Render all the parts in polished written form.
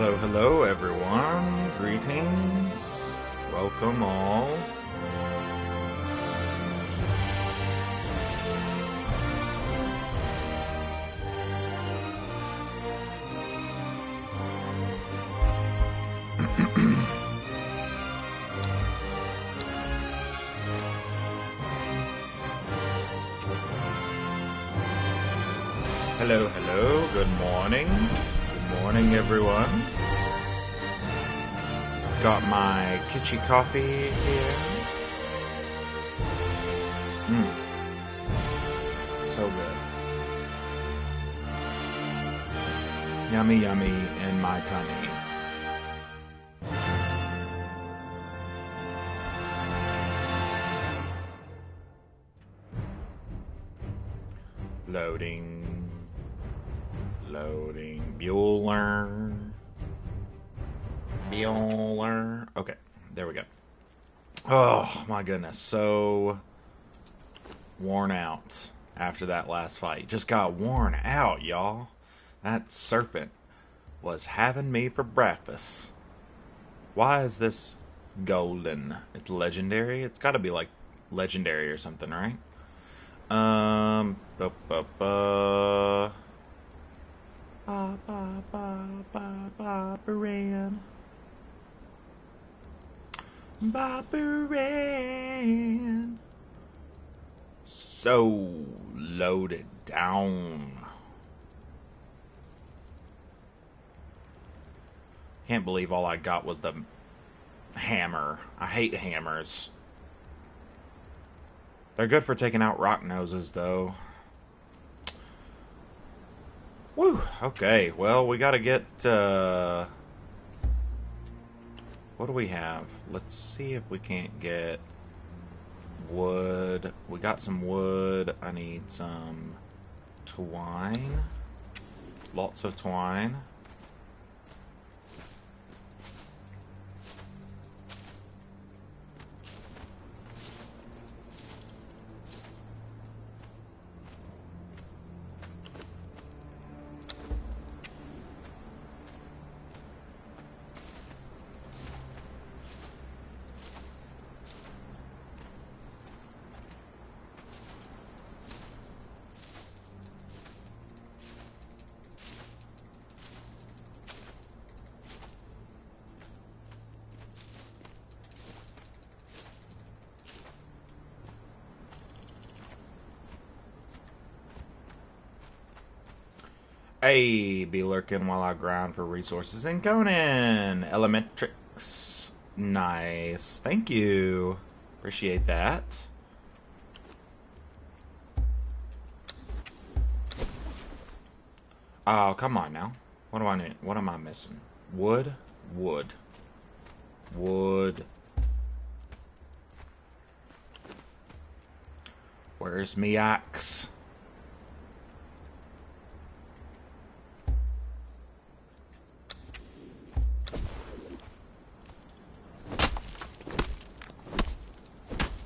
Hello, hello, everyone. Greetings. Welcome all. Hello, hello. Good morning. Good morning, everyone. Got my kitschy coffee here. So good. Yummy, yummy in my tummy. Loading. Loading. Bueller. Okay, there we go. Oh, my goodness. So worn out after that last fight. Just got worn out, y'all. That serpent was having me for breakfast. Why is this golden? It's legendary? It's gotta be like legendary or something, right? Um, ba ba ba. Ba ba ba ba ba Baran. Babaran. So loaded down. Can't believe all I got was the hammer. I hate hammers. They're good for taking out rock noses, though. Woo! Okay, well, we gotta get, what do we have? Let's see if we can't get wood. We got some wood. I need some twine. Lots of twine. Hey, be lurking while I grind for resources in Conan. Elementrix. Nice. Thank you. Appreciate that. Oh, come on now. What do I need? What am I missing? Wood? Wood. Wood. Where's me axe?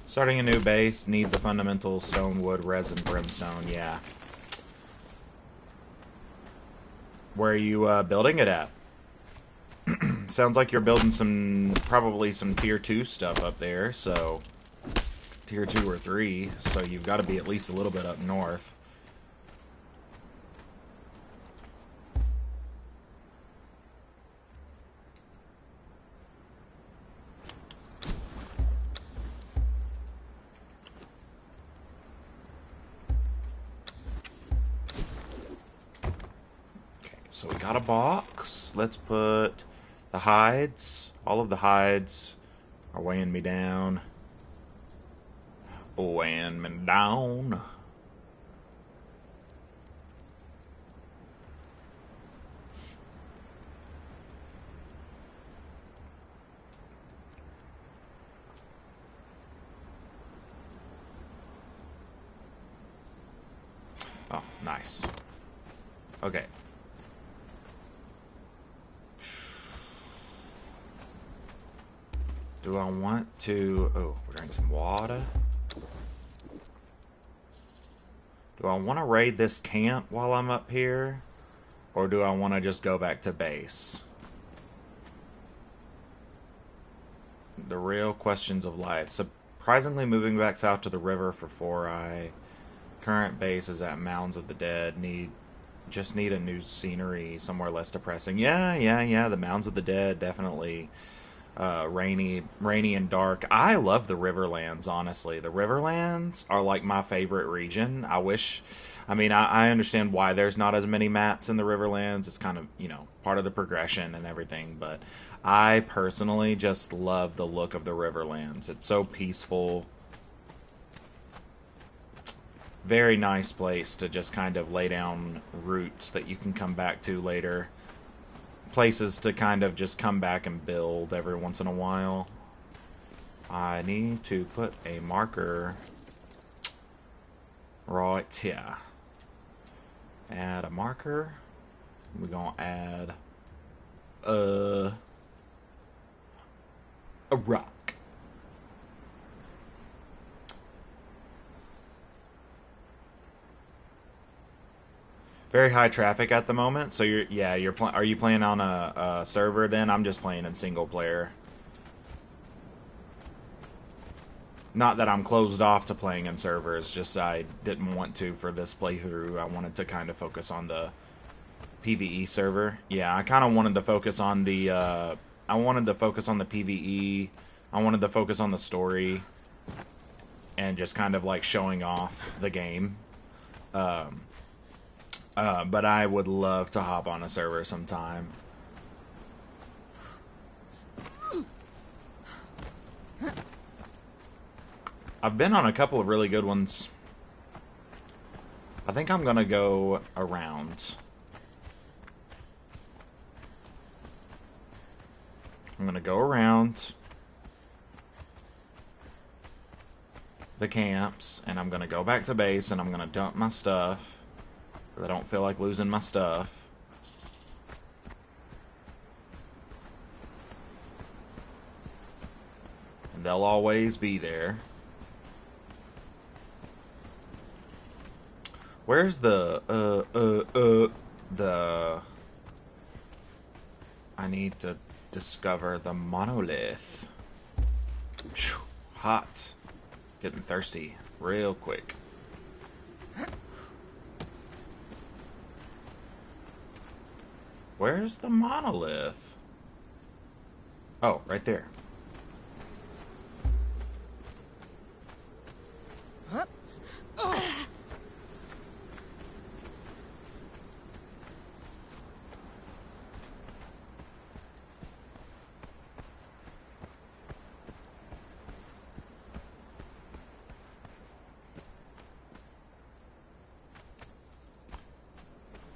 Starting a new base, need the fundamental stone, wood, resin, brimstone, yeah. Where are you building it at? Sounds like you're building probably some tier 2 stuff up there, so tier 2 or 3, so you've got to be at least a little bit up north. So we got a box. Let's put the hides. All of the hides are weighing me down. Weighing me down. Oh, nice. Okay. Do I want to... Oh, we're drinking some water. Do I want to raid this camp while I'm up here? Or do I want to just go back to base? The real questions of life. Surprisingly, moving back south to the river for 4i. Current base is at Mounds of the Dead. Just need a new scenery, somewhere less depressing. Yeah. The Mounds of the Dead, definitely. Rainy and dark. I love the Riverlands, honestly. The Riverlands are like my favorite region. I understand why there's not as many mats in the Riverlands. It's kind of, part of the progression and everything, but I personally just love the look of the Riverlands. It's so peaceful. Very nice place to just kind of lay down roots that you can come back to later. Places to kind of just come back and build every once in a while. I need to put a marker right here. Add a marker. We're gonna add a rock. Very high traffic at the moment. So are you playing on a server then? I'm just playing in single player. Not that I'm closed off to playing in servers, just I didn't want to for this playthrough. I wanted to kind of focus on the PvE server. Yeah, I kind of wanted to focus on the PvE. I wanted to focus on the story and just kind of like showing off the game. But I would love to hop on a server sometime. I've been on a couple of really good ones. I think I'm gonna go around. I'm gonna go around the camps, and I'm gonna go back to base, and I'm gonna dump my stuff. I don't feel like losing my stuff. And they'll always be there. Where's the I need to discover the monolith. Whew, hot. Getting thirsty real quick. Where's the monolith? Oh, right there. Huh? Oh.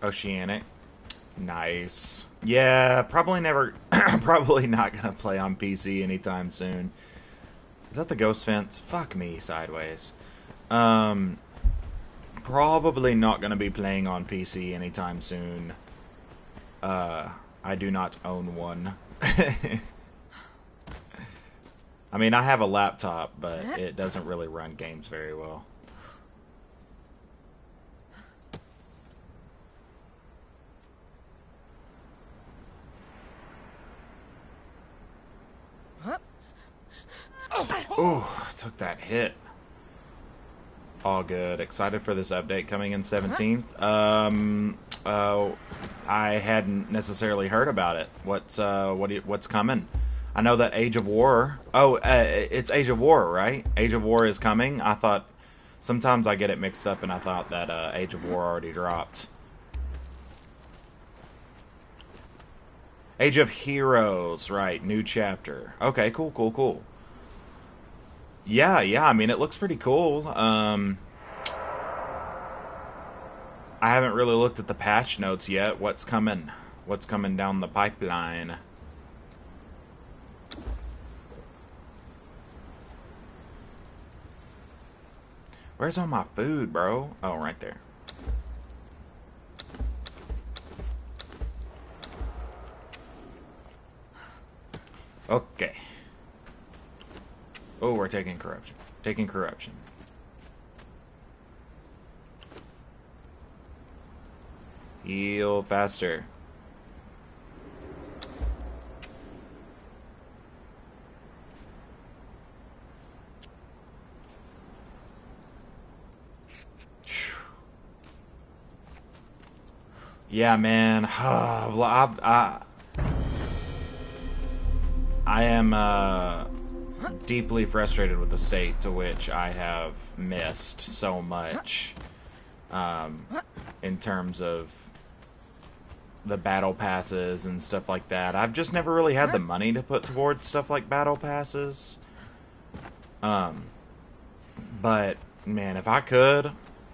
Oceanic. Nice. Yeah, probably never, probably not gonna play on PC anytime soon. Is that the ghost fence? Fuck me, sideways. Probably not gonna be playing on PC anytime soon. I do not own one. I mean, I have a laptop, but it doesn't really run games very well. Oh, took that hit. All good. Excited for this update coming in 17th. I hadn't necessarily heard about it. What's coming? I know that Age of War. Oh, it's Age of War, right? Age of War is coming. I thought sometimes I get it mixed up, and I thought that Age of War already dropped. Age of Heroes, right? New chapter. Okay, cool. Yeah, I mean, it looks pretty cool. I haven't really looked at the patch notes yet. What's coming? What's coming down the pipeline? Where's all my food, bro? Oh, right there. Okay. Oh, we're taking corruption. Heal faster. Yeah, man. I am deeply frustrated with the state to which I have missed so much um, in terms of the battle passes and stuff like that. I've just never really had the money to put towards stuff like battle passes. Um, but man, if I could,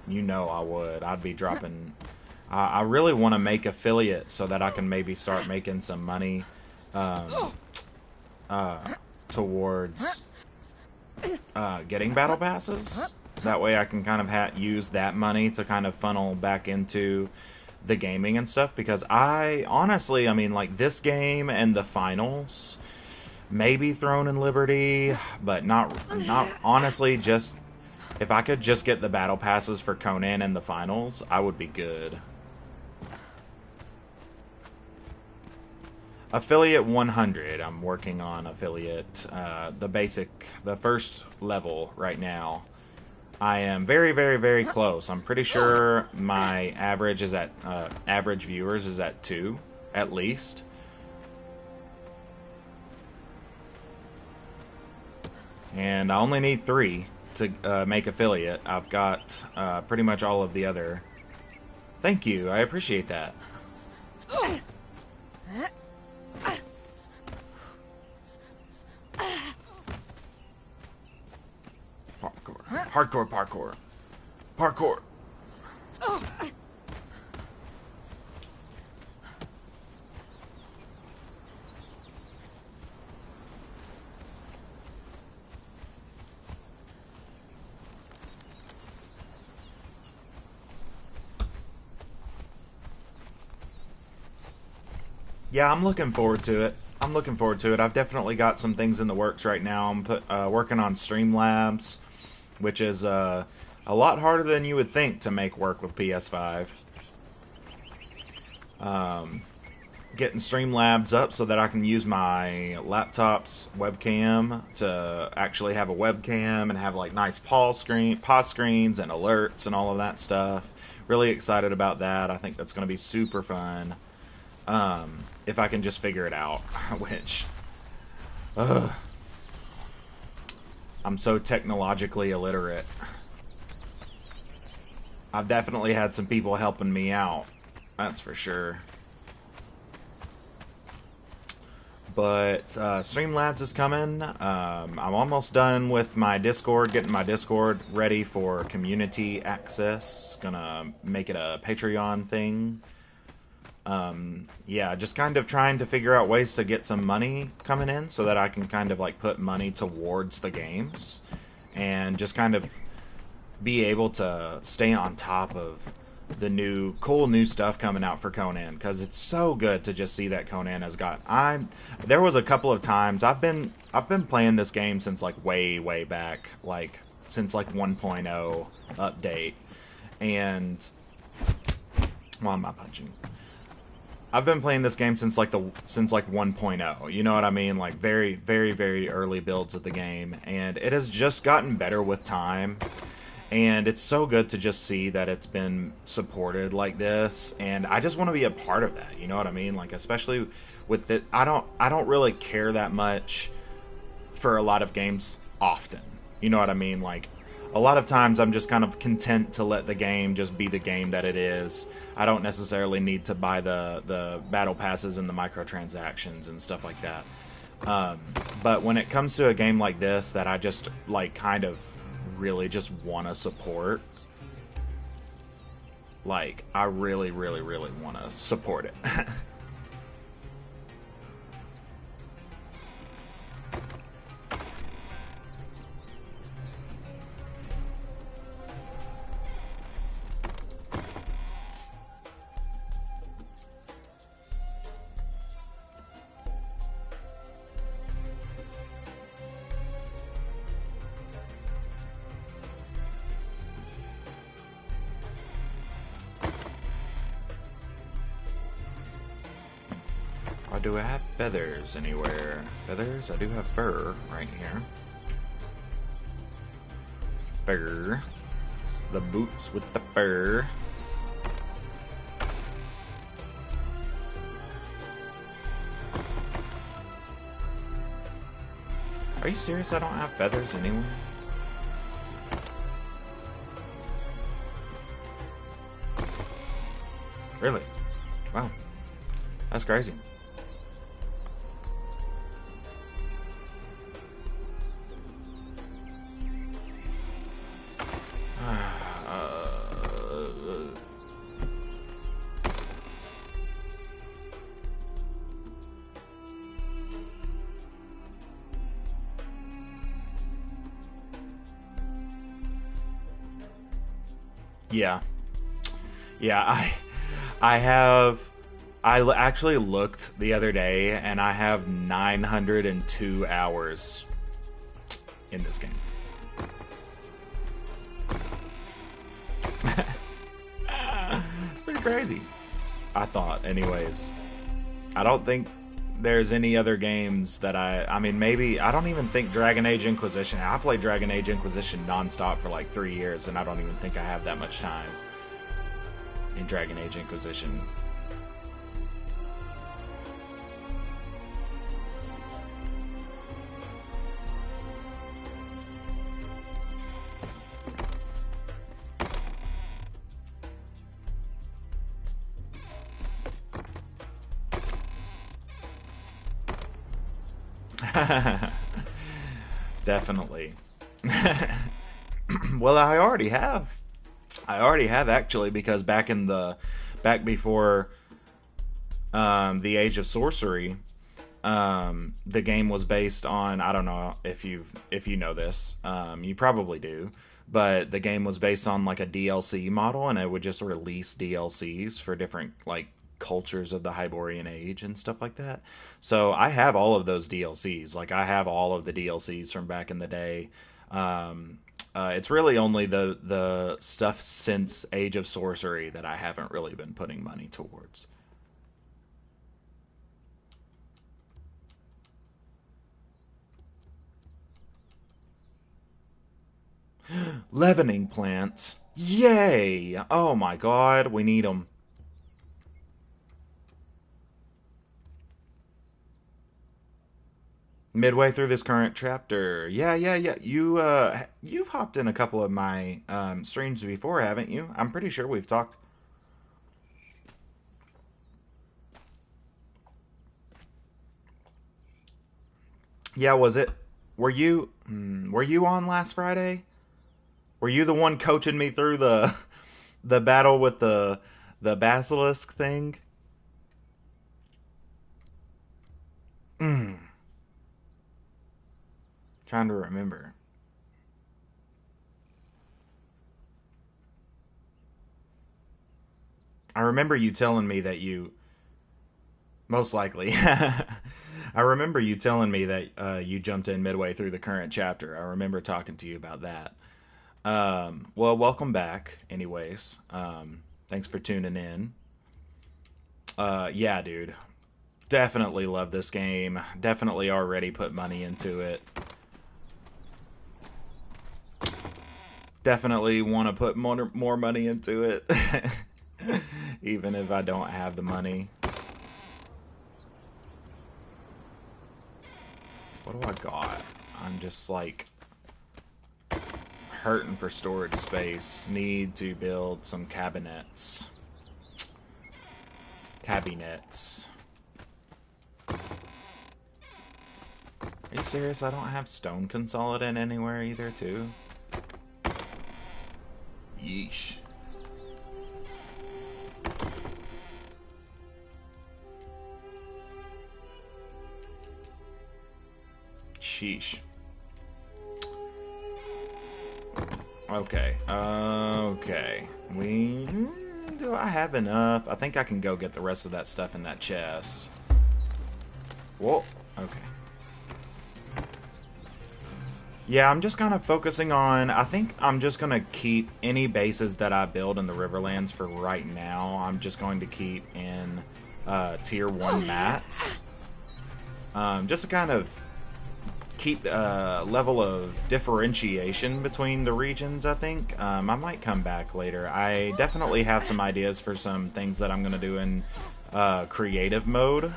you know I would. I'd be dropping. I really want to make affiliate so that I can maybe start making some money um, uh, towards getting battle passes. That way I can kind of use that money to kind of funnel back into the gaming and stuff, because I honestly, I mean, like, this game and the finals, maybe Throne and Liberty, but not honestly, just if I could just get the battle passes for Conan and the finals, I would be good. Affiliate 100, I'm working on affiliate, the first level right now. I am very, very, very close. I'm pretty sure my average is at average viewers is at 2, at least. And I only need 3 to make affiliate. I've got pretty much all of the other. Thank you. I appreciate that. Parkour. Parkour. Parkour. Yeah, I'm looking forward to it. I'm looking forward to it. I've definitely got some things in the works right now. I'm working on Streamlabs, which is a lot harder than you would think to make work with PS5. Getting Streamlabs up so that I can use my laptop's webcam to actually have a webcam and have like nice pause screens and alerts and all of that stuff. Really excited about that. I think that's going to be super fun. If I can just figure it out, which I'm so technologically illiterate. I've definitely had some people helping me out, that's for sure. But Streamlabs is coming. I'm almost done with my Discord, getting my Discord ready for community access. Gonna make it a Patreon thing. Yeah, just kind of trying to figure out ways to get some money coming in so that I can kind of like put money towards the games and just kind of be able to stay on top of the cool new stuff coming out for Conan, because it's so good to just see that Conan has got. There was a couple of times I've been playing this game since like way back, like since like 1.0 update, and why am I punching? I've been playing this game since like 1.0. You know what I mean? Like very, very, very early builds of the game, and it has just gotten better with time. And it's so good to just see that it's been supported like this, and I just want to be a part of that. You know what I mean? Like, especially with it, I don't really care that much for a lot of games often. You know what I mean? Like, a lot of times I'm just kind of content to let the game just be the game that it is. I don't necessarily need to buy the battle passes and the microtransactions and stuff like that. But when it comes to a game like this that I just like kind of really just want to support, like, I really, really, really want to support it. Do I have feathers anywhere? Feathers? I do have fur right here. Fur. The boots with the fur. Are you serious? I don't have feathers anyway? Really? Wow. That's crazy. Yeah. Yeah, actually looked the other day and I have 902 hours in this game. Pretty crazy. I thought, anyways. I don't think there's any other games that I mean, maybe, I don't even think Dragon Age Inquisition. I played Dragon Age Inquisition nonstop for like 3 years, and I don't even think I have that much time in Dragon Age Inquisition. Definitely. Well, I already have. I already have actually, because back before the Age of Sorcery, the game was based on, I don't know if you know this, you probably do, but the game was based on like a DLC model, and it would just release DLCs for different like cultures of the Hyborian Age and stuff like that. So I have all of those DLCs. Like I have all of the DLCs from back in the day. It's really only the stuff since Age of Sorcery that I haven't really been putting money towards. Leavening plants. Yay! Oh my god, we need them. Midway through this current chapter. Yeah. You've hopped in a couple of my streams before, haven't you? I'm pretty sure we've talked. Yeah, was it? Were you on last Friday? Were you the one coaching me through the battle with the basilisk thing? Mm, trying to remember. I remember you telling me that you most likely. I remember you telling me that you jumped in midway through the current chapter. I remember talking to you about that. Well, welcome back, anyways. Thanks for tuning in. Yeah, dude. Definitely love this game. Definitely already put money into it. Definitely want to put more money into it. Even if I don't have the money. What do I got? I'm just like hurting for storage space. Need to build some cabinets. Cabinets. Are you serious? I don't have stone consolidant anywhere either, too? Yeesh. Sheesh. Okay. Okay. Do I have enough? I think I can go get the rest of that stuff in that chest. Whoa. Okay. Yeah, I'm just kind of focusing on... I think I'm just going to keep any bases that I build in the Riverlands for right now. I'm just going to keep in Tier 1 mats. Just to kind of keep a level of differentiation between the regions, I think. I might come back later. I definitely have some ideas for some things that I'm going to do in creative mode.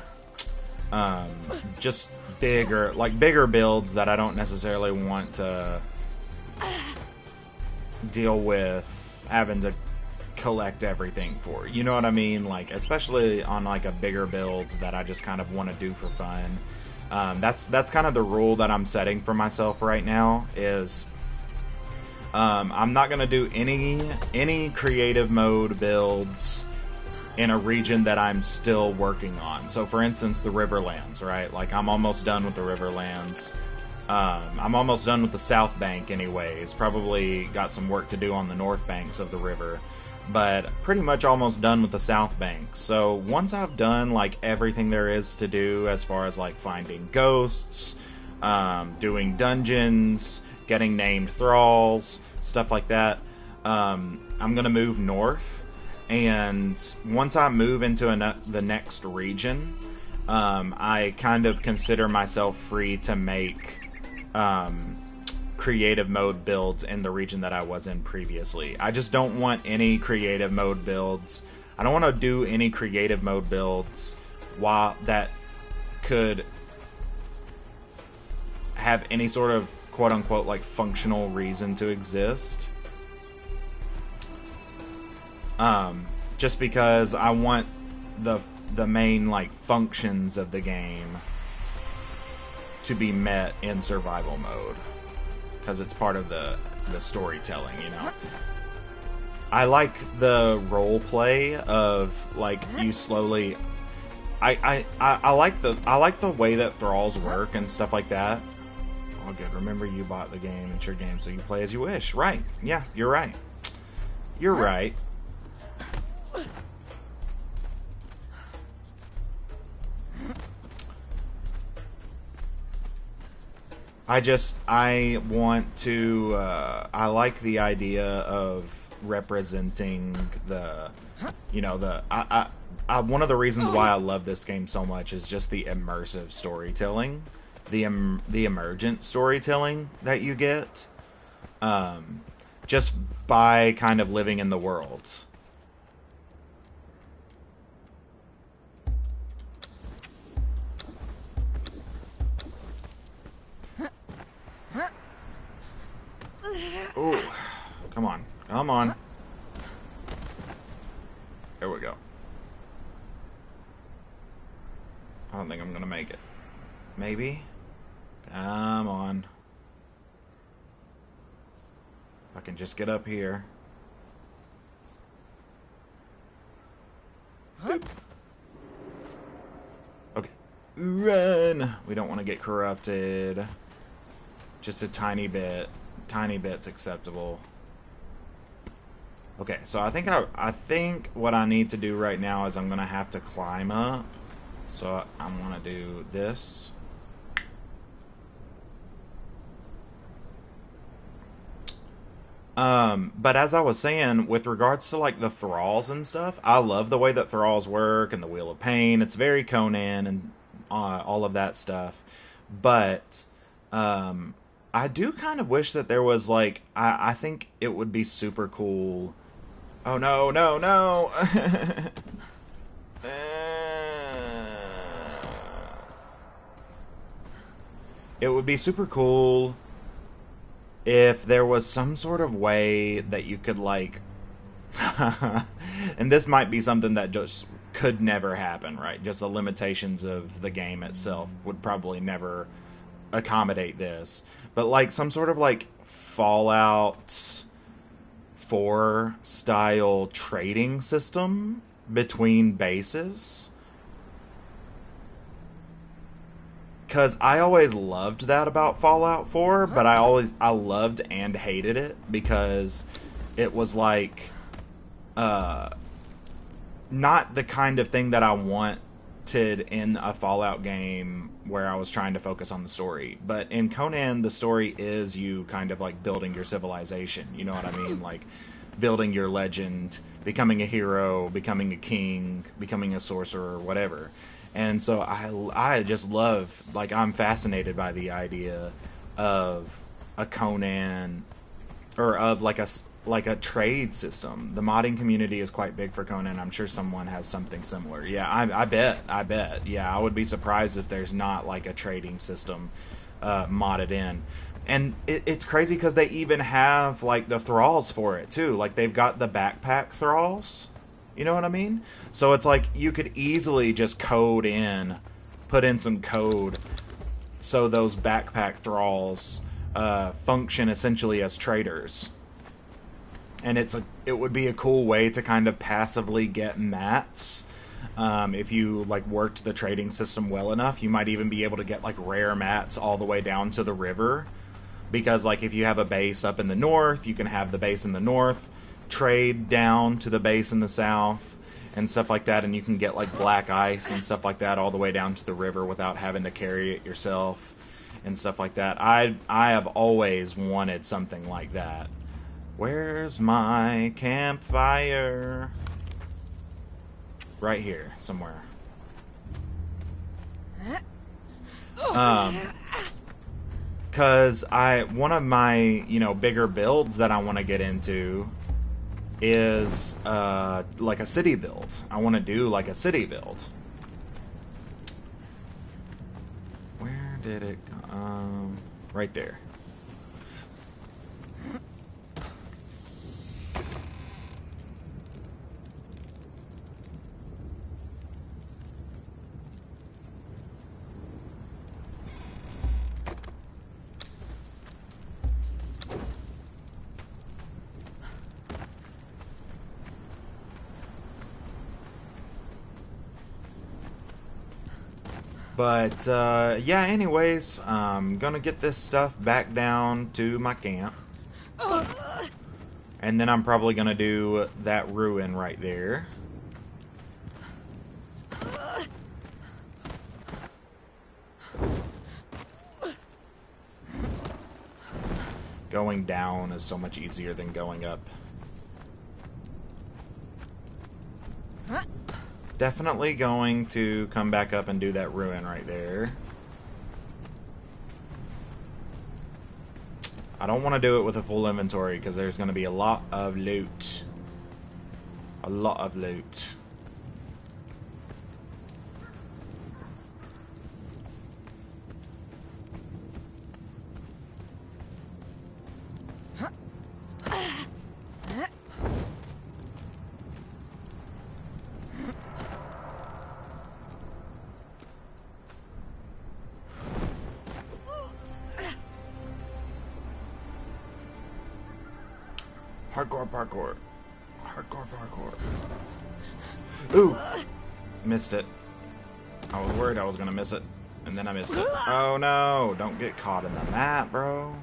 Um, just bigger builds that I don't necessarily want to deal with having to collect everything for. You know what I mean? Like, especially on like a bigger builds that I just kind of want to do for fun. That's kind of the rule that I'm setting for myself right now is I'm not gonna do any creative mode builds in a region that I'm still working on. So for instance, the Riverlands, right? Like I'm almost done with the Riverlands. I'm almost done with the South Bank anyways. Probably got some work to do on the North Banks of the river. But pretty much almost done with the South Bank. So once I've done like everything there is to do as far as like finding ghosts, doing dungeons, getting named thralls, stuff like that, I'm gonna move north. And once I move into the next region, I kind of consider myself free to make creative mode builds in the region that I was in previously. I just don't want any creative mode builds. I don't want to do any creative mode builds while that could have any sort of quote unquote like functional reason to exist. Just because I want the main like functions of the game to be met in survival mode, because it's part of the storytelling, you know. I like the role play of like you slowly. I like the way that thralls work and stuff like that. All good. Remember, you bought the game. It's your game, so you play as you wish. Right? Yeah, you're right. You're right. I want to, I like the idea of representing the, you know, one of the reasons why I love this game so much is just the immersive storytelling, the emergent storytelling that you get, just by kind of living in the world. Oh, come on. Come on. There we go. I don't think I'm gonna make it. Maybe? Come on. I can just get up here. Boop. Okay. Run! We don't want to get corrupted. Just a tiny bit. Tiny bit's acceptable. Okay, so I think what I need to do right now is I'm gonna have to climb up. So I'm gonna do this. But as I was saying, with regards to like the thralls and stuff, I love the way that thralls work and the Wheel of Pain. It's very Conan and all of that stuff. But I do kind of wish that there was like I think it would be super cool. Oh no, no, no. It would be super cool if there was some sort of way that you could like and this might be something that just could never happen, right? Just the limitations of the game itself would probably never accommodate this. But like some sort of like Fallout 4 style trading system between bases. Because I always loved that about Fallout 4, but I loved and hated it because it was like not the kind of thing that I wanted in a Fallout game where I was trying to focus on the story. But in Conan, the story is you kind of like building your civilization. You know what I mean? Like building your legend, becoming a hero, becoming a king, becoming a sorcerer, whatever. And so I just love, like, I'm fascinated by the idea of a Conan, or of like like a trade system. The modding community is quite big for Conan. I'm sure someone has something similar. Yeah, I bet. Yeah, I would be surprised if there's not like a trading system modded in. And it's crazy because they even have like the thralls for it too. Like they've got the backpack thralls. You know what I mean? So it's like you could easily just put in some code so those backpack thralls function essentially as traders. And it would be a cool way to kind of passively get mats. If you like worked the trading system well enough, you might even be able to get like rare mats all the way down to the river. Because like if you have a base up in the north, you can have the base in the north trade down to the base in the south and stuff like that, and you can get like black ice and stuff like that all the way down to the river without having to carry it yourself and stuff like that. I have always wanted something like that. Where's my campfire? Right here, somewhere. Cause one of my, bigger builds that I want to get into is, like a city build. I want to do like a city build. Where did it go? Right there. But, yeah, anyways, I'm gonna get this stuff back down to my camp. And then I'm probably gonna do that ruin right there. Going down is so much easier than going up. Definitely going to come back up and do that ruin right there. I don't want to do it with a full inventory because there's going to be a lot of loot. A lot of loot. Hardcore parkour. Hardcore parkour. Ooh! Missed it. I was worried I was gonna miss it. And then I missed it. Oh no! Don't get caught in the map, bro.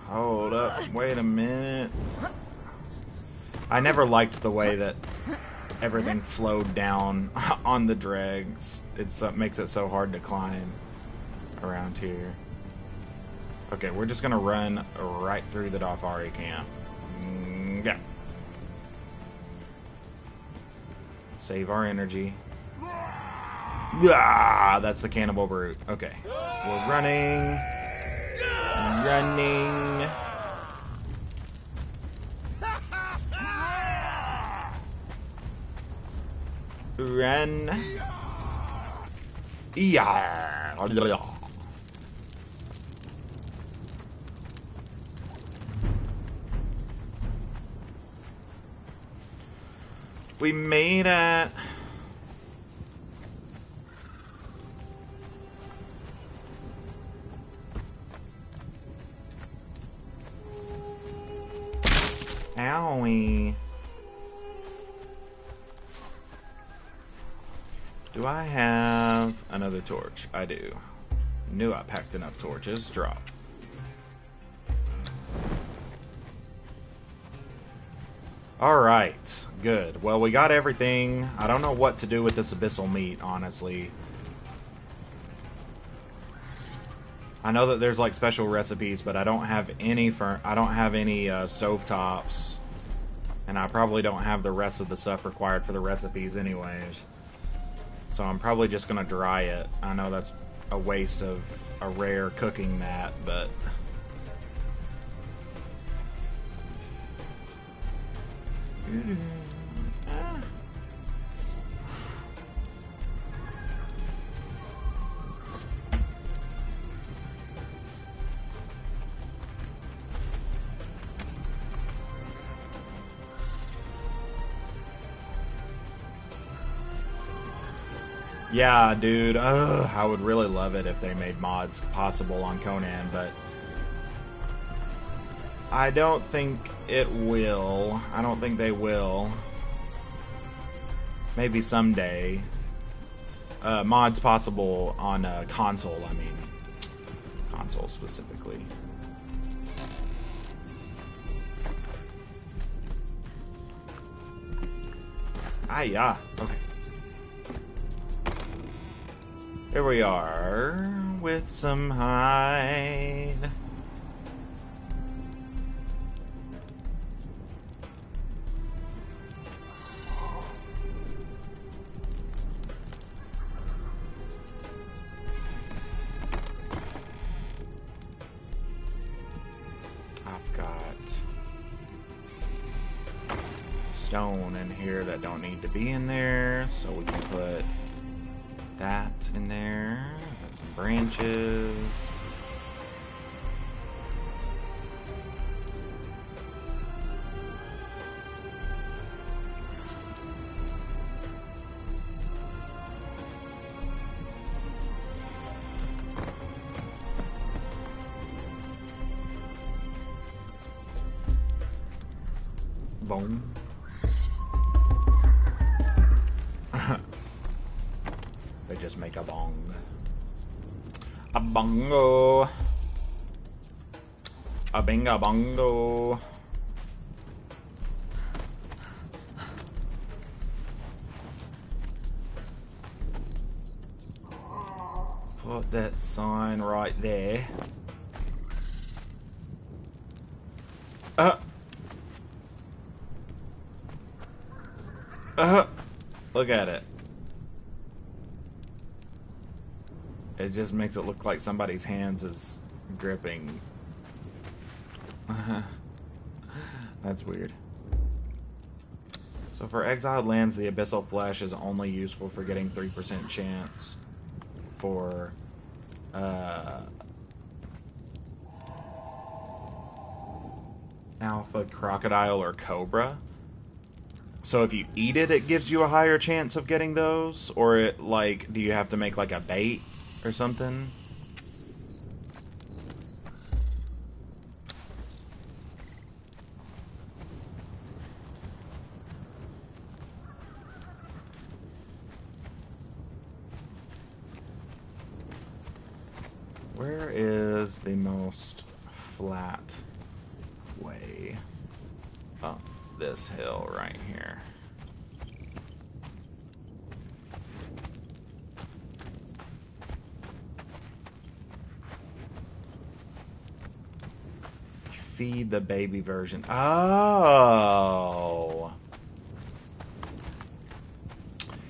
Hold up. Wait a minute. I never liked the way that everything flowed down on the dregs. It makes it so hard to climb around here. Okay, we're just gonna run right through the Dafari camp. Yeah. Save our energy. Ah, that's the cannibal brute. Okay. We're running. Running. Run. Yeah. We made it. Owie. Do I have another torch? I do. Knew I packed enough torches. Drop. Alright. Good. Well, we got everything. I don't know what to do with this abyssal meat, honestly. I know that there's like special recipes, but I don't have any stove tops. And I probably don't have the rest of the stuff required for the recipes anyways. So I'm probably just going to dry it. I know that's a waste of a rare cooking mat, but... Yeah, dude. I would really love it if they made mods possible on Conan, but I don't think it will. I don't think they will. Maybe someday. Mods possible on console, I mean. Console specifically. Ah, yeah. Okay. Here we are with some hide. I've got stone in here that don't need to be in there, so we can put that in there. Got some branches. Boom. They just make a bong. A bongo. A binga bongo. Put that sign right there. Look at it. It just makes it look like somebody's hands is gripping. That's weird. So for Exiled lands, the Abyssal Flesh is only useful for getting 3% chance for Alpha, Crocodile, or Cobra. So if you eat it, it gives you a higher chance of getting those? Or, it, like, do you have to make, like, a bait or something? Where is the most flat way? Up this hill right here. Feed the baby version. Oh.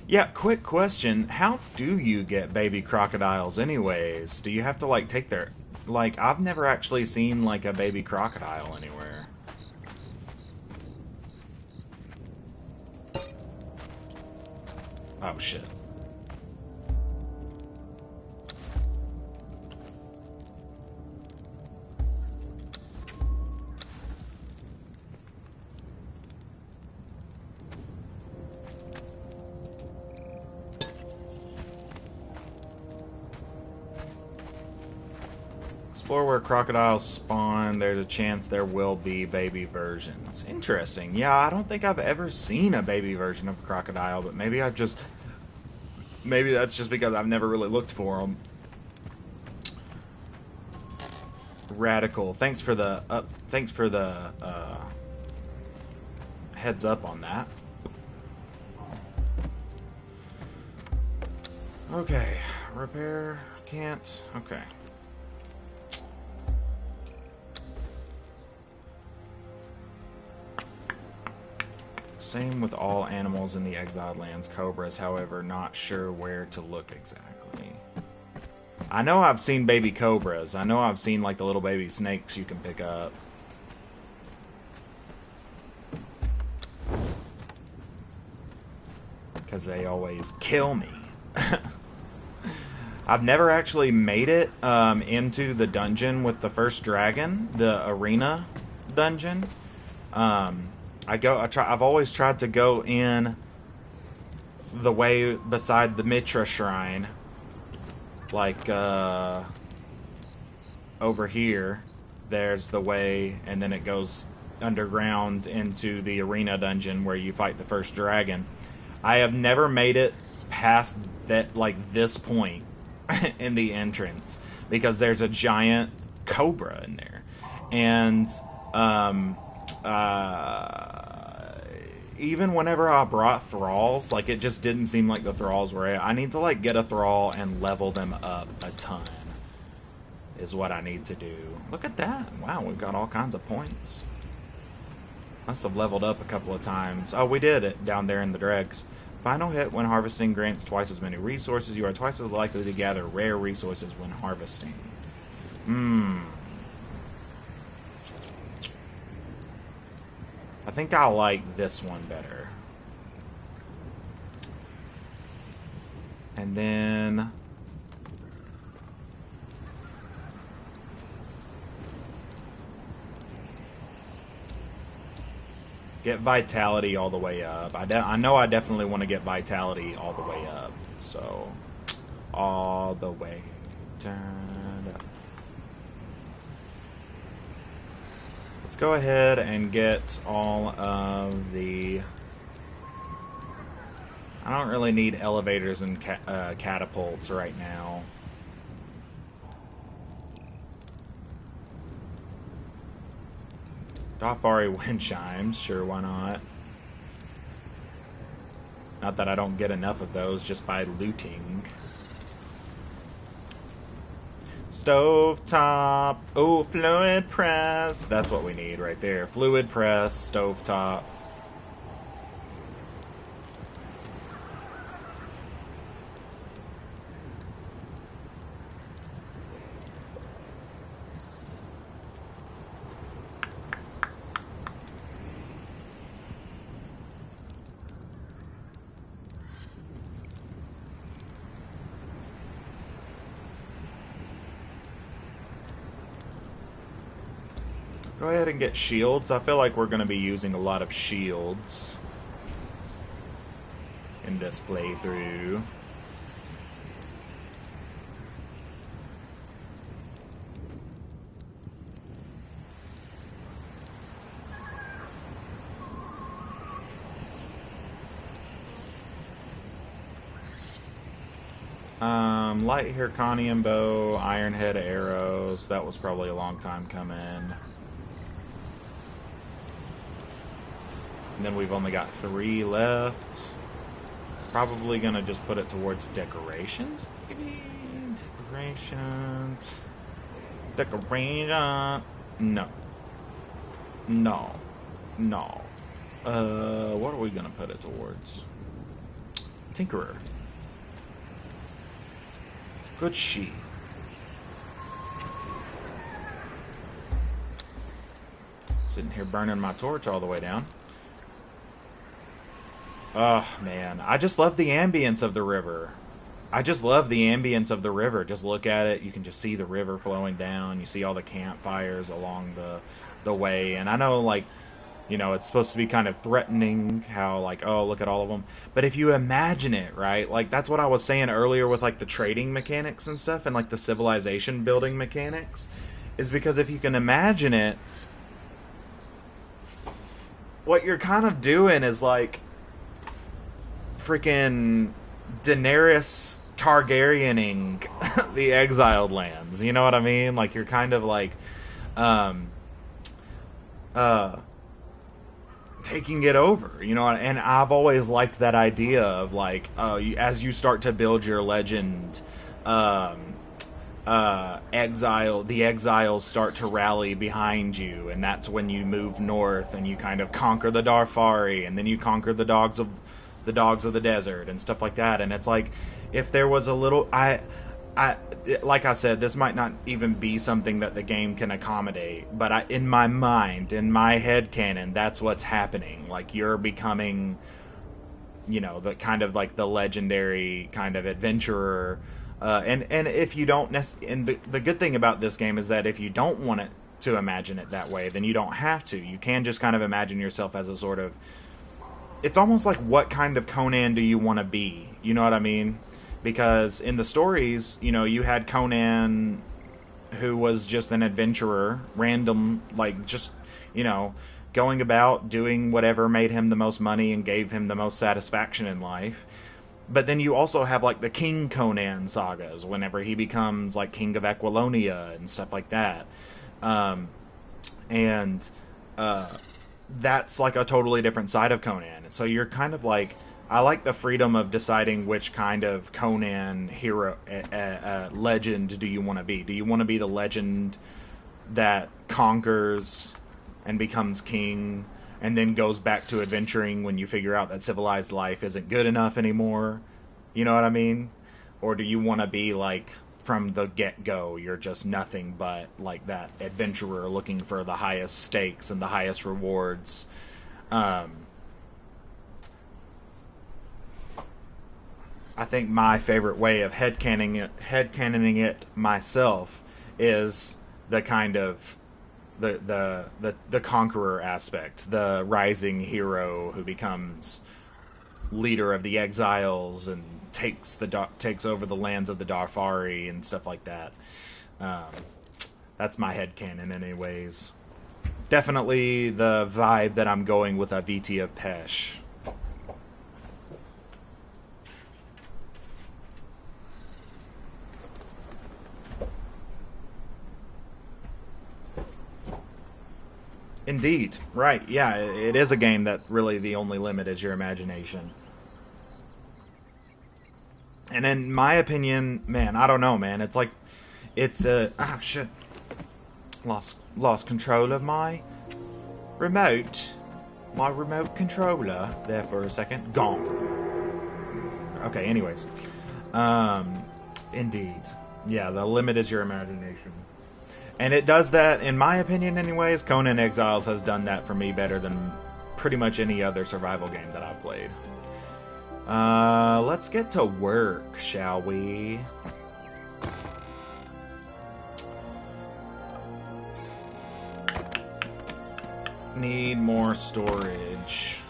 Yeah, quick question. How do you get baby crocodiles anyways? Do you have to, like, take their... Like, I've never actually seen, like, a baby crocodile anywhere. Oh, shit. Explore where crocodiles spawn. There's a chance there will be baby versions. Interesting. Yeah, I don't think I've ever seen a baby version of a crocodile, but maybe I've just... Maybe that's just because I've never really looked for them. Radical. Thanks for the heads up on that. Okay. Repair. Can't. Okay. Same with all animals in the Exiled Lands. Cobras, however, not sure where to look exactly. I know I've seen baby cobras. I know I've seen like the little baby snakes you can pick up. Because they always kill me. I've never actually made it into the dungeon with the first dragon, the arena dungeon. I've always tried to go in the way beside the Mitra shrine, like over here. There's the way, and then it goes underground into the arena dungeon where you fight the first dragon. I have never made it past that, like this point in the entrance, because there's a giant cobra in there, and even whenever I brought thralls, like it just didn't seem like the thralls were it. I need to like get a thrall and level them up a ton is what I need to do. Look at that. Wow, we've got all kinds of points. Must have leveled up a couple of times. Oh, we did it down there in the Dregs. Final hit when harvesting grants twice as many resources. You are twice as likely to gather rare resources when harvesting. I think I like this one better. And then get vitality all the way up. I know I definitely want to get vitality all the way up. So, all the way turned up. Let's go ahead and get all of the... I don't really need elevators and catapults right now. Dafari wind chimes, sure, why not? Not that I don't get enough of those just by looting. Stovetop. Oh, fluid press. That's what we need right there. Fluid press, stovetop. Go ahead and get shields. I feel like we're going to be using a lot of shields in this playthrough. Light Hircanian bow, Ironhead arrows. That was probably a long time coming. And then we've only got 3 left. Probably gonna just put it towards decorations, maybe? Decorations. Decoration. No. No. No. What are we gonna put it towards? Tinkerer. Good sheet. Sitting here burning my torch all the way down. Oh, man. I just love the ambience of the river. I just love the ambience of the river. Just look at it. You can just see the river flowing down. You see all the campfires along the way. And I know, like, you know, it's supposed to be kind of threatening how, like, oh, look at all of them. But if you imagine it, right? Like, that's what I was saying earlier with, like, the trading mechanics and stuff and, like, the civilization building mechanics. Is because if you can imagine it, what you're kind of doing is, like, freaking Daenerys Targaryening the Exiled Lands. You know what I mean? Like, you're kind of, like, taking it over, you know, and I've always liked that idea of, like, as you start to build your legend, the exiles start to rally behind you, and that's when you move north and you kind of conquer the Dafari, and then you conquer the dogs of the desert and stuff like that. And it's like, if there was a little, I like I said, this might not even be something that the game can accommodate, but in my mind, in my head canon, that's what's happening. Like, you're becoming, the kind of like the legendary kind of adventurer. And if you don't and the good thing about this game is that if you don't want it to imagine it that way, then you don't have to. You can just kind of imagine yourself as a sort of, it's almost like, what kind of Conan do you want to be? You know what I mean? Because in the stories, you had Conan, who was just an adventurer, random, like, just, you know, going about doing whatever made him the most money and gave him the most satisfaction in life. But then you also have, like, the King Conan sagas, whenever he becomes, like, King of Aquilonia and stuff like that. Um, and that's, like, a totally different side of Conan. So you're kind of like, I like the freedom of deciding which kind of Conan hero, legend do you want to be. Do you want to be the legend that conquers and becomes king and then goes back to adventuring when you figure out that civilized life isn't good enough anymore? You know what I mean? Or do you want to be like, from the get-go, you're just nothing but like that adventurer looking for the highest stakes and the highest rewards? Um, I think my favorite way of headcanoning it myself is the kind of the conqueror aspect, the rising hero who becomes leader of the exiles and takes over the lands of the Darfari and stuff like that. Um, that's my headcanon, anyways. Definitely the vibe that I'm going with Aaviti of Pesh. Indeed, right? Yeah, it is a game that really the only limit is your imagination. And in my opinion, man, I don't know, man. It's like, it's a shit. Lost control of my remote. My remote controller there for a second. Gone. Okay, anyways. Um Indeed. Yeah, the limit is your imagination. And it does that, in my opinion anyways. Conan Exiles has done that for me better than pretty much any other survival game that I've played. Let's get to work, shall we? Need more storage.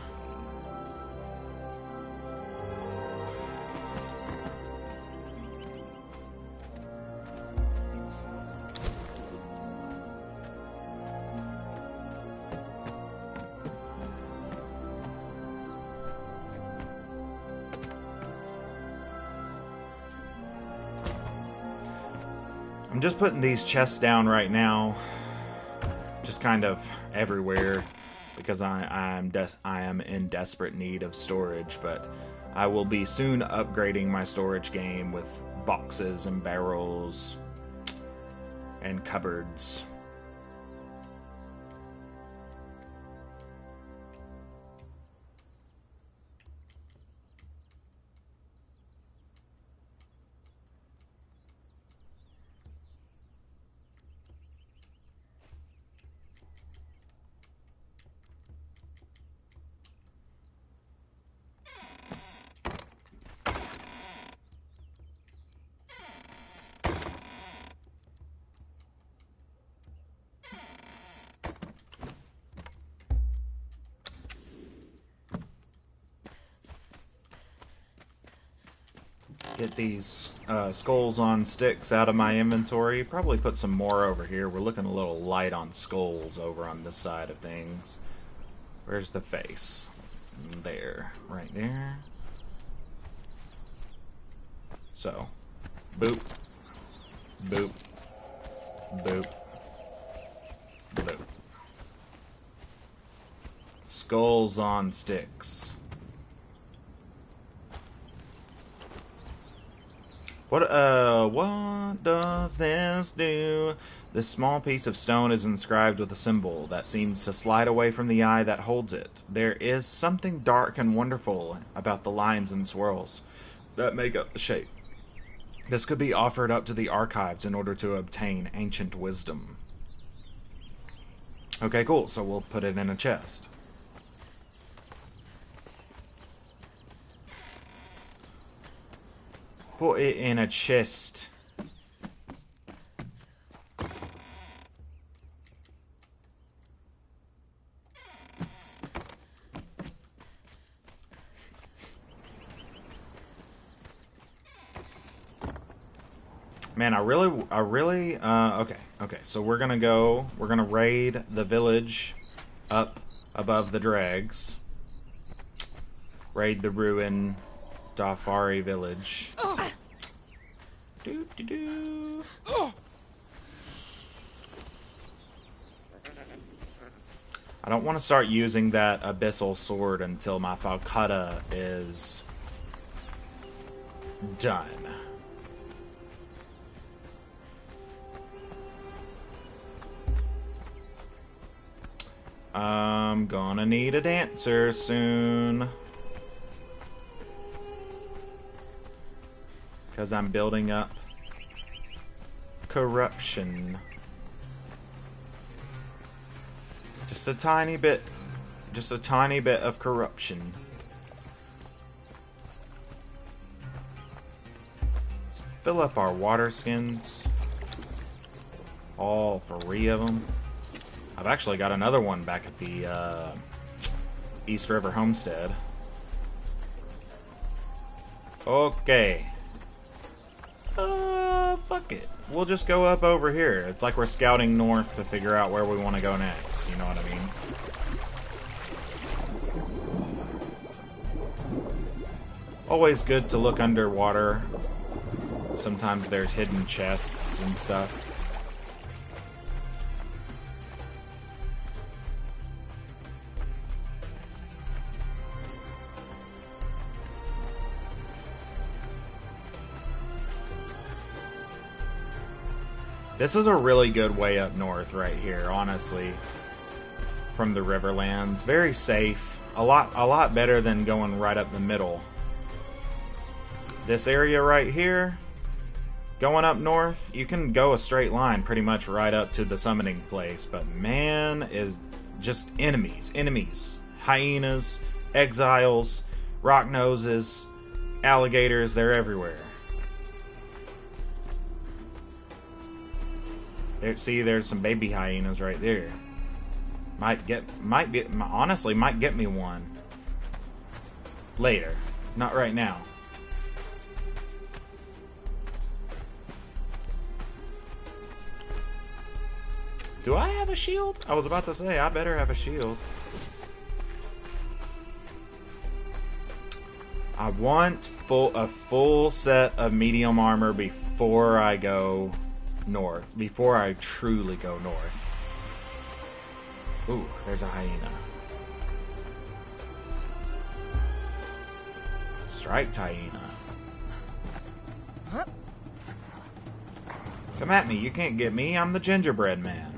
I'm just putting these chests down right now, just kind of everywhere, because I am in desperate need of storage. But I will be soon upgrading my storage game with boxes and barrels and cupboards. Get these skulls on sticks out of my inventory. Probably put some more over here. We're looking a little light on skulls over on this side of things. Where's the face? There. Right there. So, boop, boop, boop, boop. Skulls on sticks. What does this do? This small piece of stone is inscribed with a symbol that seems to slide away from the eye that holds it. There is something dark and wonderful about the lines and swirls that make up the shape. This could be offered up to the archives in order to obtain ancient wisdom. Okay, cool. So we'll put it in a chest. Put it in a chest. Man, okay, so we're gonna raid the village up above the Dregs. Raid the ruined Dafari village. Do. I don't want to start using that abyssal sword until my falcata is done. I'm gonna need a dancer soon. Because I'm building up corruption. Just a tiny bit of corruption. Let's fill up our water skins. All 3 of them. I've actually got another one back at the East River Homestead. Okay. Fuck it. We'll just go up over here. It's like we're scouting north to figure out where we want to go next. You know what I mean? Always good to look underwater. Sometimes there's hidden chests and stuff. This is a really good way up north right here, honestly. From the Riverlands. Very safe. A lot better than going right up the middle. This area right here, going up north, you can go a straight line pretty much right up to the summoning place, but man, is just enemies. Enemies. Hyenas, exiles, rock noses, alligators, they're everywhere. See, there's some baby hyenas right there. Honestly, might get me one. Later. Not right now. Do I have a shield? I was about to say, I better have a shield. I want a full set of medium armor before I go north. Before I truly go north. Ooh, there's a hyena. Striped hyena. Huh? Come at me, you can't get me. I'm the gingerbread man.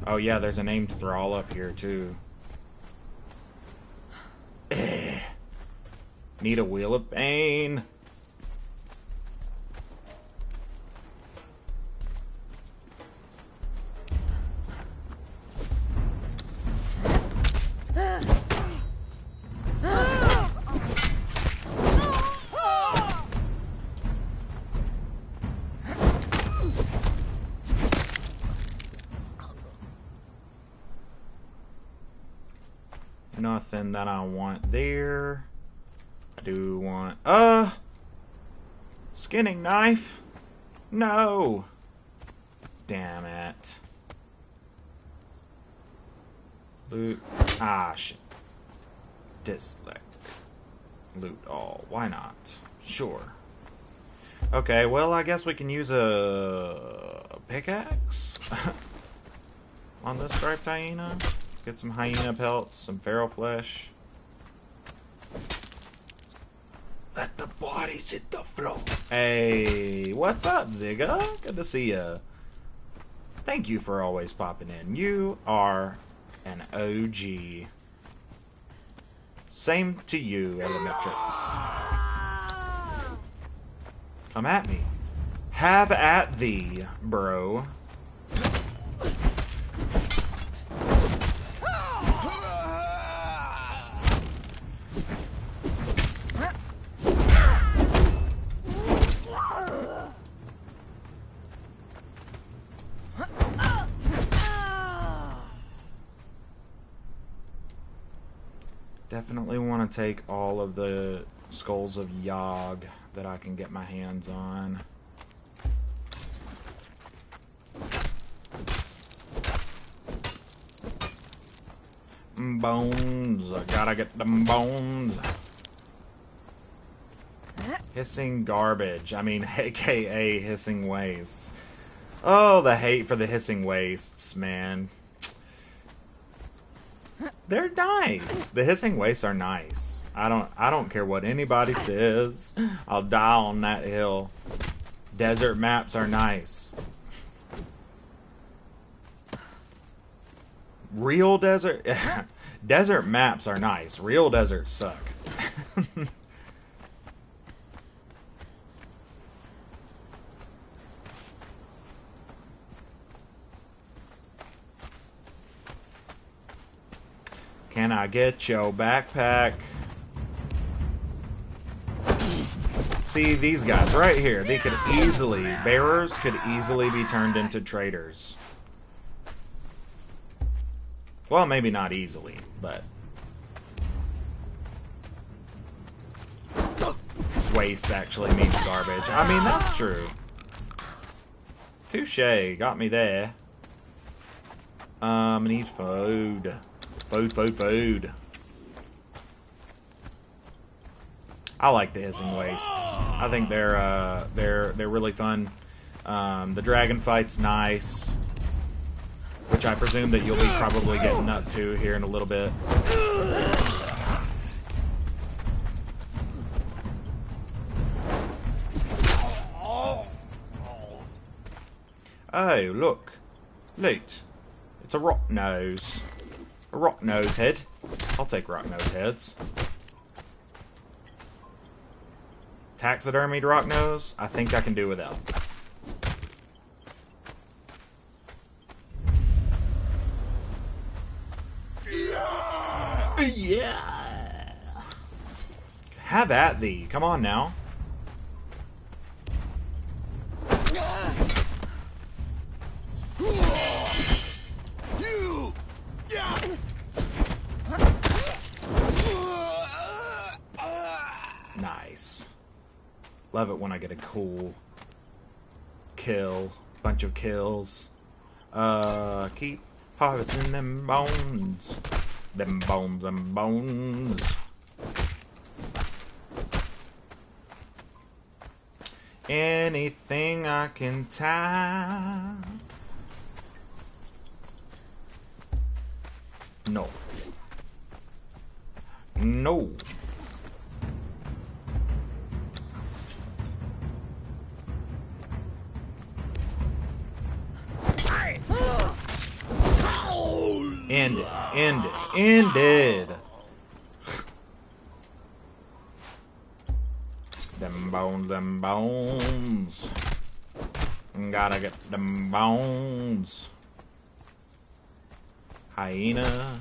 Oh yeah, there's a named thrall up here too. Need a wheel of pain. Nothing that I want there. I do want skinning knife. No. Damn it. Loot. Ah shit. Dislike. Loot all. Why not? Sure. Okay, well I guess we can use a pickaxe. on this striped hyena. Let's get some hyena pelts, some feral flesh. Let the bodies hit the floor. Hey, what's up, Zigga? Good to see ya. Thank you for always popping in. You are an OG. Same to you, Elementrix. Come at me. Have at thee, bro. Definitely want to take all of the skulls of Yogg that I can get my hands on. Bones. I gotta get them bones. Hissing garbage. I mean, AKA hissing wastes. Oh, the hate for the hissing wastes, man. They're nice. The hissing wastes are nice. I don't care what anybody says. I'll die on that hill. Desert maps are nice. Real desert desert maps are nice. Real deserts suck. Can I get your backpack? See, these guys right here, they could easily, bearers could easily be turned into traders. Well, maybe not easily, but waste actually means garbage. I mean, that's true. Touche, got me there. I need food. Food. I like the hissing wastes. I think they're really fun. The dragon fight's nice, which I presume that you'll be probably getting up to here in a little bit. Oh, look. Loot. It's a rock nose. A rock nose head. I'll take rock nose heads. Taxidermied rock nose? I think I can do without. Yeah! Have at thee. Come on now. Nice. Love it when I get a cool kill. Bunch of kills. Keep harvesting them bones. Them bones. Anything I can tie. No. No. Ended. Them bones. Gotta get them bones. Hyena.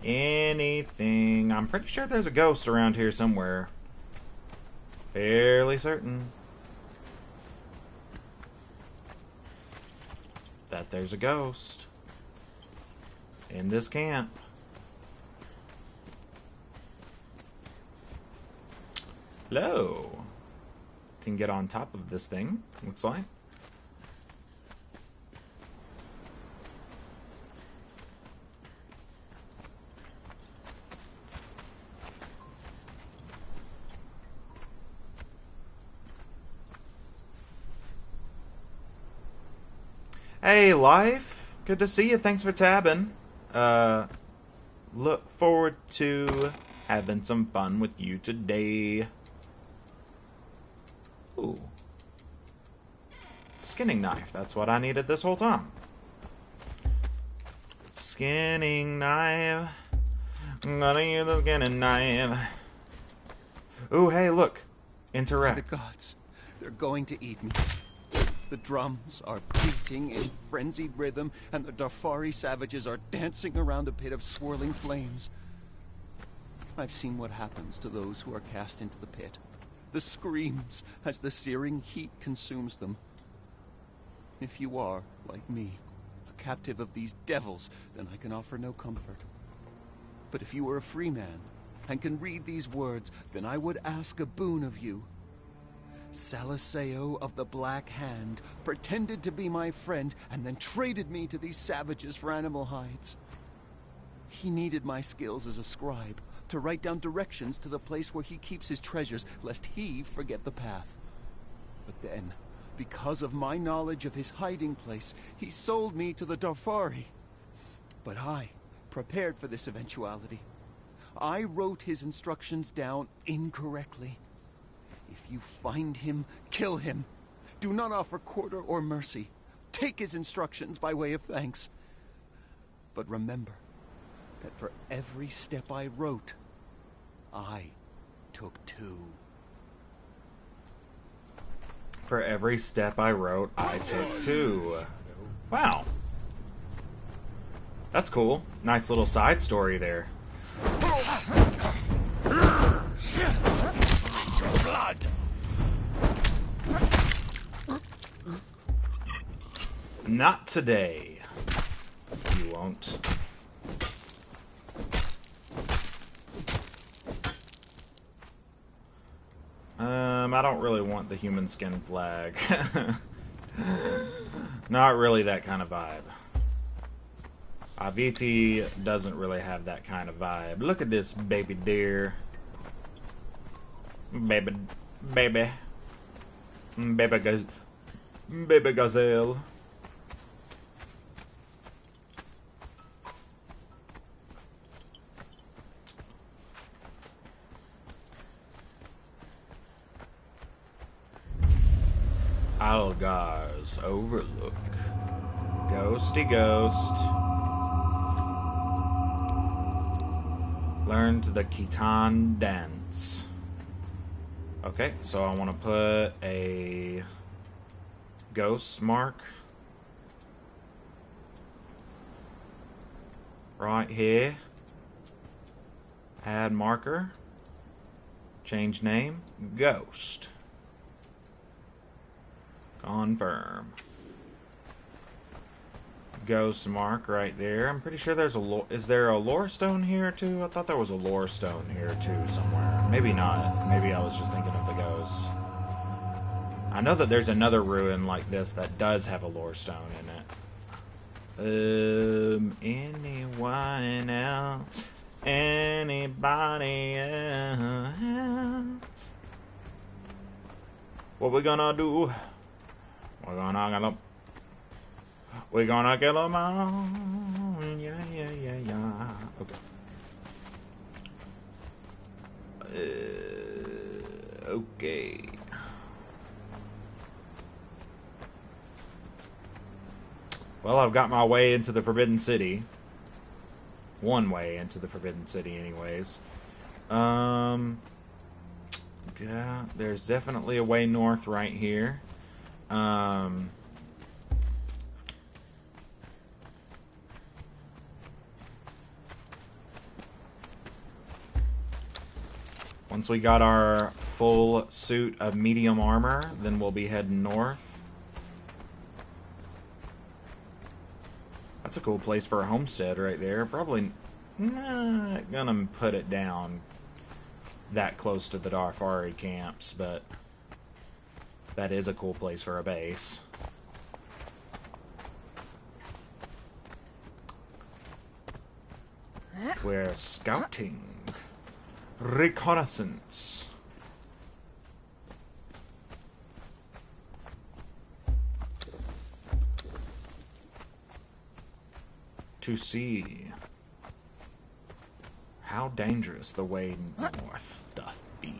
Anything. I'm pretty sure there's a ghost around here somewhere. Fairly certain that there's a ghost in this camp. Hello. Can get on top of this thing, looks like. Hey, Life. Good to see you. Thanks for tabbing. Look forward to having some fun with you today. Ooh. Skinning knife. That's what I needed this whole time. Skinning knife. I'm gonna use a skinning knife. Ooh, hey, look. Interact. The gods, they're going to eat me. The drums are beating in frenzied rhythm, and the Dafari savages are dancing around a pit of swirling flames. I've seen what happens to those who are cast into the pit. The screams as the searing heat consumes them. If you are, like me, a captive of these devils, then I can offer no comfort. But if you are a free man, and can read these words, then I would ask a boon of you. Saliseo of the Black Hand pretended to be my friend and then traded me to these savages for animal hides. He needed my skills as a scribe to write down directions to the place where he keeps his treasures, lest he forget the path. But then, because of my knowledge of his hiding place, he sold me to the Dafari. But I prepared for this eventuality. I wrote his instructions down incorrectly. If you find him, kill him. Do not offer quarter or mercy. Take his instructions by way of thanks. But remember that for every step I wrote, I took 2. For every step I wrote, I took 2. Wow. That's cool. Nice little side story there. Blood! Not today. You won't. I don't really want the human skin flag. Not really that kind of vibe. Aaviti doesn't really have that kind of vibe. Look at this baby deer. Baby gazelle. Algar's Overlook. Ghosty ghost. Learned the Khitan dance. Okay, so I want to put a ghost mark right here. Add marker. Change name. Ghost. Confirm. Ghost mark right there. I'm pretty sure there's a lore. Is there a lore stone here too? I thought there was a lore stone here too somewhere. Maybe not. Maybe I was just thinking of the ghost. I know that there's another ruin like this that does have a lore stone in it. Anyone else? Anybody else? What we gonna do? We're gonna kill them all. Yeah. Okay. Okay. Well, I've got my way into the Forbidden City. One way into the Forbidden City, anyways. Yeah, there's definitely a way north right here. Once we got our full suit of medium armor, then we'll be heading north. That's a cool place for a homestead right there. Probably not gonna put it down that close to the Dafari camps, but that is a cool place for a base. We're scouting. Reconnaissance. to see how dangerous the way north doth be.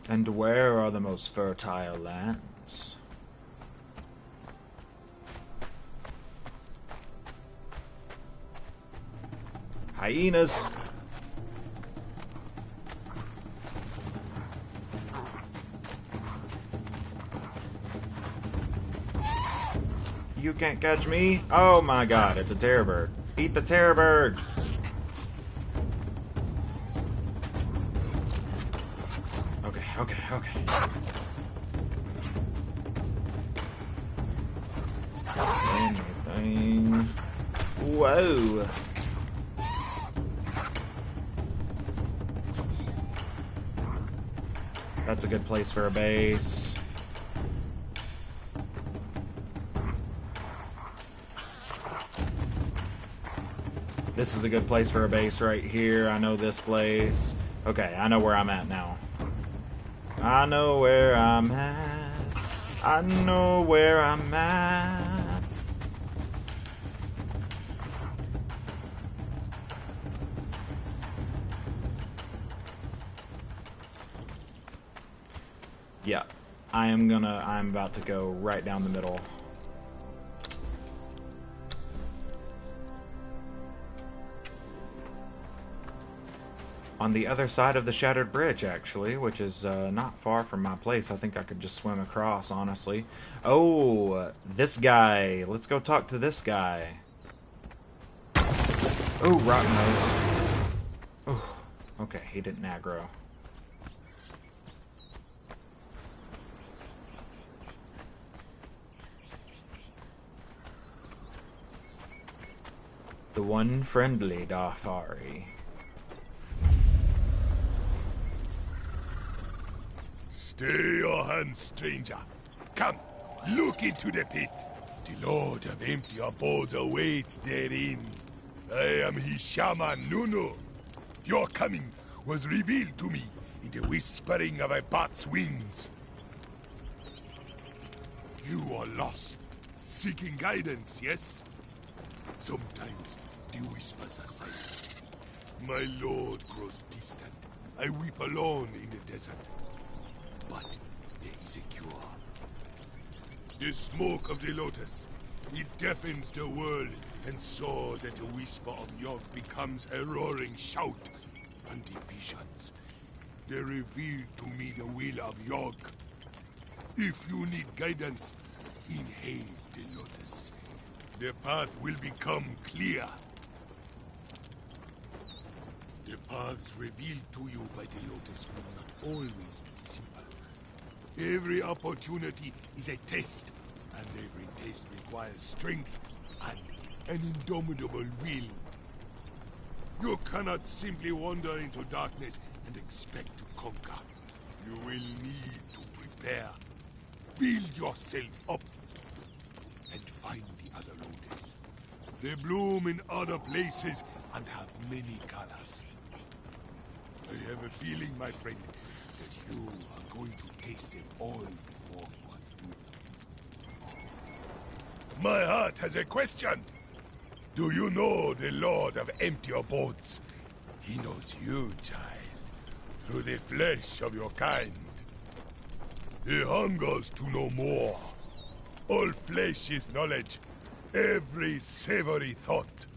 And where are the most fertile lands? Hyenas! You can't catch me? Oh my god, it's a terror bird. Eat the terror bird! Okay. Anything. Whoa! That's a good place for a base. This is a good place for a base right here. I know this place. Okay, I know where I'm at now. I know where I'm at. I know where I'm at. Yeah, I'm about to go right down the middle. On the other side of the Shattered Bridge, actually, which is not far from my place. I think I could just swim across, honestly. Oh, this guy. Let's go talk to this guy. Oh, rotten nose. Oh, okay, he didn't aggro. The one friendly Dafari. Stay your hand, stranger. Come, look into the pit. The Lord of Empty Abodes awaits therein. I am his shaman, Nuno. Your coming was revealed to me in the whispering of a bat's wings. You are lost, seeking guidance, yes? Sometimes the whispers are silent. My lord grows distant. I weep alone in the desert. But there is a cure. The smoke of the lotus, it deafens the world, and so that the whisper of Yog becomes a roaring shout. And the visions, they reveal to me the will of Yog. If you need guidance, inhale the lotus. The path will become clear. The paths revealed to you by the lotus will not always be simple. Every opportunity is a test, and every test requires strength and an indomitable will. You cannot simply wander into darkness and expect to conquer. You will need to prepare, build yourself up, and find the other lotus. They bloom in other places and have many colors. I have a feeling, my friend, that you are going to taste them all before you are through. My heart has a question. Do you know the Lord of Empty Abodes? He knows you, child, through the flesh of your kind. He hungers to know more. All flesh is knowledge, every savory thought.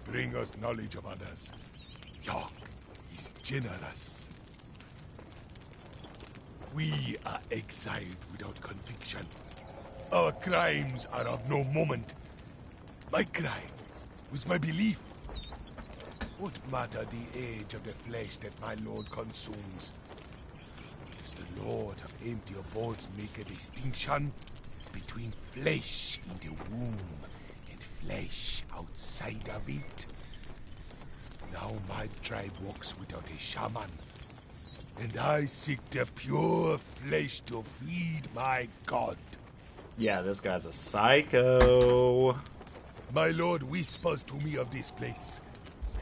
Bring us knowledge of others. Yog is generous. We are exiled without conviction. Our crimes are of no moment. My crime was my belief. What matter the age of the flesh that my lord consumes? Does the Lord of Empty Abodes make a distinction between flesh in the womb and flesh outside of it? Now my tribe walks without a shaman, and I seek the pure flesh to feed my god. Yeah, this guy's a psycho. My lord whispers to me of this place.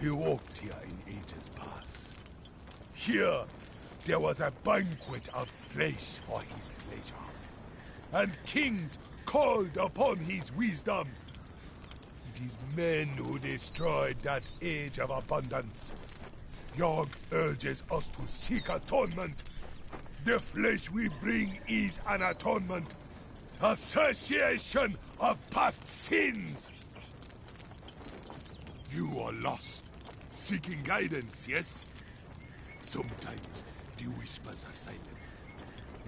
He walked here in ages past. Here, there was a banquet of flesh for his pleasure, and kings called upon his wisdom. It is men who destroyed that age of abundance. Yogg urges us to seek atonement. The flesh we bring is an atonement. Association of past sins. You are lost, seeking guidance, yes? Sometimes the whispers are silent.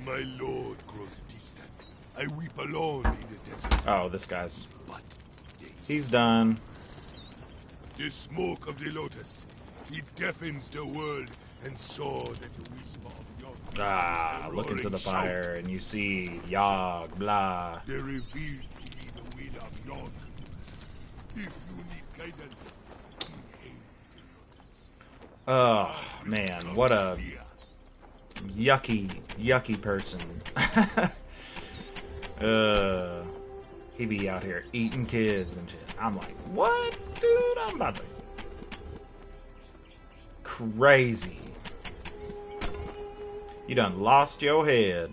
My lord grows distant. I weep alone in the desert. Oh, this guy's... But He's done. the smoke of the lotus, it deafens the world, and so that the whisper of Yogg. Ah, look into the fire and you see Yogg, blah. They reveal to me the will of Yogg. If you need guidance, inhale the lotus. Oh, man, what a yucky person. He be out here eating kids and shit. I'm like, what, dude? I'm about to... Crazy. You done lost your head.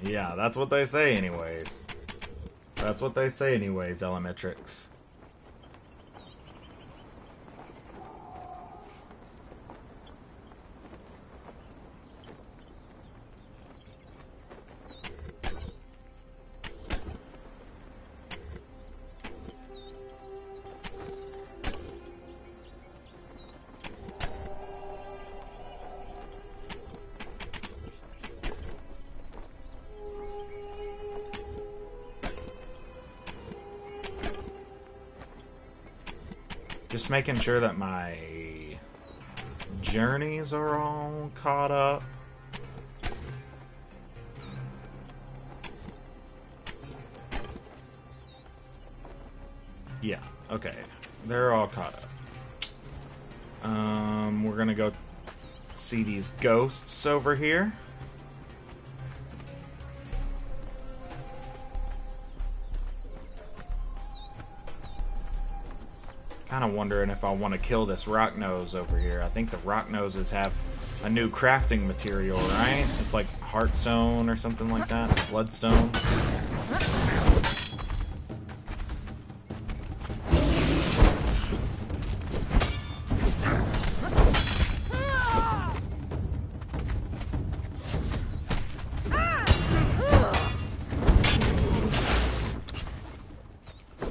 Yeah, that's what they say anyways. That's what they say anyways, Elementrix. Just making sure that my journeys are all caught up. Yeah, okay. They're all caught up. We're gonna go see these ghosts over here. Kind of wondering if I want to kill this rock nose over here. I think the rock noses have a new crafting material, right? It's like Heartstone or something like that. Bloodstone.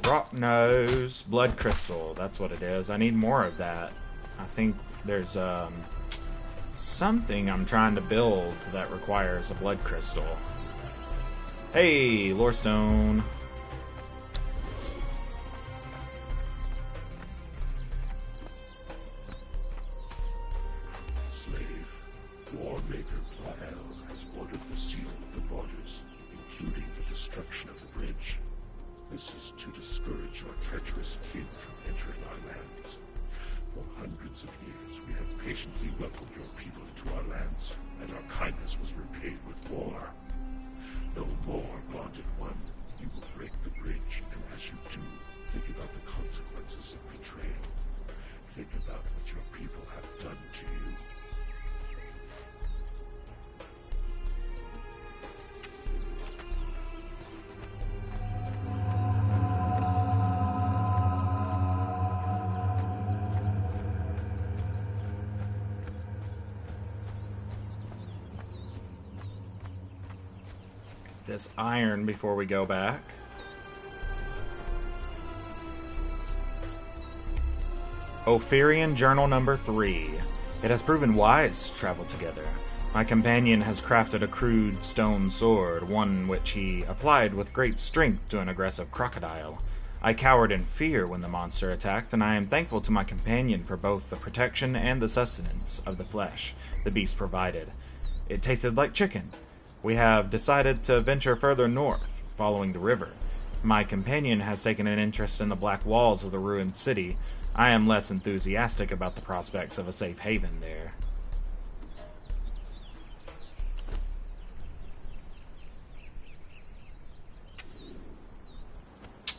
Rock nose, blood crystal. That's what it is. I need more of that. I think there's something I'm trying to build that requires a blood crystal. Hey, Lorestone. Slave, Warmaker Plael has ordered the seal of the borders, including the destruction of the bridge. This is to discourage your treacherous kin from entering our lands. For hundreds of years, we have patiently welcomed your people into our lands, and our kindness was repaid with war. No more, bonded one. You will break the bridge, and as you do, think about the consequences of betrayal. Think about what your people have done to you. This iron before we go back. Ophirian Journal number 3. It has proven wise to travel together. My companion has crafted a crude stone sword, one which he applied with great strength to an aggressive crocodile. I cowered in fear when the monster attacked, and I am thankful to my companion for both the protection and the sustenance of the flesh the beast provided. It tasted like chicken. We have decided to venture further north, following the river. My companion has taken an interest in the black walls of the ruined city. I am less enthusiastic about the prospects of a safe haven there.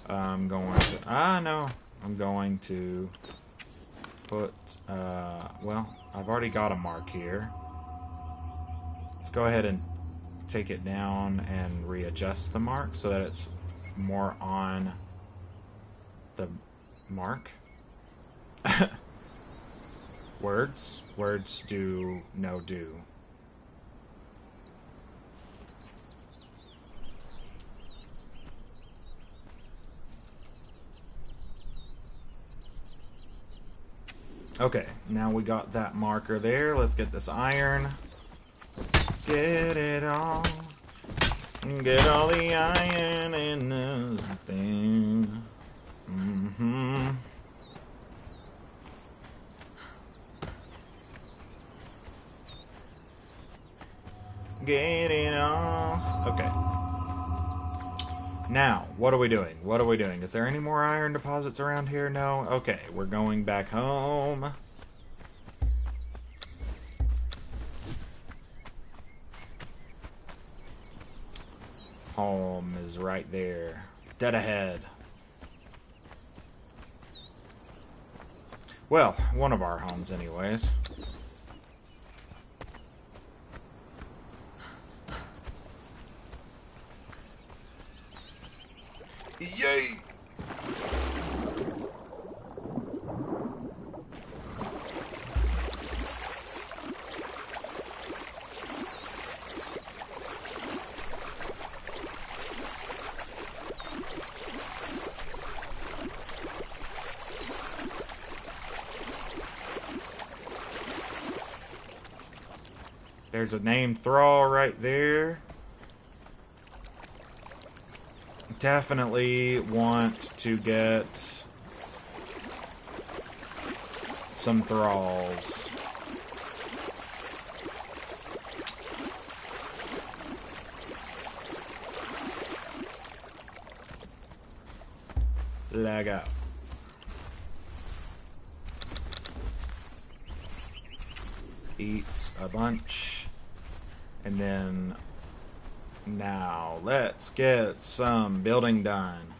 I'm going to... no. I'm going to put... well, I've already got a mark here. Let's go ahead and take it down and readjust the mark so that it's more on the mark. Words do no do. Okay, now we got that marker there. Let's get this iron. Get it all. Get all the iron in the thing. Mm-hmm. Get it all. Okay. Now, what are we doing? What are we doing? Is there any more iron deposits around here? No? Okay, we're going back home. Home is right there. Dead ahead. Well, one of our homes anyways. Yay! There's a named thrall right there. Definitely want to get some thralls. Lag out. Eat a bunch. And then now let's get some building done.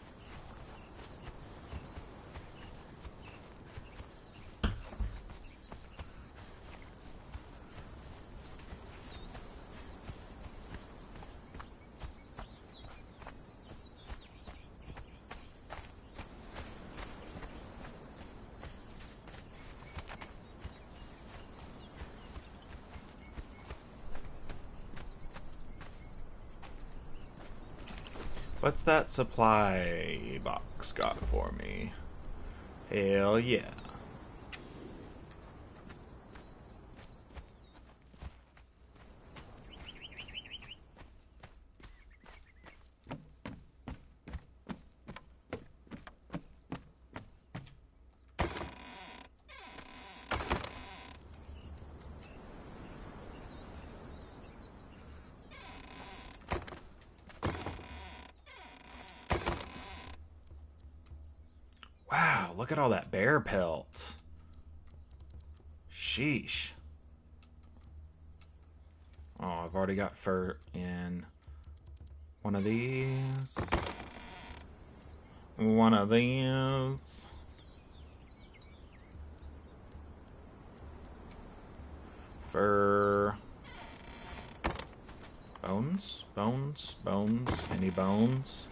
What's that supply box got for me? Hell yeah. Wow, look at all that bear pelt. Sheesh. Oh, I've already got fur in one of these. One of these. Fur. Bones? Bones? Bones? Any bones?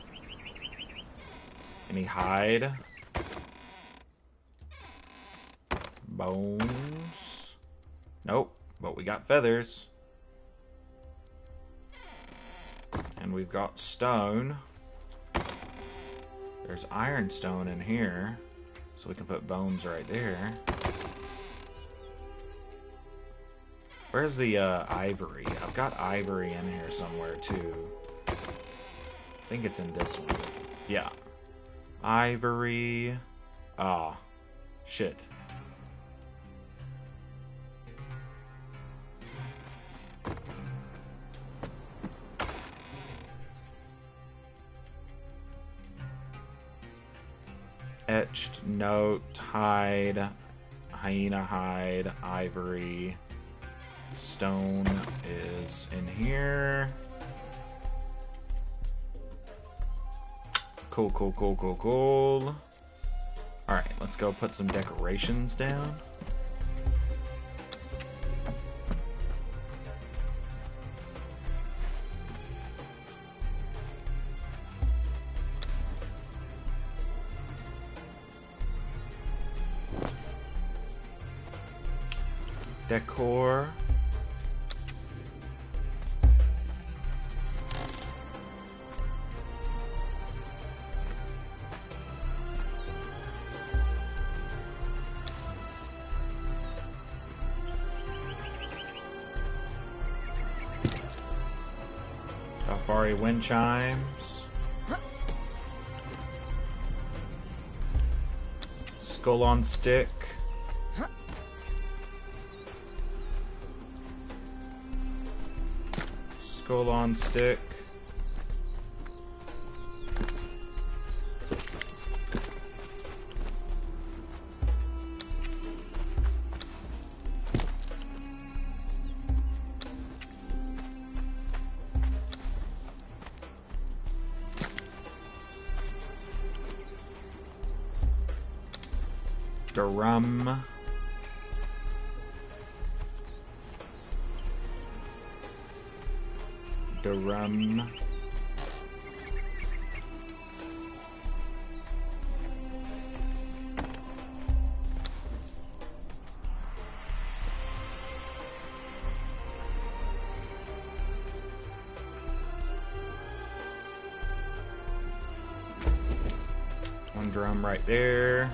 Any hide? Bones? Nope, but we got feathers. And we've got stone. There's ironstone in here, so we can put bones right there. Where's the ivory? I've got ivory in here somewhere too. I think it's in this one. Yeah. Ivory. Ah. Shit. Etched note, hide, hyena hide, ivory, stone is in here. Cool, cool, cool, cool, cool. Alright, let's go put some decorations down. Decor. Dafari wind chimes. Skull on stick. Skull on stick. Drum. Drum. One drum right there.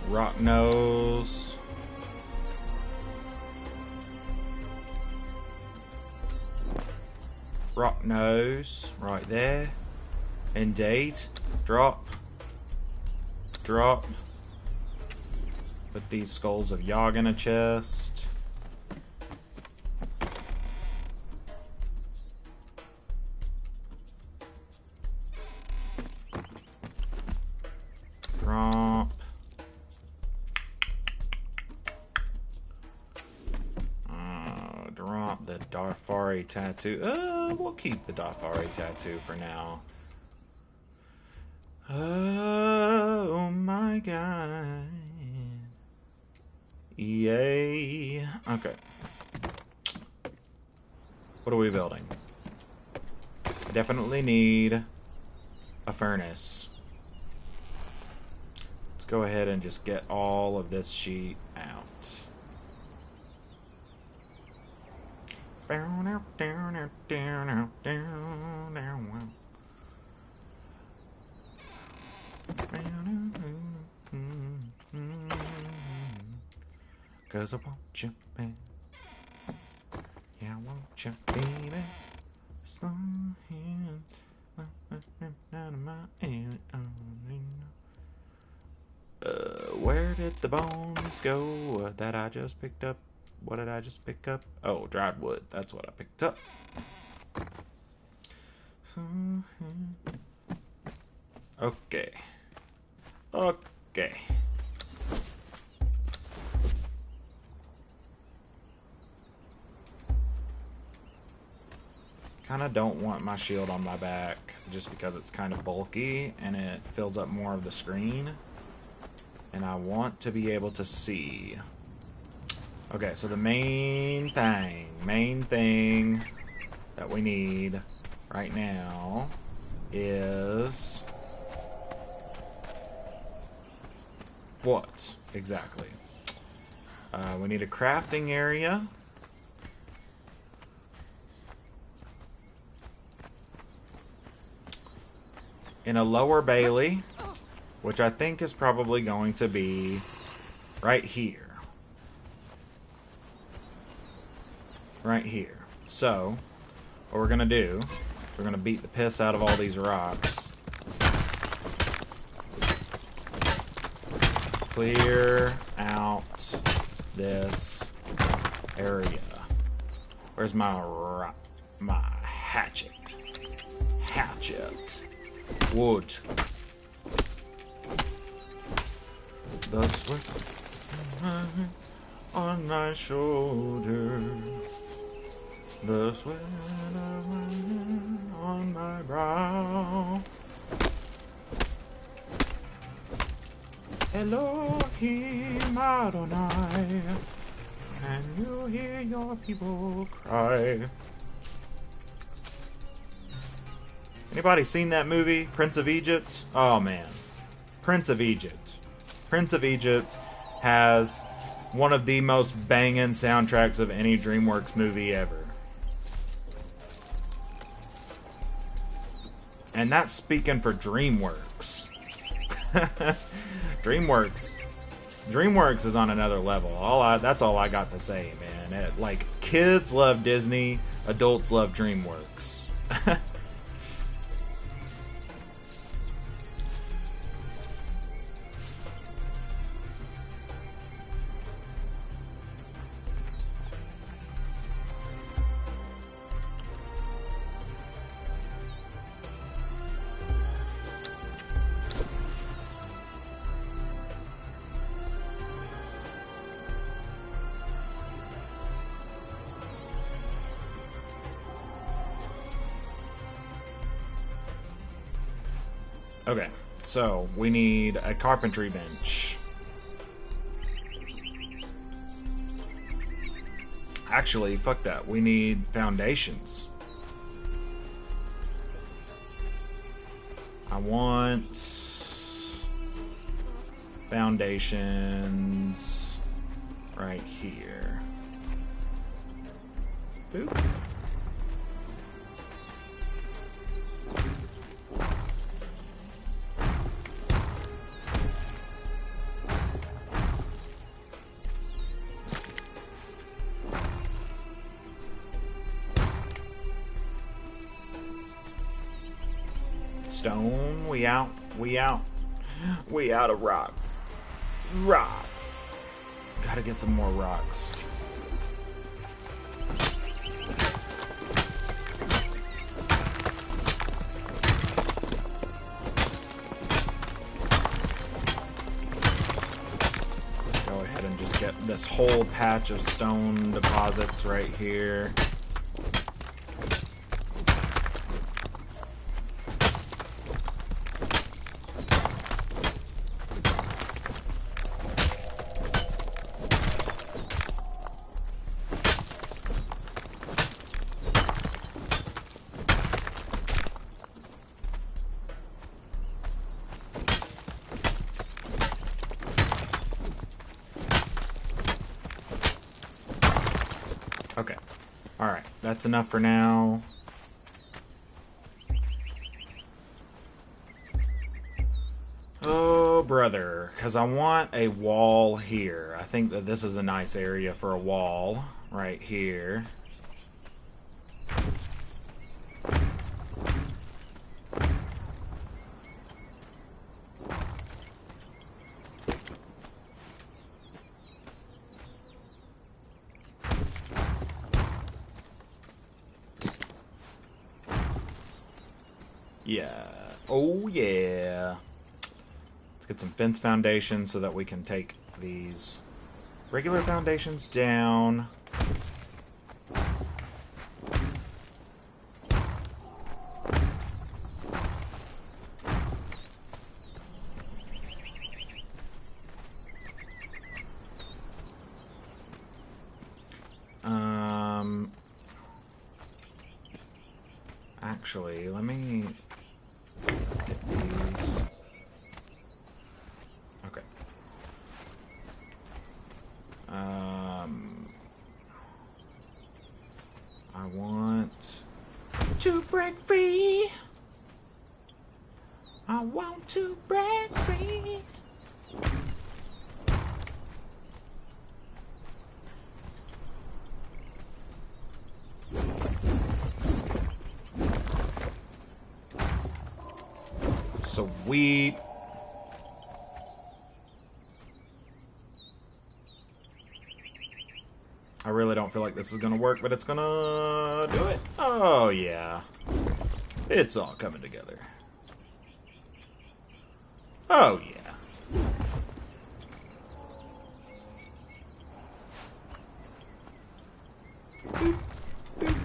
Rock nose. Rock nose right there. Indeed. Drop. Drop. Put these skulls of Yogg in a chest. Drop. Drop the Dafari tattoo. We'll keep the Dafari tattoo for now. Oh my god. Yay. Okay. What are we building? Definitely need a furnace. Let's go ahead and just get all of this sheet out. Cause I want you, baby. Yeah, I want you, baby. Slow hand. Out of my ear. Where did the bones go that I just picked up? What did I just pick up? Oh, dried wood. That's what I picked up. Okay. Okay. Kinda don't want my shield on my back just because it's kind of bulky and it fills up more of the screen. And I want to be able to see. Okay, so the main thing that we need right now is what exactly? We need a crafting area. In a lower Bailey, which I think is probably going to be right here. Right here. So, what we're going to do, we're going to beat the piss out of all these rocks. Clear out this area. Where's my hatchet? Hatchet. Wood. The sweat on my shoulder. The sweat on my brow. Elohim Adonai, can you hear your people cry? Anybody seen that movie, Prince of Egypt? Oh man, Prince of Egypt. Prince of Egypt has one of the most banging soundtracks of any DreamWorks movie ever. And that's speaking for DreamWorks. DreamWorks is on another level. That's all I got to say, man. Like, kids love Disney, adults love DreamWorks. Okay, so we need a carpentry bench. Actually, fuck that. We need foundations. I want foundations right here. Boop. Stone, we out of rocks. Rock. Gotta get some more rocks. Go ahead and just get this whole patch of stone deposits right here. Okay. Alright, that's enough for now. Oh, brother. Because I want a wall here. I think that this is a nice area for a wall. Right here. Yeah. Oh, yeah. Let's get some fence foundations so that we can take these regular foundations down. Actually, let me get these. Okay. I want to break free. I want to break free. Sweet. I really don't feel like this is gonna work, but it's gonna do it. Oh, yeah. It's all coming together. Oh, yeah. Boop, boop.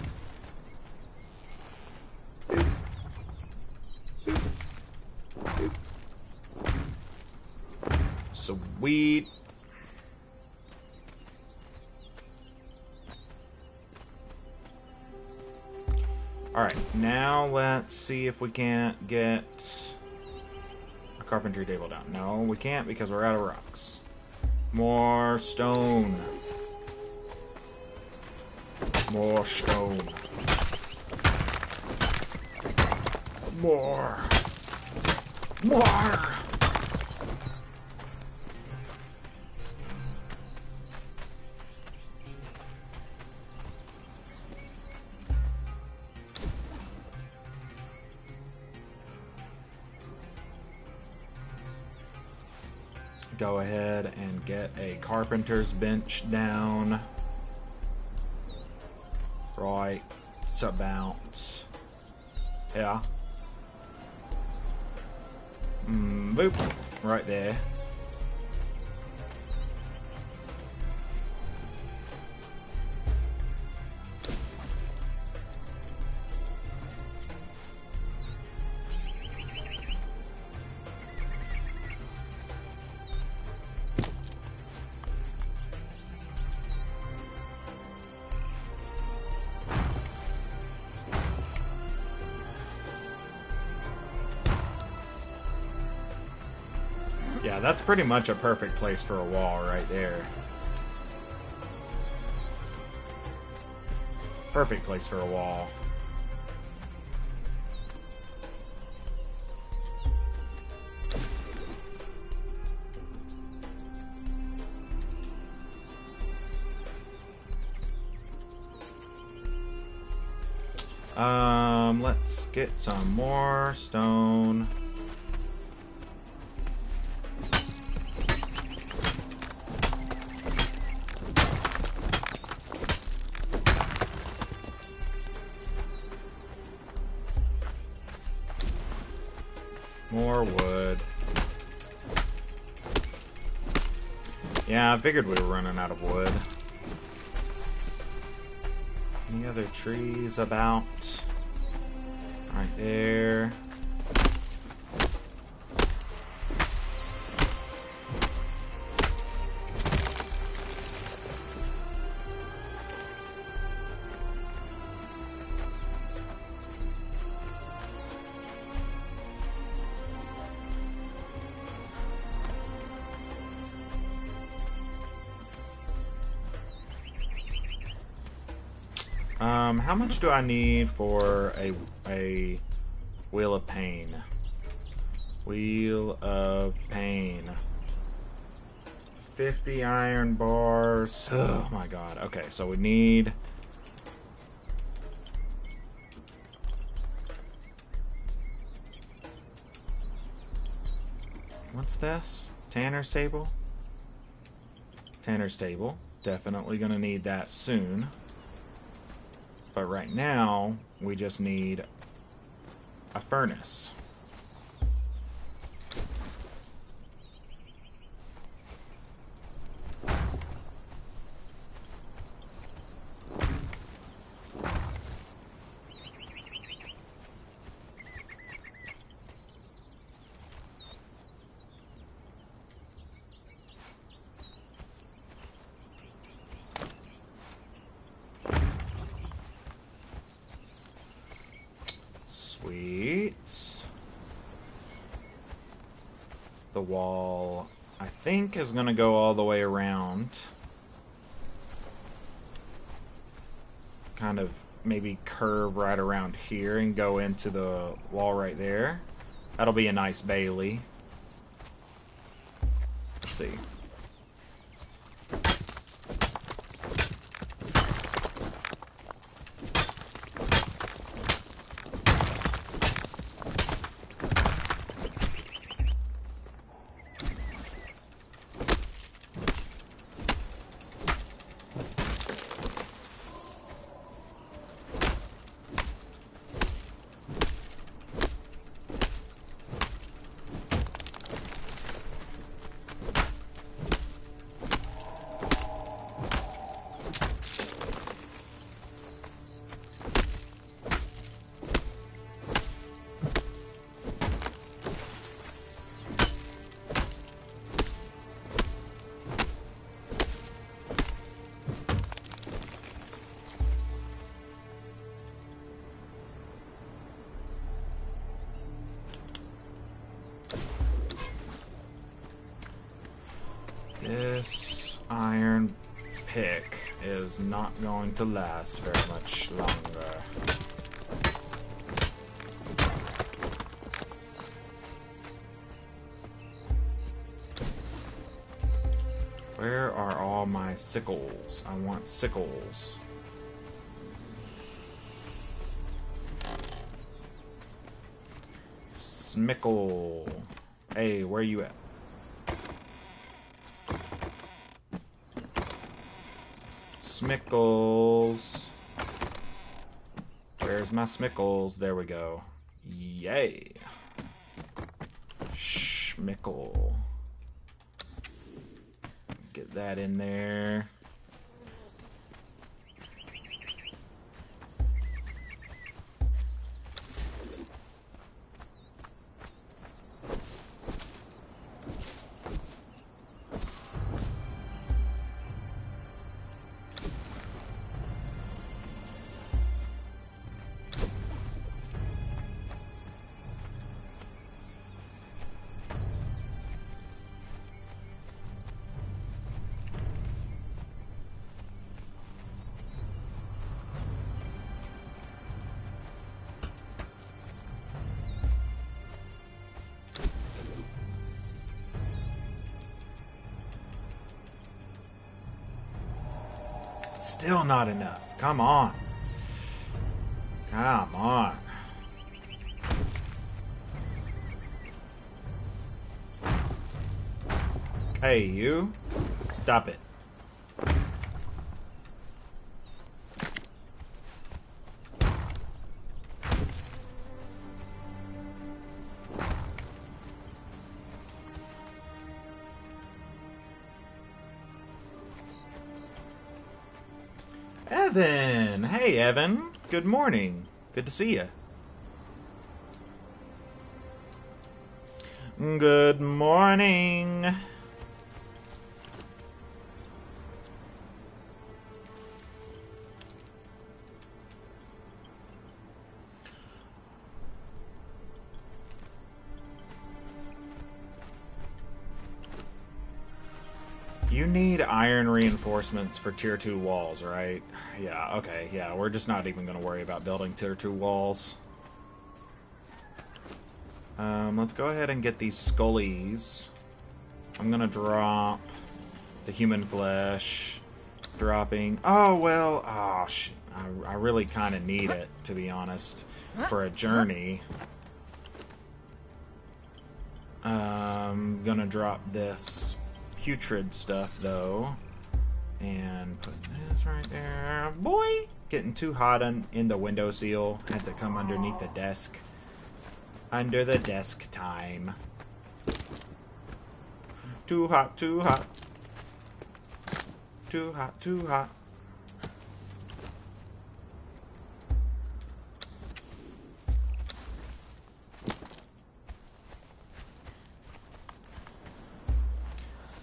Sweet. Alright, now let's see if we can't get a carpentry table down. No, we can't because we're out of rocks. More stone. More stone. More. More. Go ahead and get a carpenter's bench down. Right, it's about, yeah. Boop, right there. Yeah, that's pretty much a perfect place for a wall right there. Perfect place for a wall. Let's get some more stone. More wood. Yeah, I figured we were running out of wood. Any other trees about? Right there. How much do I need for a Wheel of Pain? Wheel of Pain. 50 iron bars. Oh my god. Okay, so we need... What's this? Tanner's table? Tanner's table. Definitely gonna need that soon. But right now, we just need a furnace. The wall, I think, is going to go all the way around. Kind of maybe curve right around here and go into the wall right there. That'll be a nice Bailey. Let's see. iron pick is not going to last very much longer. Where are all my sickles? I want sickles. Smickle. Hey, where you at? Smickles. Where's my Smickles? There we go. Yay. Schmickle. Get that in there. Still not enough. Come on. Come on. Hey, you. Stop it. Evan! Hey, Evan. Good morning. Good to see you. Good morning. You need iron reinforcements for tier 2 walls, right? Yeah, okay, yeah, we're just not even going to worry about building tier 2 walls. Let's go ahead and get these scullies. I'm going to drop the human flesh. Dropping... Oh, well, oh, shit. I really kind of need it, to be honest, for a journey. I'm going to drop this putrid stuff though, and put this right there. Boy, getting too hot in the windowsill. Had to come underneath the desk. Under the desk time. Too hot, too hot. Too hot, too hot.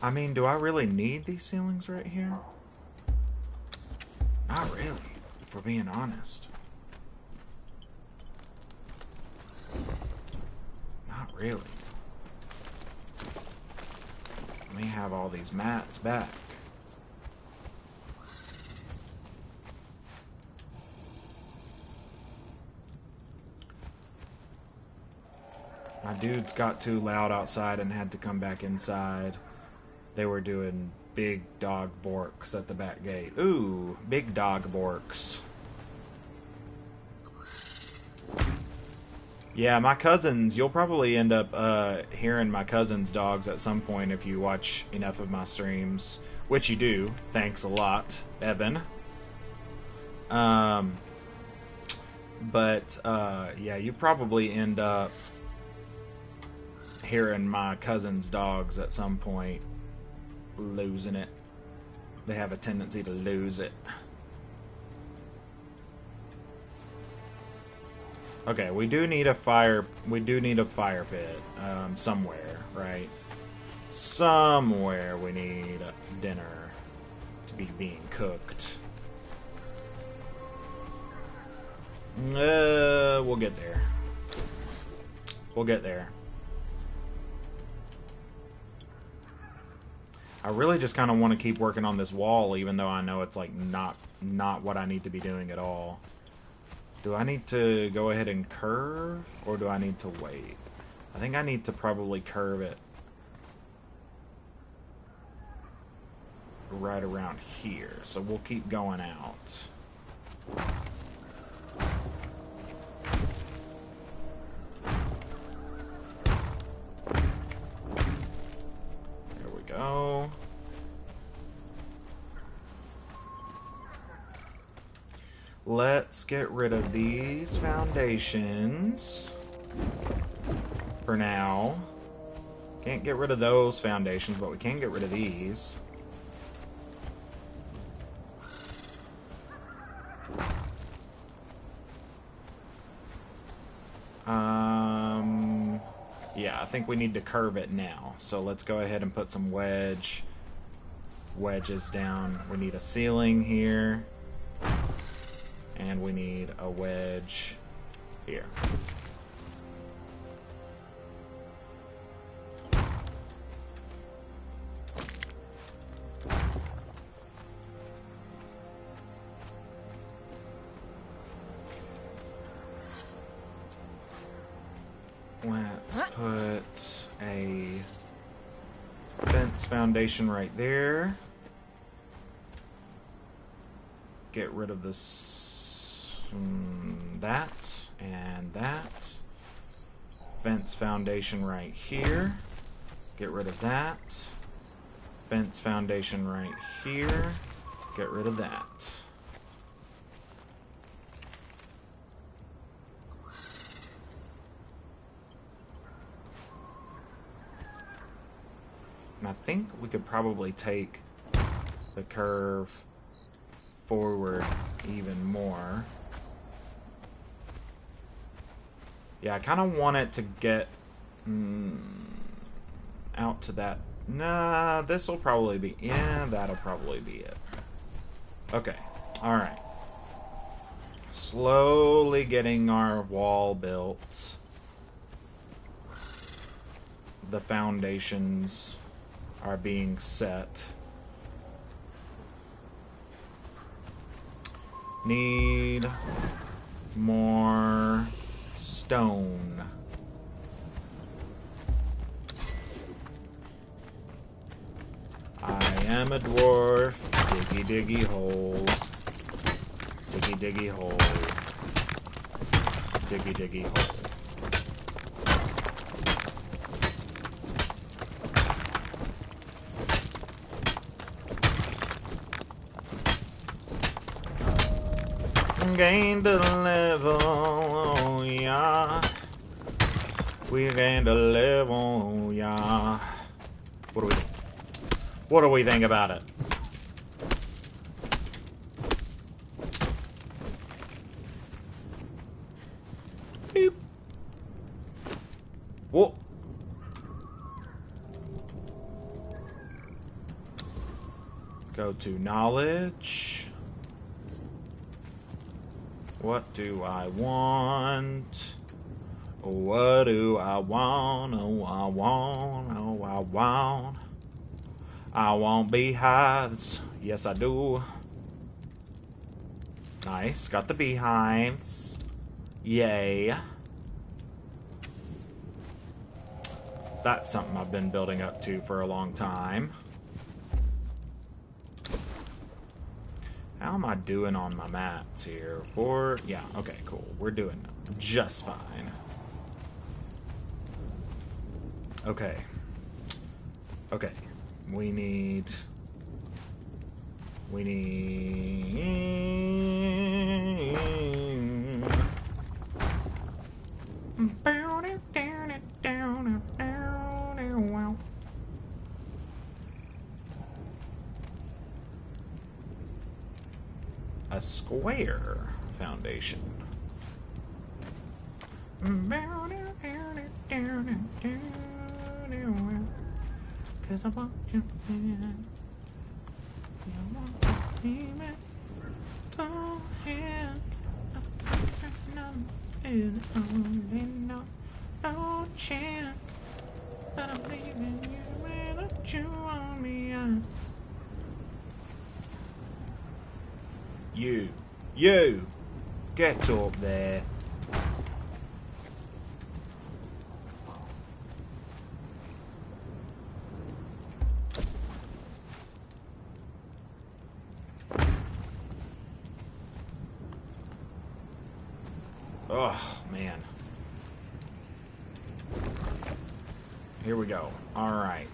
I mean, do I really need these ceilings right here? Not really, if we're being honest. Not really. Let me have all these mats back. My dudes got too loud outside and had to come back inside. They were doing big dog borks at the back gate. Ooh, big dog borks. Yeah, my cousins, you'll probably end up hearing my cousins' dogs at some point if you watch enough of my streams. Which you do. Thanks a lot, Evan. Yeah, you probably end up hearing my cousins' dogs at some point. Losing it. They have a tendency to lose it. Okay, we do need a fire pit somewhere, right? Somewhere we need dinner to be being cooked. We'll get there. We'll get there. I I really just kind of want to keep working on this wall, even though I know it's like not what I need to be doing at all. Do I need to go ahead and curve, or do I need to wait? I think I need to probably curve it right around here. So we'll keep going out. There we go. Let's get rid of these foundations for now. Can't get rid of those foundations, but we can get rid of these. Yeah, I think we need to curve it now. So let's go ahead and put some wedges down. We need a ceiling here. And we need a wedge here. Let's put a fence foundation right there. Get rid of this, that, and that. Fence foundation right here. Get rid of that. Fence foundation right here. Get rid of that. And I think we could probably take the curve forward even more. Yeah, I kind of want it to get out to that. Nah, this will probably be... Yeah, that'll probably be it. Okay, alright. Slowly getting our wall built. The foundations are being set. Need more stone. I am a dwarf. Diggy diggy hole. Diggy diggy hole. Diggy diggy hole. Gained a level, oh yeah. We gained a level, oh yeah. What do we think? What do we think about it? Beep. Whoa. Go to knowledge. What do I want? What do I want? Oh, I want. Oh, I want. I want beehives. Yes, I do. Nice. Got the beehives. Yay. That's something I've been building up to for a long time. How am I doing on my mats here? Yeah, okay, cool. We're doing just fine. Okay. Okay. We need... a square foundation. Cause I want you in. You want to see me. Go ahead. No chance. But I'm leaving you in without you on me. You, get up there. Oh, man. Here we go. Alright.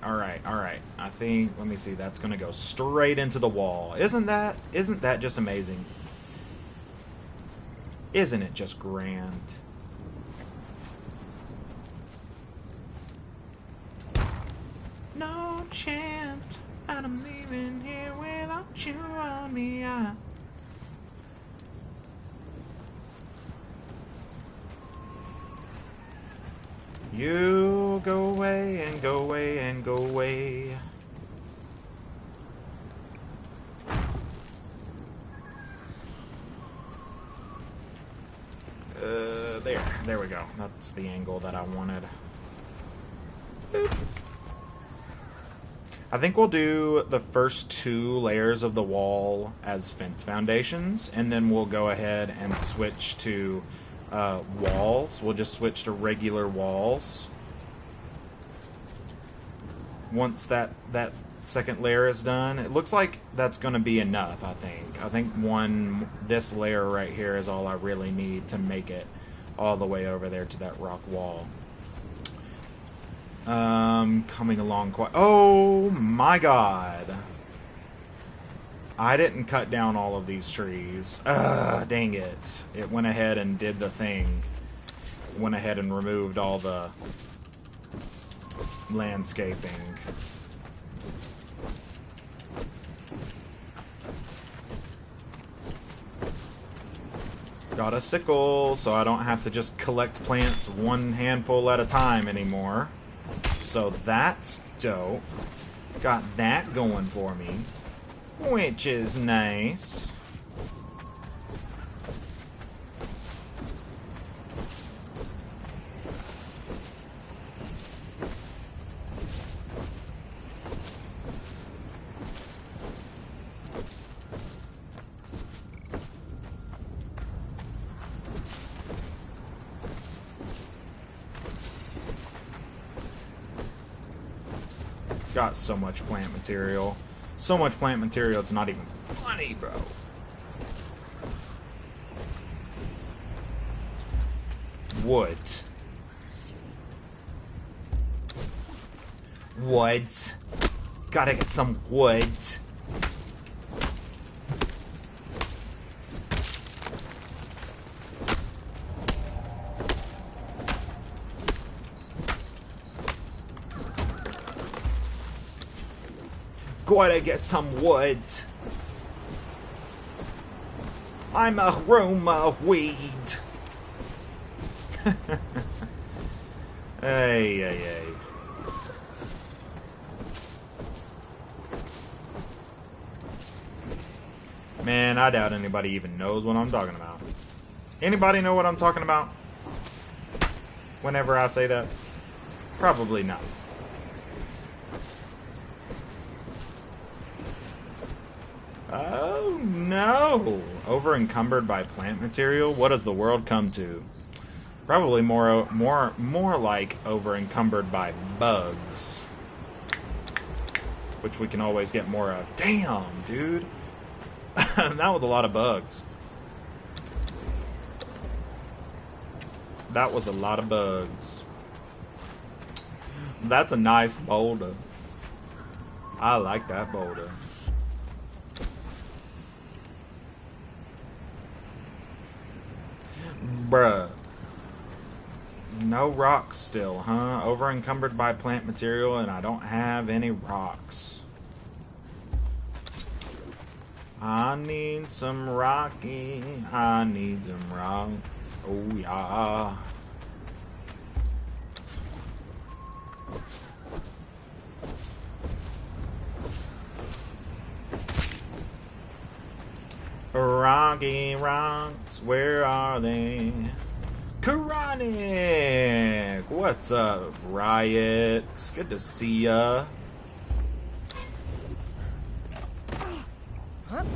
I think, let me see, that's gonna go straight into the wall. Isn't that just amazing? Isn't it just grand? No chance, I'm leaving here without you on me. You go away and go away and go away. There we go. That's the angle that I wanted. Boop. I think we'll do the first 2 layers of the wall as fence foundations, and then we'll go ahead and switch to walls. We'll just switch to regular walls. Once that second layer is done, it looks like that's going to be enough, I think this layer right here is all I really need to make it all the way over there to that rock wall. Coming along quite... Oh my god. I didn't cut down all of these trees. Dang it. It went ahead and did the thing. Went ahead and removed all the landscaping. Got a sickle, so I don't have to just collect plants one handful at a time anymore. So that's dope. Got that going for me, which is nice. Got so much plant material. So much plant material, it's not even funny, bro. Wood. Wood. Gotta get some wood. Gotta get some wood. I'm a Roma weed. Hey. Man, I doubt anybody even knows what I'm talking about. Anybody know what I'm talking about? Whenever I say that? Probably not. Oh no! Over encumbered by plant material? What does the world come to? Probably more like over encumbered by bugs, which we can always get more of. Damn, dude, that was a lot of bugs. That was a lot of bugs. That's a nice boulder. I like that boulder. Bruh. No rocks still, huh? Over encumbered by plant material, and I don't have any rocks. I need some rocky. I need some rock. Oh yeah. Rocky rocks, where are they? Chronic! What's up, Riot? Good to see ya. I'm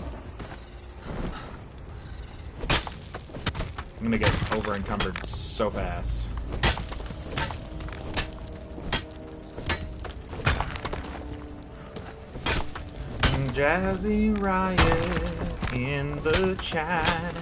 gonna get over encumbered so fast. Jazzy Riot in the chat.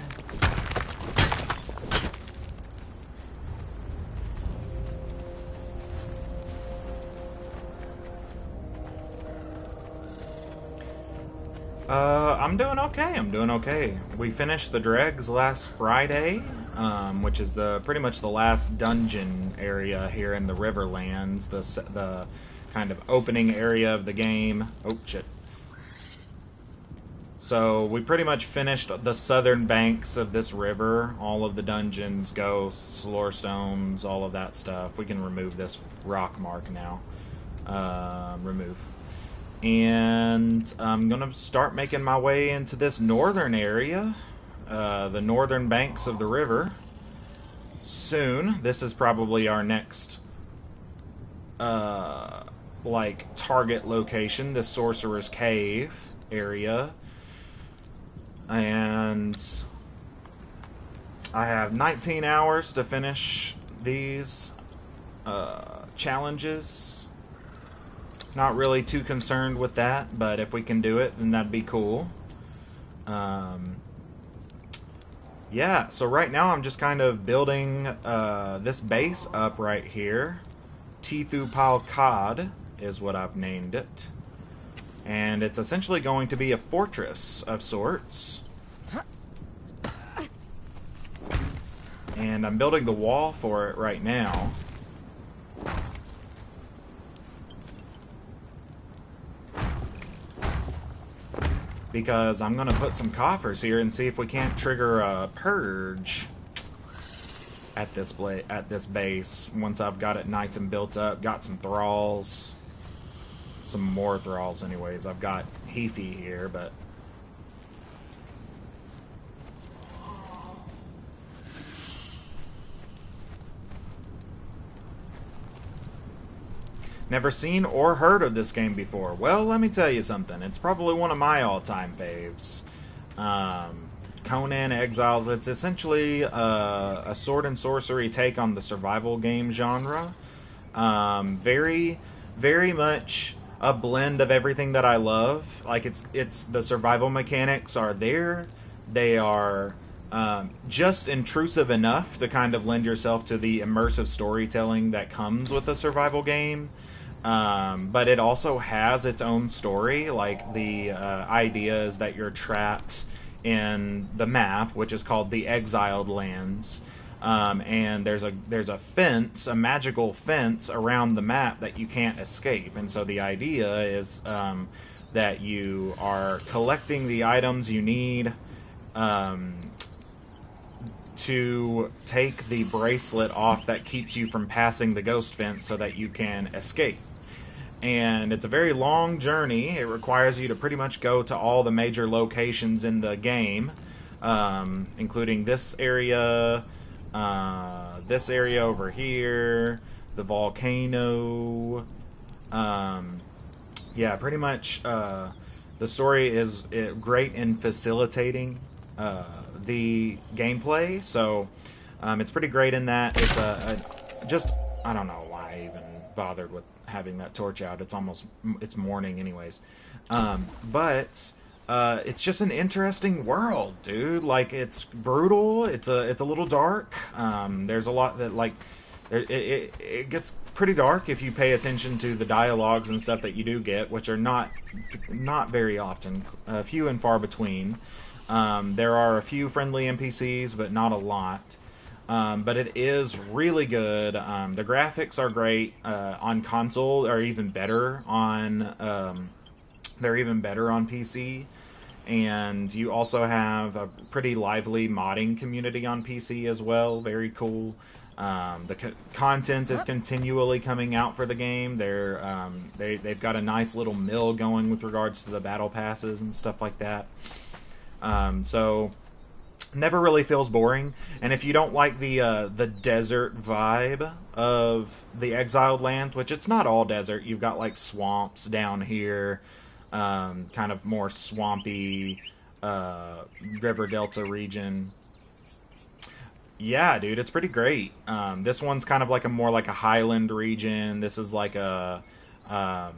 I'm doing okay. I'm doing okay. We finished the Dregs last Friday, which is pretty much the last dungeon area here in the Riverlands, the kind of opening area of the game. Oh shit. So we pretty much finished the southern banks of this river. All of the dungeons, ghosts, lore stones, all of that stuff. We can remove this rock mark now. Remove. And I'm going to start making my way into this northern area, the northern banks of the river, soon. This is probably our next, like, target location, the Sorcerer's Cave area. And I have 19 hours to finish these challenges. Not really too concerned with that, but if we can do it, then that'd be cool. Yeah, so right now I'm just kind of building this base up right here. Tithupal Kad is what I've named it. And it's essentially going to be a fortress of sorts. And I'm building the wall for it right now. Because I'm going to put some coffers here and see if we can't trigger a purge at this base. Once I've got it nice and built up, got some thralls. Some more thralls anyways. I've got Heafy here, but... Never seen or heard of this game before. Well, let me tell you something. It's probably one of my all-time faves. Conan Exiles. It's essentially a sword and sorcery take on the survival game genre. Very, very much a blend of everything that I love. Like it's the survival mechanics are there. They are just intrusive enough to kind of lend yourself to the immersive storytelling that comes with a survival game. But it also has its own story. Like the idea is that you're trapped in the map, which is called the Exiled lands. And there's a fence, a magical fence around the map that you can't escape. And so the idea is that you are collecting the items you need to take the bracelet off that keeps you from passing the ghost fence so that you can escape. And it's a very long journey. It requires you to pretty much go to all the major locations in the game, including this area over here, the volcano. Yeah, pretty much the story is great in facilitating the gameplay, so it's pretty great in that. It's I don't know why I even bothered with having that torch out. It's morning anyways. But it's just an interesting world, dude. Like, it's brutal. It's a little dark. There's a lot that, like, it gets pretty dark if you pay attention to the dialogues and stuff that you do get, which are not very often, few and far between. There are a few friendly NPCs, but not a lot. But it is really good. The graphics are great on console. They're even better on PC. And you also have a pretty lively modding community on PC as well. Very cool. The content is continually coming out for the game. They've got a nice little mill going with regards to the battle passes and stuff like that. So never really feels boring. And if you don't like the desert vibe of the Exiled lands, which it's not all desert, you've got like swamps down here. kind of more swampy river delta region. Yeah, dude, it's pretty great. This one's kind of like a more like a highland region. This is like a um,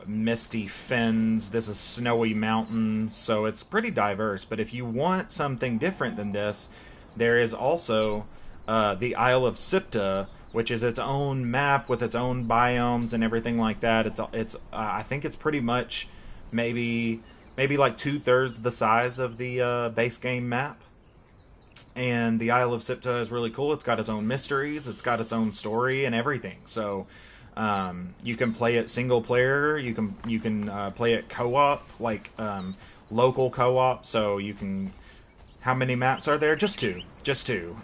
misty fens. This is snowy mountains, so it's pretty diverse. But if you want something different than this, there is also the Isle of Sipta, which is its own map with its own biomes and everything like that. It's I think it's pretty much maybe like 2/3 the size of the base game map. And the Isle of Sipta is really cool. It's got its own mysteries, it's got its own story and everything. So you can play it single player. You can play it co-op, like local co-op. So you can. How many maps are there? Just two. Just two.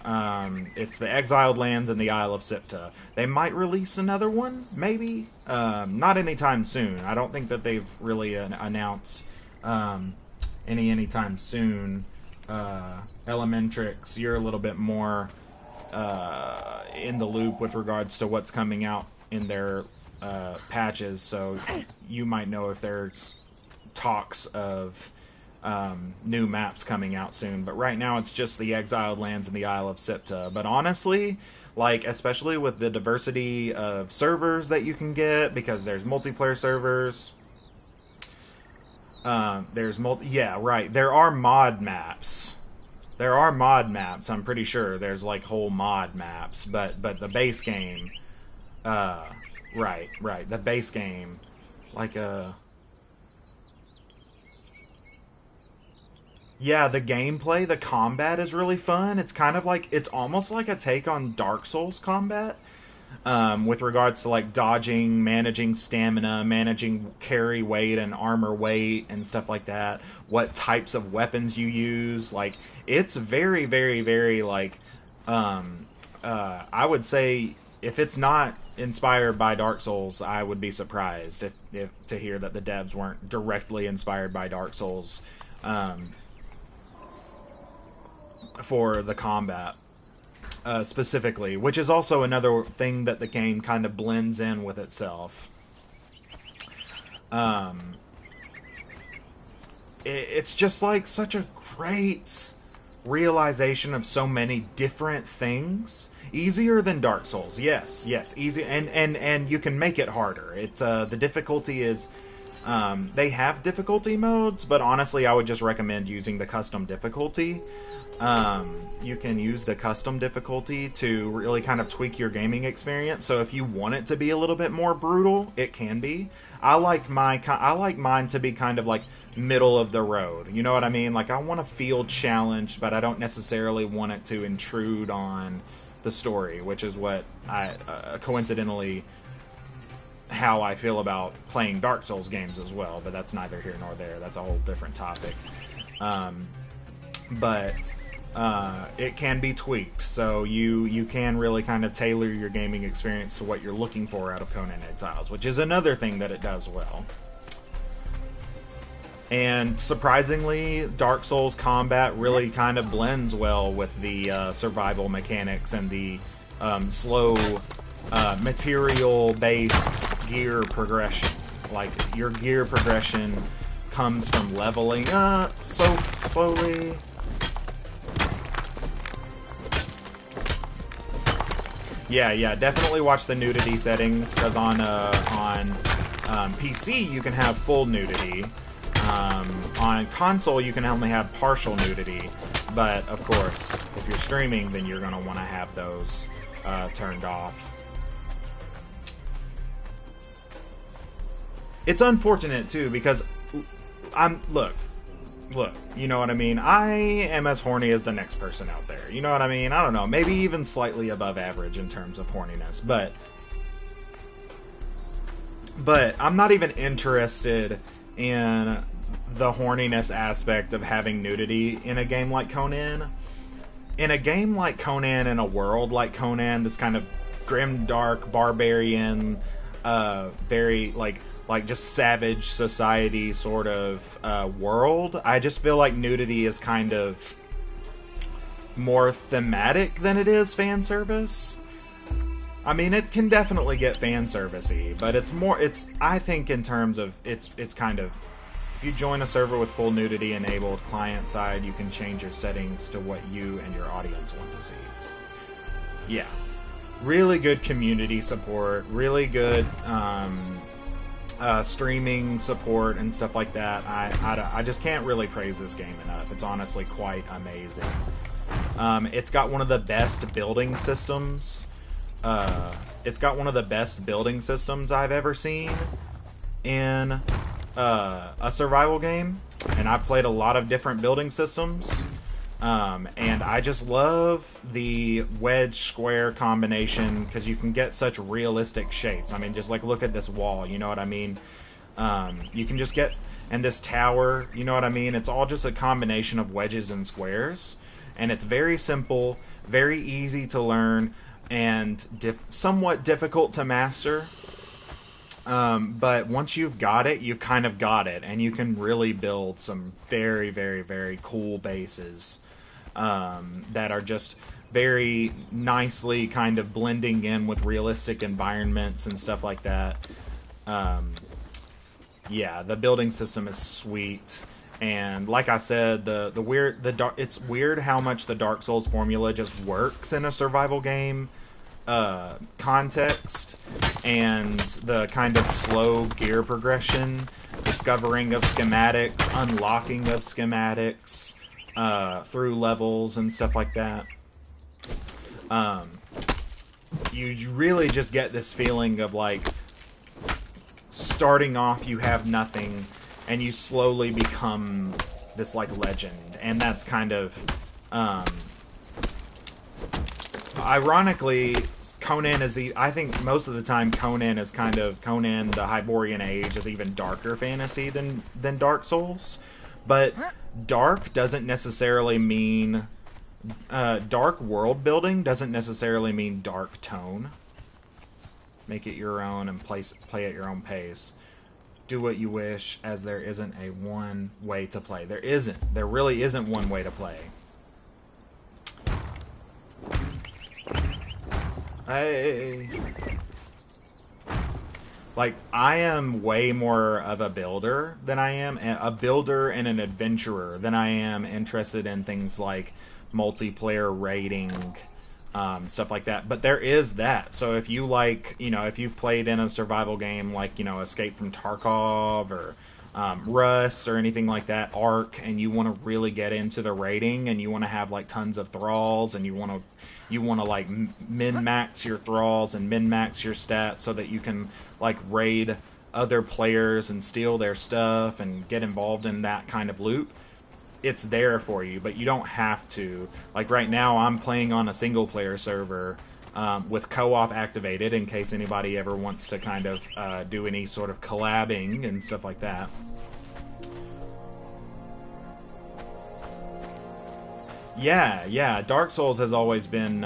It's the Exiled Lands and the Isle of Sipta. They might release another one, maybe. Not anytime soon. I don't think that they've really announced anytime soon. Elementrix, you're a little bit more in the loop with regards to what's coming out in their patches, so you might know if there's talks of new maps coming out soon. But right now it's just the Exiled Lands and the Isle of Sipta. But honestly, like, especially with the diversity of servers that you can get, because there's multiplayer servers, yeah, right, there are mod maps. I'm pretty sure there's like whole mod maps, but the base game, right, the base game, like yeah, the gameplay, the combat is really fun. It's kind of like, it's almost like a take on Dark Souls combat, with regards to like dodging, managing stamina, managing carry weight and armor weight and stuff like that. What types of weapons you use, like it's very, very, very like, I would say if it's not inspired by Dark Souls, I would be surprised if to hear that the devs weren't directly inspired by Dark Souls for the combat. Specifically, which is also another thing that the game kind of blends in with itself. It's just like such a great realization of so many different things. Easier than Dark Souls, yes, easy, and you can make it harder. It's the difficulty is, they have difficulty modes, but honestly, I would just recommend using the custom difficulty. You can use the custom difficulty to really kind of tweak your gaming experience. So if you want it to be a little bit more brutal, it can be. I like mine to be kind of like middle of the road. You know what I mean? Like, I want to feel challenged, but I don't necessarily want it to intrude on the story, which is what I coincidentally how I feel about playing Dark Souls games as well. But that's neither here nor there. That's a whole different topic. But it can be tweaked, so you can really kind of tailor your gaming experience to what you're looking for out of Conan Exiles, which is another thing that it does well. And surprisingly, Dark Souls combat really kind of blends well with the survival mechanics and the slow material-based gear progression. Like, your gear progression comes from leveling up so slowly. Yeah, definitely watch the nudity settings, because on PC you can have full nudity. On console you can only have partial nudity, but of course, if you're streaming, then you're going to want to have those turned off. It's unfortunate too, because look, you know what I mean? I am as horny as the next person out there. You know what I mean? I don't know, maybe even slightly above average in terms of horniness, but I'm not even interested in the horniness aspect of having nudity in a game like Conan. In a game like Conan, in a world like Conan, this kind of grim, dark, barbarian, very like just savage society sort of world, I just feel like nudity is kind of more thematic than it is fan service. I mean, it can definitely get fan servicey, but I think in terms of, it's kind of, if you join a server with full nudity enabled client side, you can change your settings to what you and your audience want to see. Yeah. Really good community support, really good streaming support and stuff like that. I just can't really praise this game enough. It's honestly quite amazing. It's got one of the best building systems. It's got one of the best building systems I've ever seen in a survival game, and I've played a lot of different building systems. And I just love the wedge square combination because you can get such realistic shapes. I mean, just like look at this wall, you know what I mean? You can just get, and this tower, you know what I mean? It's all just a combination of wedges and squares, and it's very simple, very easy to learn, and somewhat difficult to master. But once you've got it, you've kind of got it, and you can really build some very, very, very cool bases that are just very nicely kind of blending in with realistic environments and stuff like that. Yeah, the building system is sweet, and like I said, it's weird how much the Dark Souls formula just works in a survival game context, and the kind of slow gear progression, discovering of schematics, unlocking of schematics through levels and stuff like that. You really just get this feeling of like starting off you have nothing and you slowly become this like legend, and that's kind of ironically, Conan is I think most of the time Conan is kind of, Conan the Hyborian Age is even darker fantasy than Dark Souls. But dark doesn't necessarily mean, dark world building doesn't necessarily mean dark tone. Make it your own and play at your own pace. Do what you wish, as there isn't a one way to play. There isn't. There really isn't one way to play. I am way more of a builder than I am a builder and an adventurer than I am interested in things like multiplayer raiding, stuff like that. But there is that. So if you like, if you've played in a survival game like, Escape from Tarkov or Rust or anything like that, Ark, and you want to really get into the raiding and you want to have like tons of thralls and you want to like min-max your thralls and min-max your stats so that you can like raid other players and steal their stuff and get involved in that kind of loot, it's there for you, but you don't have to. Like right now I'm playing on a single player server with co-op activated in case anybody ever wants to kind of do any sort of collabing and stuff like that. Yeah, Dark Souls has always been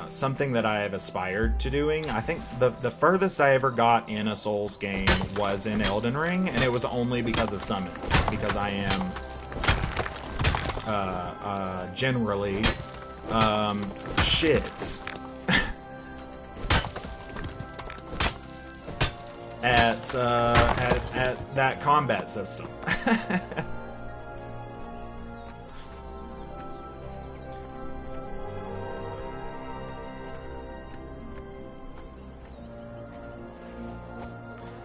something that I have aspired to doing. I think the furthest I ever got in a Souls game was in Elden Ring, and it was only because of Summon, because I am generally shit at that combat system.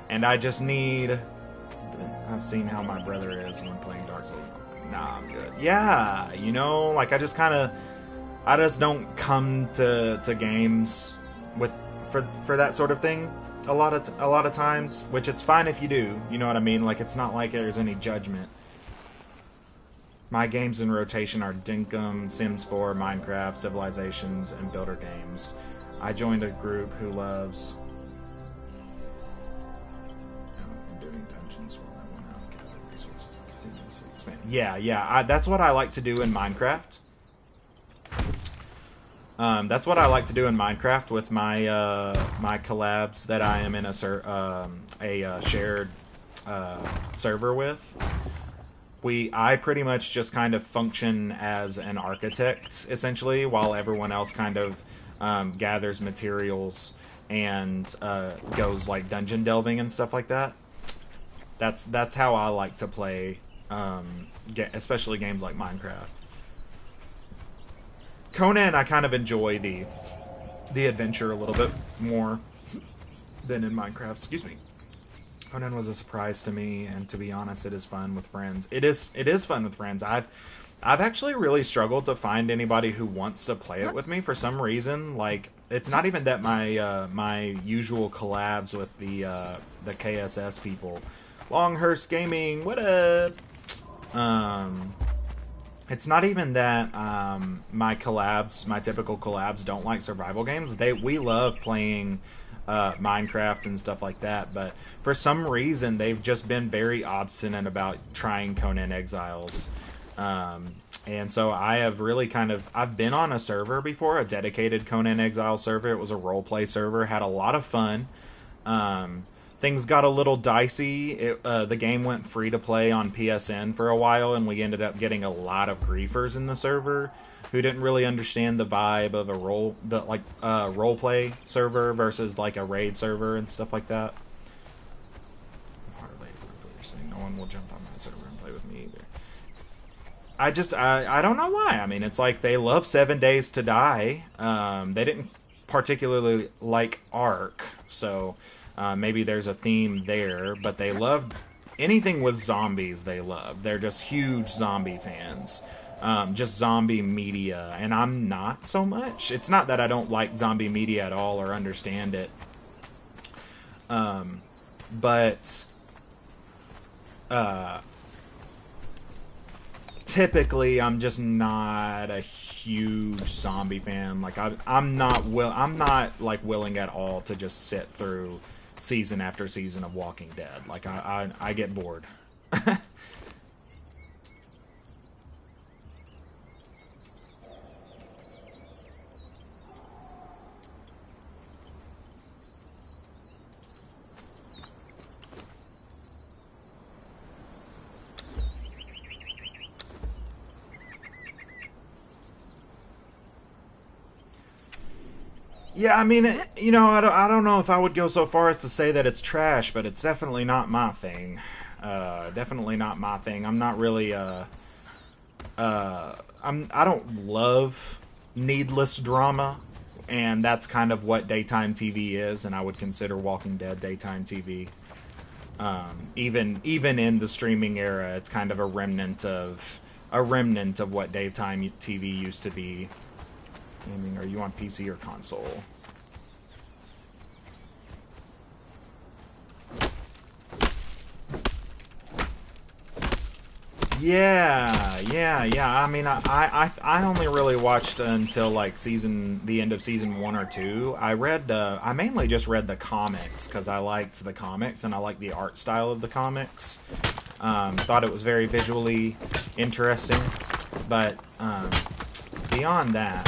And I just need... I've seen how my brother is when playing Dark Souls. Nah, I'm good. Yeah, like I just don't come to games for that sort of thing a lot of times, which it's fine if you do, you know what I mean? Like, it's not like there's any judgment. My games in rotation are Dinkum, Sims 4, Minecraft, Civilizations, and Builder games. I joined a group who loves... doing dungeons while I went out and gather resources and continuously expand. Yeah, that's what I like to do in Minecraft. That's what I like to do in Minecraft with my my collabs that I am in a shared server with. I pretty much just kind of function as an architect, essentially, while everyone else kind of gathers materials and goes like dungeon delving and stuff like that. That's how I like to play, especially games like Minecraft. Conan, I kind of enjoy the adventure a little bit more than in Minecraft. Excuse me. Conan was a surprise to me, and to be honest, it is fun with friends. It is fun with friends. I've actually really struggled to find anybody who wants to play it with me for some reason. Like, it's not even that my usual collabs with the KSS people. Longhurst Gaming, what up? It's not even that my typical collabs don't like survival games. We love playing Minecraft and stuff like that, but for some reason they've just been very obstinate about trying Conan Exiles. And so I have really I've been on a server before, a dedicated Conan Exiles server. It was a roleplay server, had a lot of fun. Things got a little dicey. The game went free to play on PSN for a while, and we ended up getting a lot of griefers in the server who didn't really understand the vibe of a roleplay server versus like a raid server and stuff like that. Hardly saying no one will jump on my server and play with me either. I don't know why. I mean, it's like they love 7 Days to Die. They didn't particularly like Ark, so maybe there's a theme there, but they loved anything with zombies. They love. They're just huge zombie fans. Just zombie media, and I'm not so much. It's not that I don't like zombie media at all or understand it, but typically I'm just not a huge zombie fan. Like I'm not like willing at all to just sit through season after season of Walking Dead. Like I get bored. Yeah, I mean, I don't know if I would go so far as to say that it's trash, but it's definitely not my thing. Definitely not my thing. I'm not really, I don't love needless drama, and that's kind of what daytime TV is, and I would consider Walking Dead daytime TV. Even in the streaming era, it's kind of a remnant of what daytime TV used to be. Gaming, are you on PC or console? Yeah. I mean, I only really watched until like the end of season 1 or 2. I mainly just read the comics because I liked the comics and I liked the art style of the comics. Thought it was very visually interesting, but beyond that,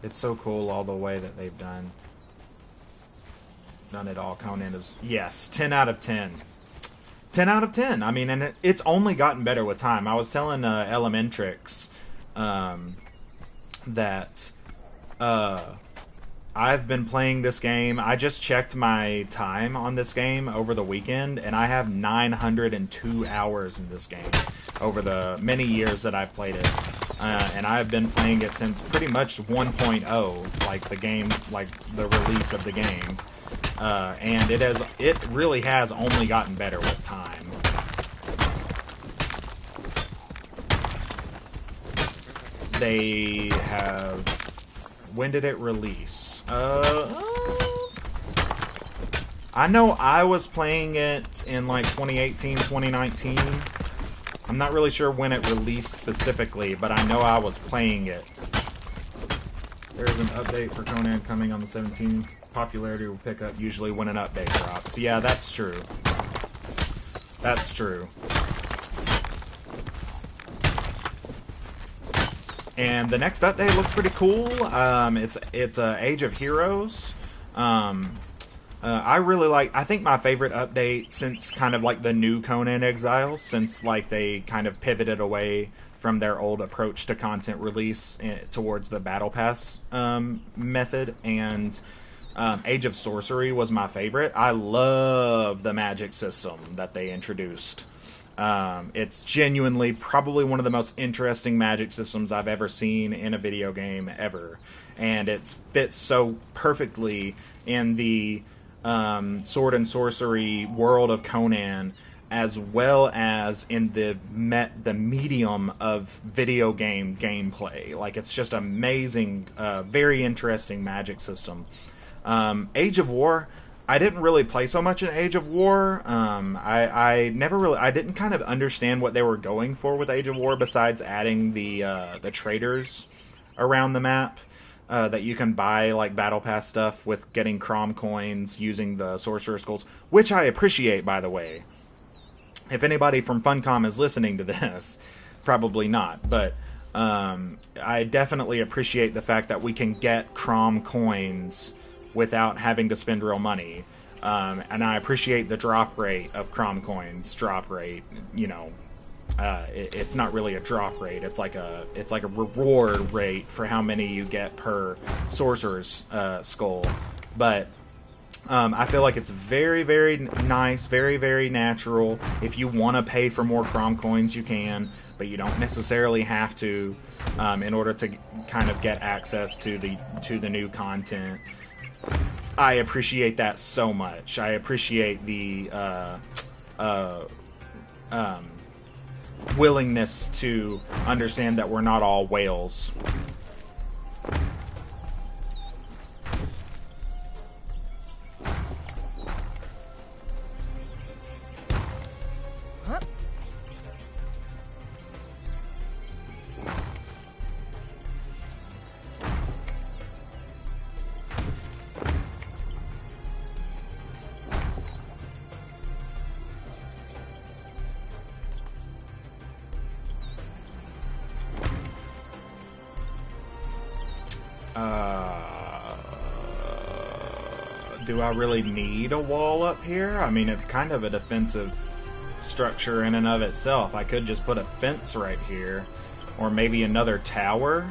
it's so cool all the way that they've done it all. Conan is, yes, 10 out of 10. 10 out of 10. I mean, and it's only gotten better with time. I was telling Elementrix that I've been playing this game. I just checked my time on this game over the weekend, and I have 902 hours in this game over the many years that I've played it. And I've been playing it since pretty much 1.0, like the game, like the release of the game. And it really has only gotten better with time. They have... When did it release? I know I was playing it in like 2018, 2019. I'm not really sure when it released specifically, but I know I was playing it. There's an update for Conan coming on the 17th. Popularity will pick up usually when an update drops. Yeah, that's true. That's true. And the next update looks pretty cool. It's Age of Heroes. I really like. I think my favorite update since kind of like the new Conan Exiles, since like they kind of pivoted away from their old approach to content release towards the Battle Pass method, and Age of Sorcery was my favorite. I love the magic system that they introduced. It's genuinely probably one of the most interesting magic systems I've ever seen in a video game ever. And it fits so perfectly in the sword and sorcery world of Conan, as well as in the medium of video game gameplay. Like, it's just amazing, very interesting magic system. Age of War, I didn't really play so much in Age of War. I didn't kind of understand what they were going for with Age of War, besides adding the traders around the map. That you can buy, like, Battle Pass stuff with getting Crom coins using the Sorcerer Skulls, which I appreciate, by the way. If anybody from Funcom is listening to this, probably not, but I definitely appreciate the fact that we can get Crom coins without having to spend real money. And I appreciate the drop rate of Crom coins. Drop rate, you know, it's not really a drop rate. It's like a reward rate for how many you get per sorcerer's skull. But I feel like it's very, very nice, very, very natural. If you want to pay for more Crom coins, you can, but you don't necessarily have to in order to kind of get access to the new content. I appreciate that so much. I appreciate the willingness to understand that we're not all whales. Huh? Do I really need a wall up here? I mean, it's kind of a defensive structure in and of itself. I could just put a fence right here, or maybe another tower.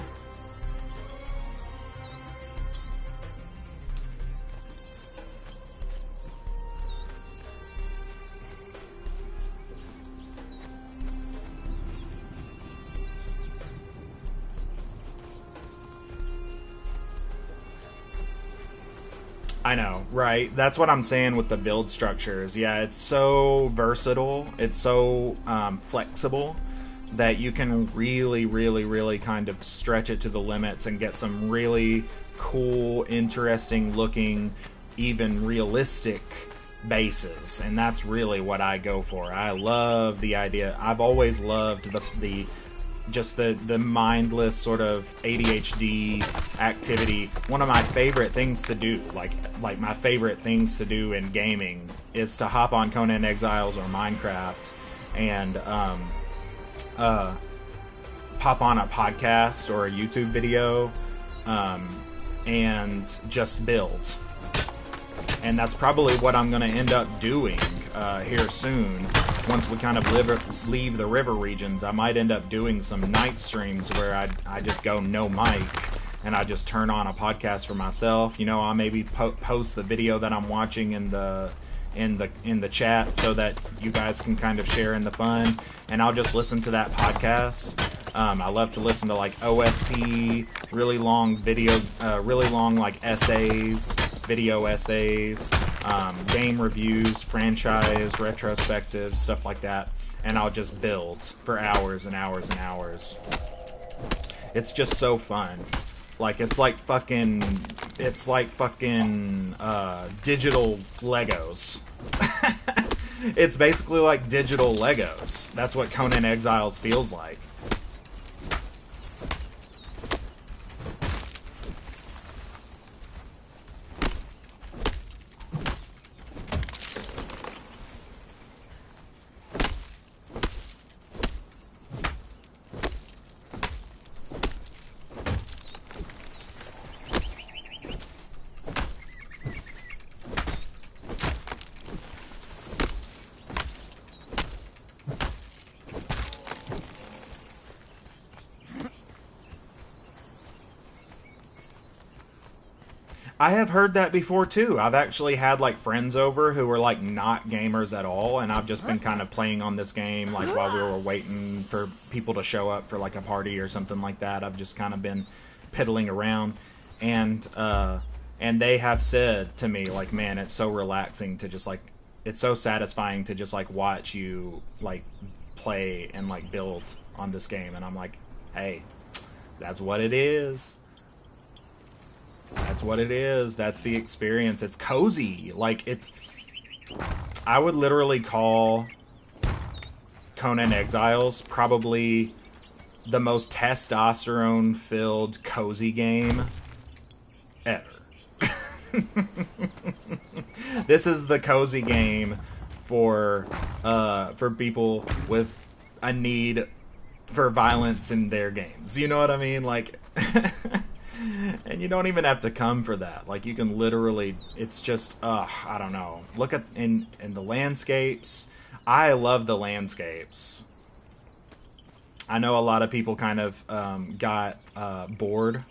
I know, right? That's what I'm saying with the build structures. Yeah, it's so versatile. It's so flexible that you can really, really, really kind of stretch it to the limits and get some really cool, interesting looking, even realistic bases. And that's really what I go for. I love the idea. I've always loved the mindless sort of ADHD activity. One of my favorite things to do, like my favorite things to do in gaming, is to hop on Conan Exiles or Minecraft and pop on a podcast or a YouTube video and just build. And that's probably what I'm going to end up doing here soon. Once we kind of leave the river regions, I might end up doing some night streams where I just go no mic and I just turn on a podcast for myself. You know, I'll maybe post the video that I'm watching in the chat so that you guys can kind of share in the fun, and I'll just listen to that podcast. I love to listen to like OSP, really long video, really long like essays, video essays, game reviews, franchise retrospectives, stuff like that, and I'll just build for hours and hours and hours. It's just so fun. Like, it's like fucking digital Legos. It's basically like digital Legos. That's what Conan Exiles feels like. I have heard that before too. I've actually had like friends over who were like not gamers at all, and I've just been kind of playing on this game like while we were waiting for people to show up for like a party or something like that. I've just kind of been piddling around, and they have said to me like, man, it's so relaxing to just like, it's so satisfying to just like watch you like play and like build on this game. And I'm like, hey, that's what it is. That's what it is. That's the experience. It's cozy. Like, it's... I would literally call Conan Exiles probably the most testosterone-filled cozy game ever. This is the cozy game for people with a need for violence in their games. You know what I mean? Like... And you don't even have to come for that. Like, you can literally, it's just, I don't know. Look at, in the landscapes. I love the landscapes. I know a lot of people kind of got bored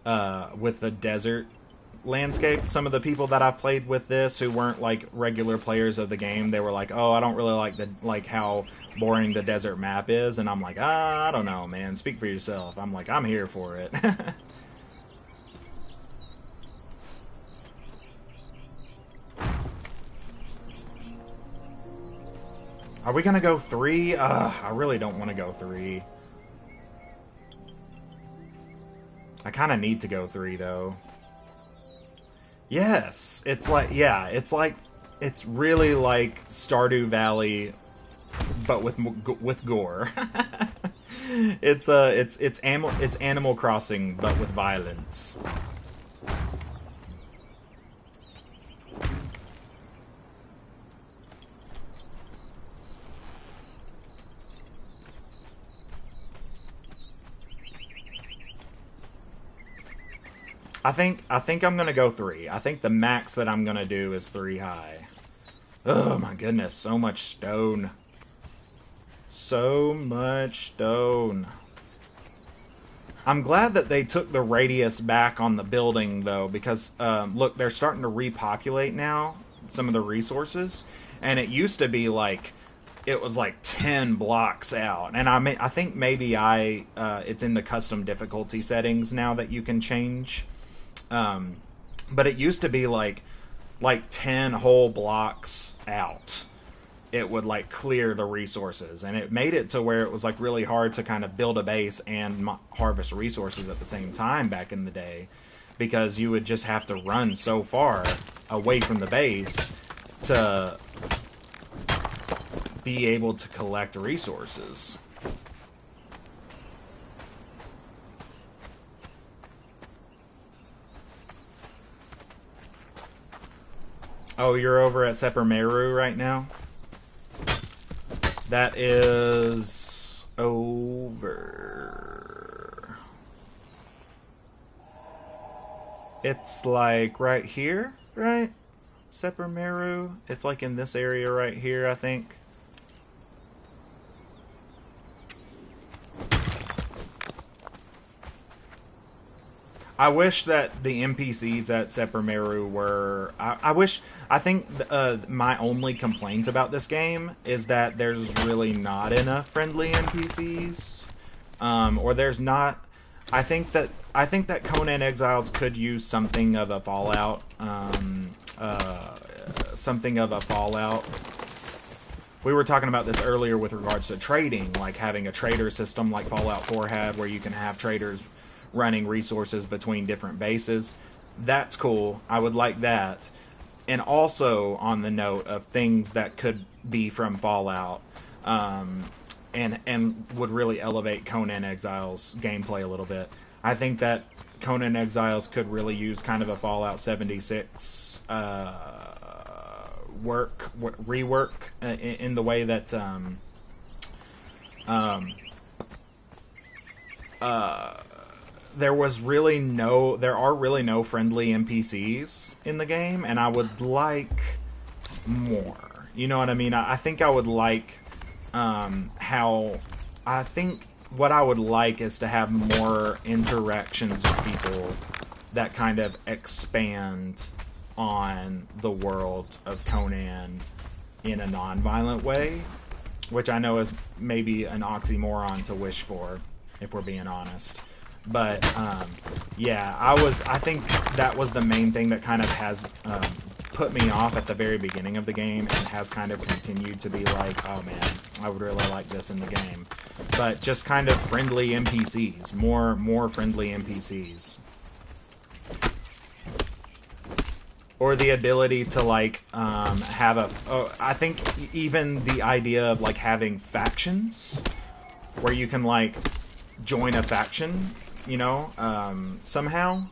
with the desert landscape. Some of the people that I've played with this who weren't like regular players of the game, they were like, oh, I don't really like how boring the desert map is. And I'm like, I don't know, man. Speak for yourself. I'm like, I'm here for it. Are we gonna go 3? I really don't want to go 3. I kind of need to go 3, though. Yes! It's like, yeah, it's really like Stardew Valley, but with gore. It's Animal Crossing, but with violence. I think I'm gonna go 3. I think the max that I'm gonna do is 3 high. Oh my goodness, so much stone. So much stone. I'm glad that they took the radius back on the building though, because look, they're starting to repopulate now, some of the resources, and it used to be like, it was like 10 blocks out, and I think maybe it's in the custom difficulty settings now that you can change. But it used to be like 10 whole blocks out. It would like clear the resources, and it made it to where it was like really hard to kind of build a base and harvest resources at the same time back in the day, because you would just have to run so far away from the base to be able to collect resources. Oh, you're over at Seppermeru right now? That is over. It's like right here, right? Seppermeru. It's like in this area right here, I think. I wish that the NPCs at Seppermeru were... I think my only complaint about this game is that there's really not enough friendly NPCs. Or there's not... I think that Conan Exiles could use something of a Fallout. Something of a Fallout. We were talking about this earlier with regards to trading, like having a trader system like Fallout 4 had, where you can have traders running resources between different bases. That's cool. I would like that. And also on the note of things that could be from Fallout, and would really elevate Conan Exiles gameplay a little bit. I think that Conan Exiles could really use kind of a Fallout 76 rework in the way that there are really no friendly NPCs in the game, and I would like more. You know what I mean? I think I would like what I would like is to have more interactions with people that kind of expand on the world of Conan in a non-violent way, which I know is maybe an oxymoron to wish for, if we're being honest. But yeah, I think that was the main thing that kind of has put me off at the very beginning of the game, and has kind of continued to be like, oh man, I would really like this in the game. But just kind of friendly NPCs, more friendly NPCs. Or the ability to, like, have a... I think even the idea of, like, having factions, where you can, like, join a faction, you know, somehow.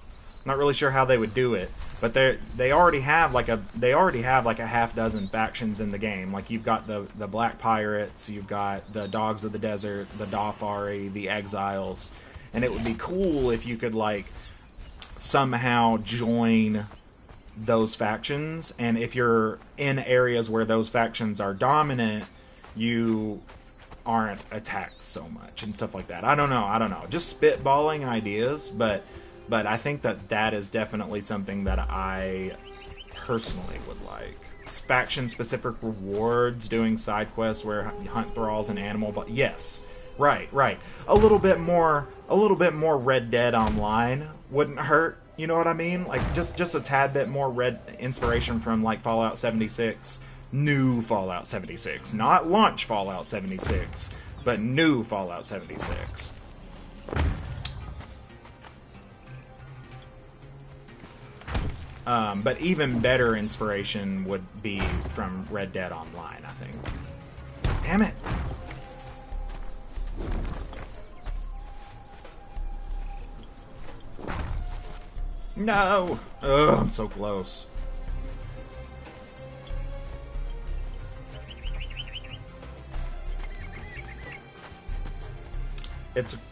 Not really sure how they would do it, but they already have like a half dozen factions in the game. Like, you've got the Black Pirates, you've got the Dogs of the Desert, the Dafari, the Exiles, and it would be cool if you could, like, somehow join those factions, and if you're in areas where those factions are dominant, you aren't attacked so much and stuff like that. I don't know. Just spitballing ideas, but I think that is definitely something that I personally would like. Faction-specific rewards, doing side quests where you hunt thralls and animal, but yes, right. A little bit more Red Dead Online wouldn't hurt. You know what I mean? Like, just a tad bit more inspiration from, like, Fallout 76. New Fallout 76. Not launch Fallout 76, but new Fallout 76. But even better inspiration would be from Red Dead Online, I think. Damn it! No! Ugh, I'm so close.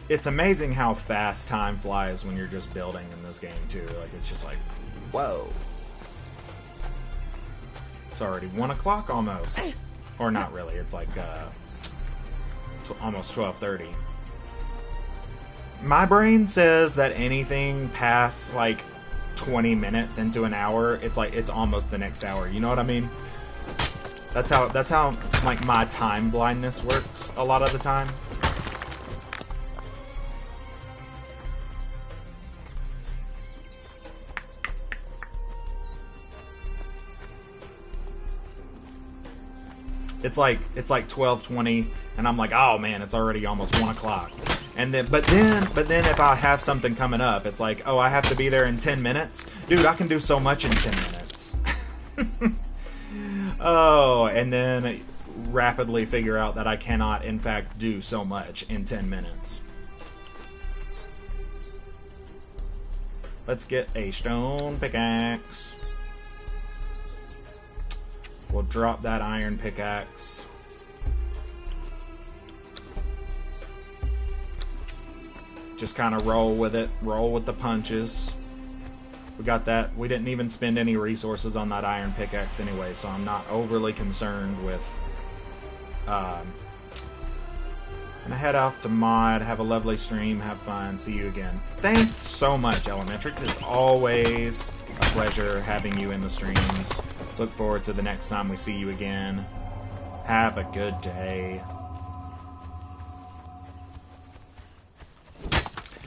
It's amazing how fast time flies when you're just building in this game, too. Like, it's just like, whoa. It's already 1 o'clock almost. Or not really, it's like almost 12:30. My brain says that anything past, like, 20 minutes into an hour, it's like it's almost the next hour. You know what I mean? That's how like my time blindness works a lot of the time. It's like 12:20 and I'm like, oh man, it's already almost 1 o'clock. And then, but then if I have something coming up, it's like, oh, I have to be there in 10 minutes. Dude, I can do so much in 10 minutes. Oh, and then rapidly figure out that I cannot, in fact, do so much in 10 minutes. Let's get a stone pickaxe. We'll drop that iron pickaxe. Just kind of roll with it. Roll with the punches. We got that. We didn't even spend any resources on that iron pickaxe anyway, so I'm not overly concerned with... I'm gonna head off to mod, have a lovely stream, have fun, see you again. Thanks so much, Elementrix. It's always a pleasure having you in the streams. Look forward to the next time we see you again. Have a good day.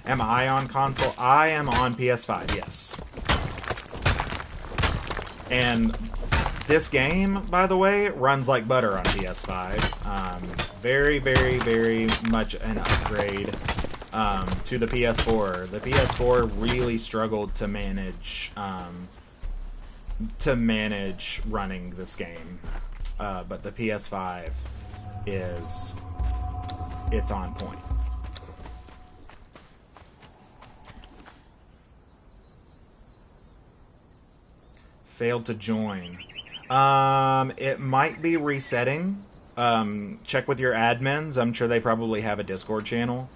Am I on console? I am on PS5, yes. And this game, by the way, runs like butter on PS5. Very, very, very much an upgrade to the PS4. The PS4 really struggled to manage running this game, but the PS5 it's on point. Failed to join. It might be resetting. Check with your admins. I'm sure they probably have a Discord channel.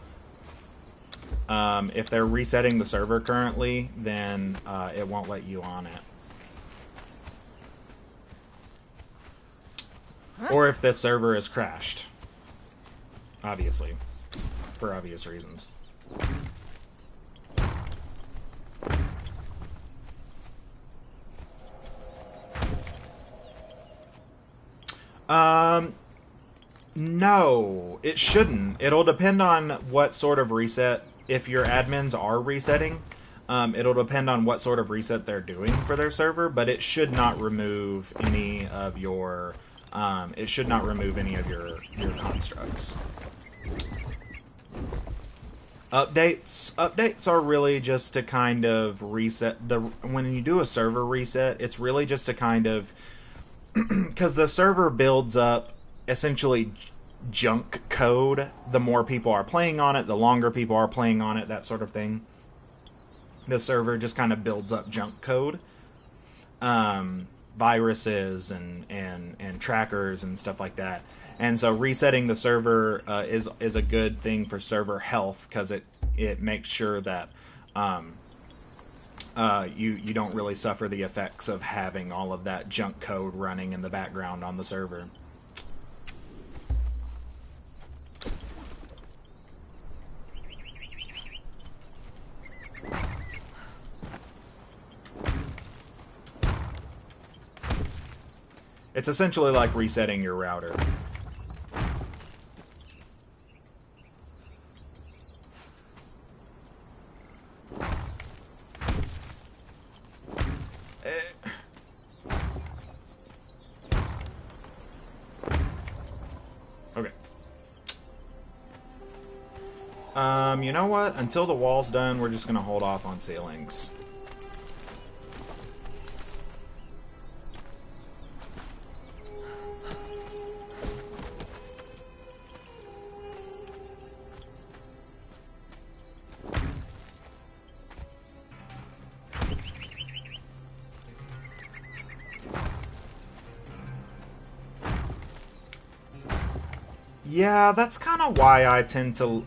If they're resetting the server currently, then it won't let you on it. Or if the server is crashed. Obviously. For obvious reasons. No, it shouldn't. It'll depend on what sort of reset. If your admins are resetting, it'll depend on what sort of reset they're doing for their server, but it should not remove any of your your constructs. Updates are really just to kind of reset when you do a server reset, it's really just to kind of because the server builds up essentially junk code. The more people are playing on it, the longer people are playing on it, that sort of thing. The server just kind of builds up junk code, viruses and trackers and stuff like that. And so resetting the server is a good thing for server health because it makes sure that you don't really suffer the effects of having all of that junk code running in the background on the server. It's essentially like resetting your router. Okay. You know what? Until the wall's done, we're just gonna hold off on ceilings. Yeah, that's kind of why I tend to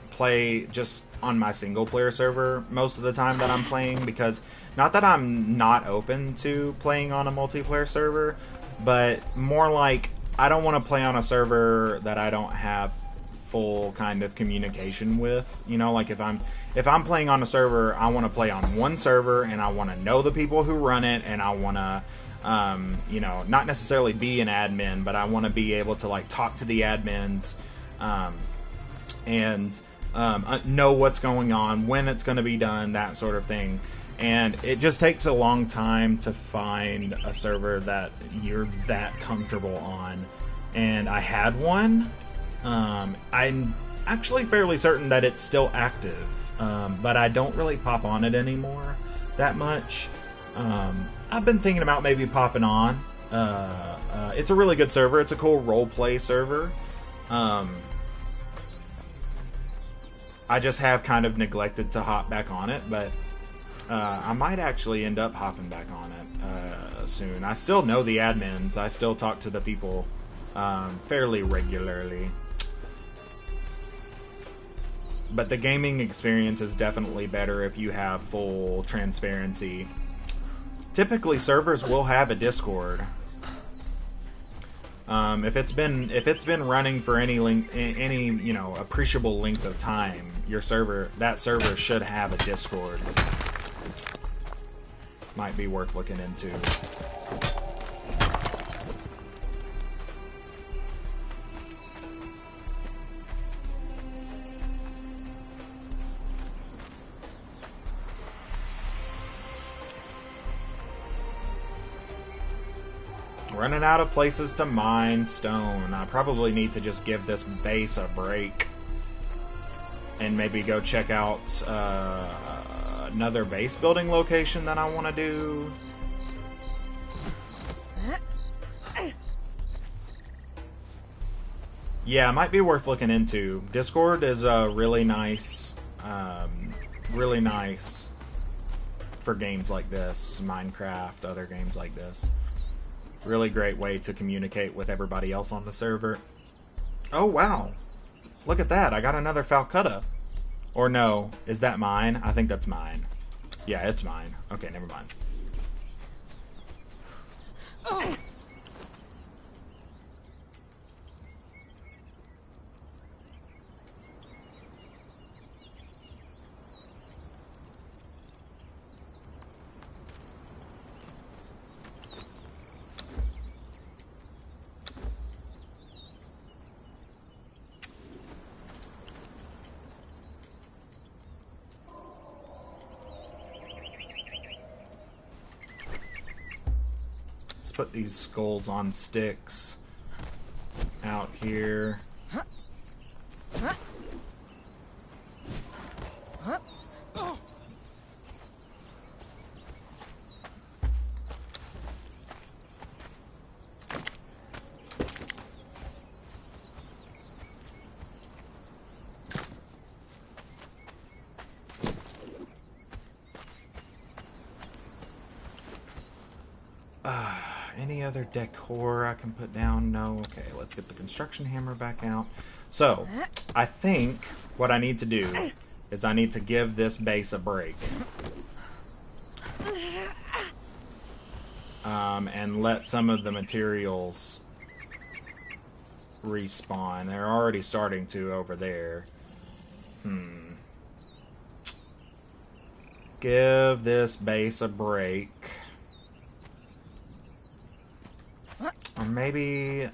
play just on my single player server most of the time that I'm playing, because not that I'm not open to playing on a multiplayer server, but more like I don't want to play on a server that I don't have full kind of communication with. You know, like if I'm playing on a server, I want to play on one server and I want to know the people who run it, and I want to you know, not necessarily be an admin, but I want to be able to like talk to the admins and know what's going on, when it's going to be done, that sort of thing. And it just takes a long time to find a server that you're that comfortable on. And I had one. I'm actually fairly certain that it's still active, but I don't really pop on it anymore that much. I've been thinking about maybe popping on. It's a really good server. It's a cool roleplay server. I just have kind of neglected to hop back on it, but I might actually end up hopping back on it soon. I still know the admins. I still talk to the people fairly regularly. But the gaming experience is definitely better if you have full transparency. Typically, servers will have a Discord. If it's been running for any you know, appreciable length of time, that server should have a Discord. Might be worth looking into. Running out of places to mine stone. I probably need to just give this base a break and maybe go check out another base building location that I want to do. Yeah, it might be worth looking into. Discord is really nice for games like this, Minecraft, other games like this. Really great way to communicate with everybody else on the server. Oh, wow. Look at that. I got another Falcutta. Or no, is that mine? I think that's mine. Yeah, it's mine. Okay, never mind. Oh. put these skulls on sticks out here. Any other decor I can put down? No? Okay, let's get the construction hammer back out. So, I think what I need to do is I need to give this base a break. And let some of the materials respawn. They're already starting to over there. Give this base a break. Or maybe,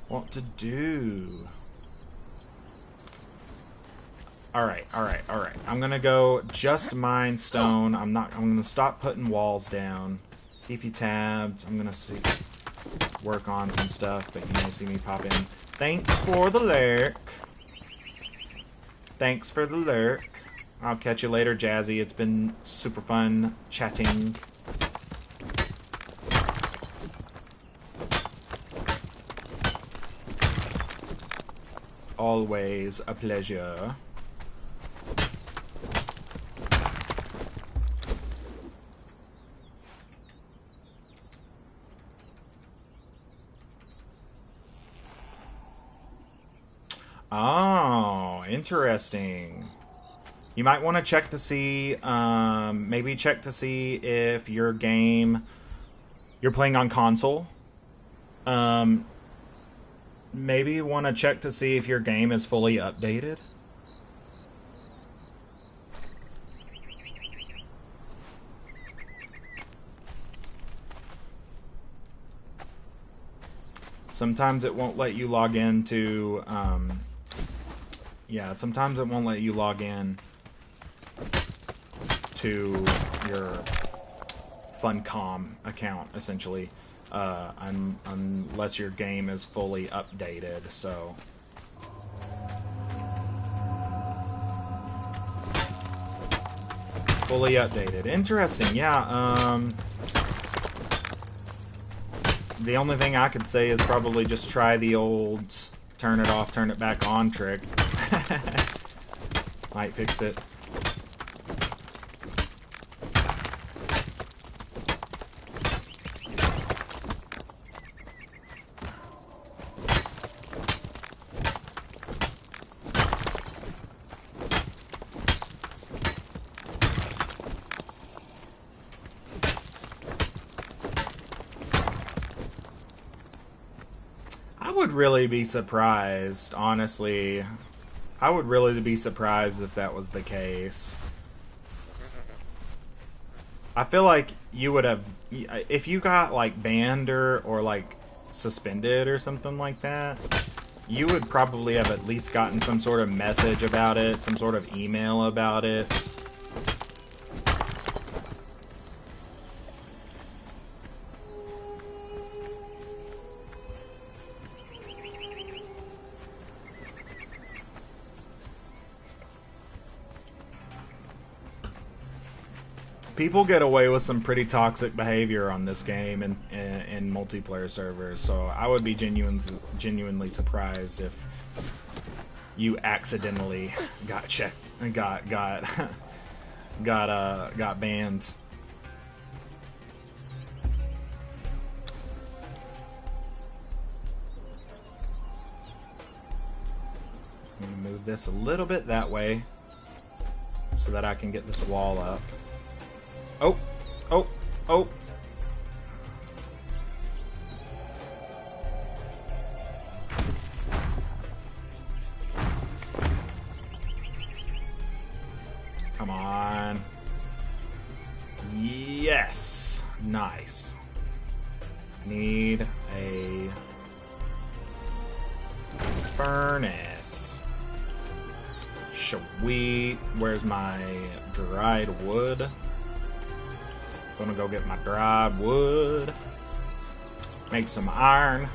what to do? Alright. I'm gonna go just mine stone. I'm gonna stop putting walls down. Keep you tabbed. I'm gonna work on some stuff, but you may see me pop in. Thanks for the lurk. Thanks for the lurk. I'll catch you later, Jazzy. It's been super fun chatting. Always a pleasure. Oh, interesting. You might want to check to see, maybe check to see if your game, you're playing on console. Maybe you want to check to see if your game is fully updated. Sometimes it won't let you log into, yeah, sometimes it won't let you log in to your Funcom account, essentially, unless your game is fully updated, so... Fully updated. Interesting, yeah, the only thing I could say is probably just try the old turn it off, turn it back on trick. Might fix it. I would really be surprised, honestly. I would really be surprised if that was the case. I feel like you would have, if you got like banned or like suspended or something like that, you would probably have at least gotten some sort of message about it, some sort of email about it. People get away with some pretty toxic behavior on this game in multiplayer servers, so I would be genuinely surprised if you accidentally got checked and got banned. I'm gonna move this a little bit that way so that I can get this wall up. Oh, oh, oh. Come on. Yes. Nice. Need a furnace. Sweet. Where's my dried wood? Gonna go get my dried wood. Make some iron.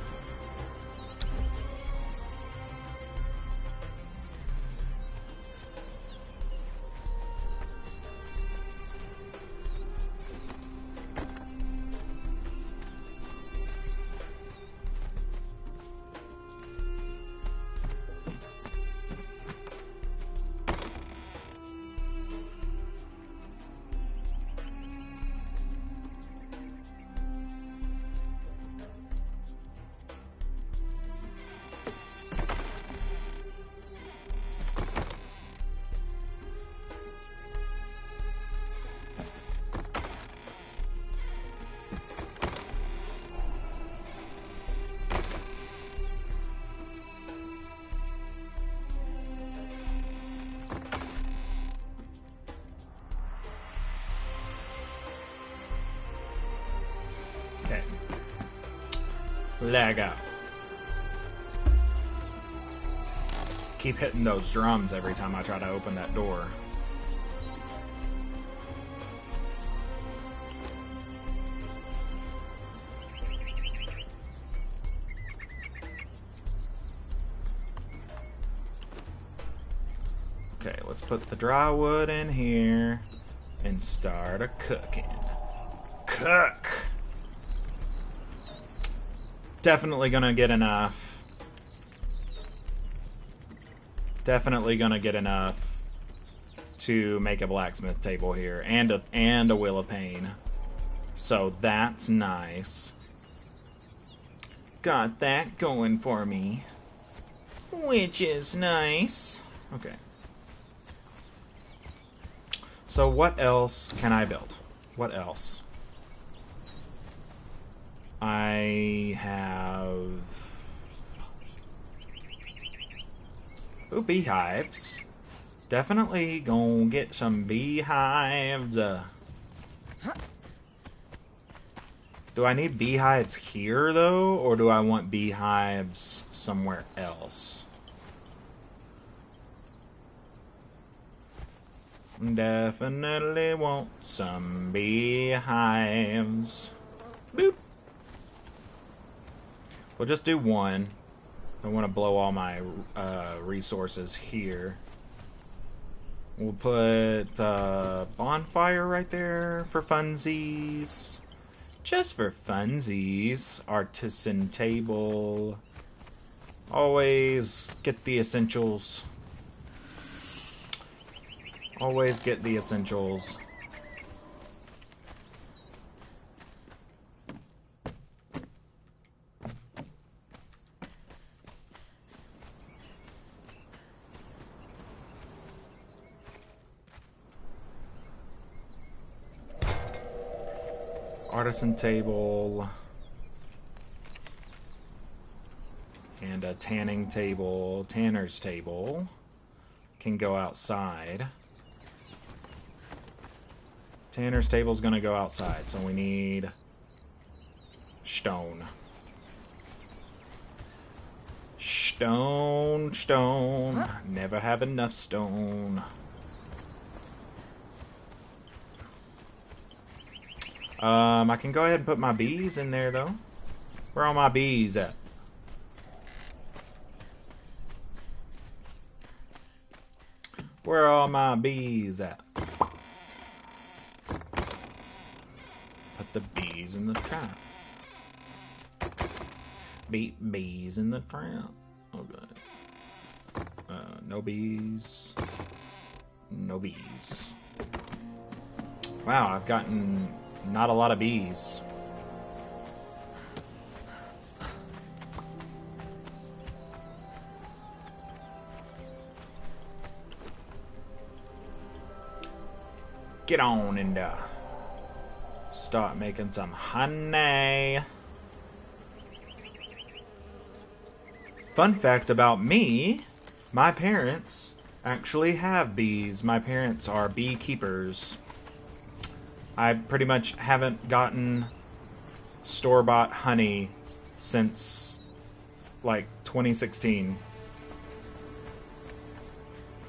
Okay. Leg up. Keep hitting those drums every time I try to open that door. Okay, let's put the dry wood in here and start a cooking. Cook! Definitely gonna get enough. Definitely gonna get enough to make a blacksmith table here and a wheel of pain. So that's nice. Got that going for me, which is nice. Okay. So what else can I build? What else? I have... Ooh, beehives. Definitely gonna get some beehives. Do I need beehives here, though? Or do I want beehives somewhere else? Definitely want some beehives. Boop. We'll just do one. I want to blow all my resources here. We'll put bonfire right there for funsies. Just for funsies. Artisan table. Always get the essentials. Always get the essentials. Artisan table. And a tanning table. Tanner's table. Can go outside. Tanner's table's gonna go outside, so we need stone. Stone. Never have enough stone. I can go ahead and put my bees in there, though. Where are all my bees at? Where are all my bees at? Put the bees in the trap. Bees in the trap. Okay. No bees. No bees. Wow, I've gotten not a lot of bees. Get on and start making some honey. Fun fact about me, my parents actually have bees. My parents are beekeepers. I pretty much haven't gotten store-bought honey since like 2016.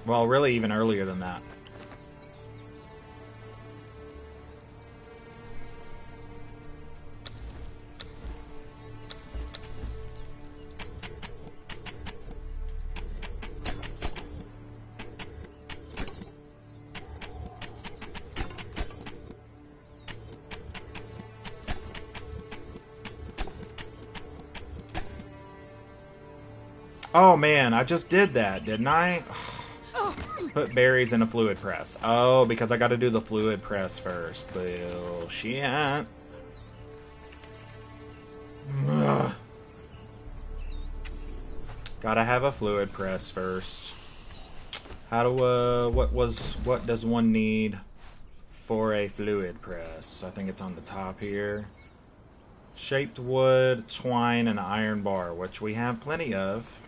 Well, really even earlier than that. Oh man, I just did that, didn't I? Put berries in a fluid press. Oh, because I gotta do the fluid press first. Bullshit. Ugh. Gotta have a fluid press first. How do, what does one need for a fluid press? I think it's on the top here. Shaped wood, twine, and iron bar, which we have plenty of.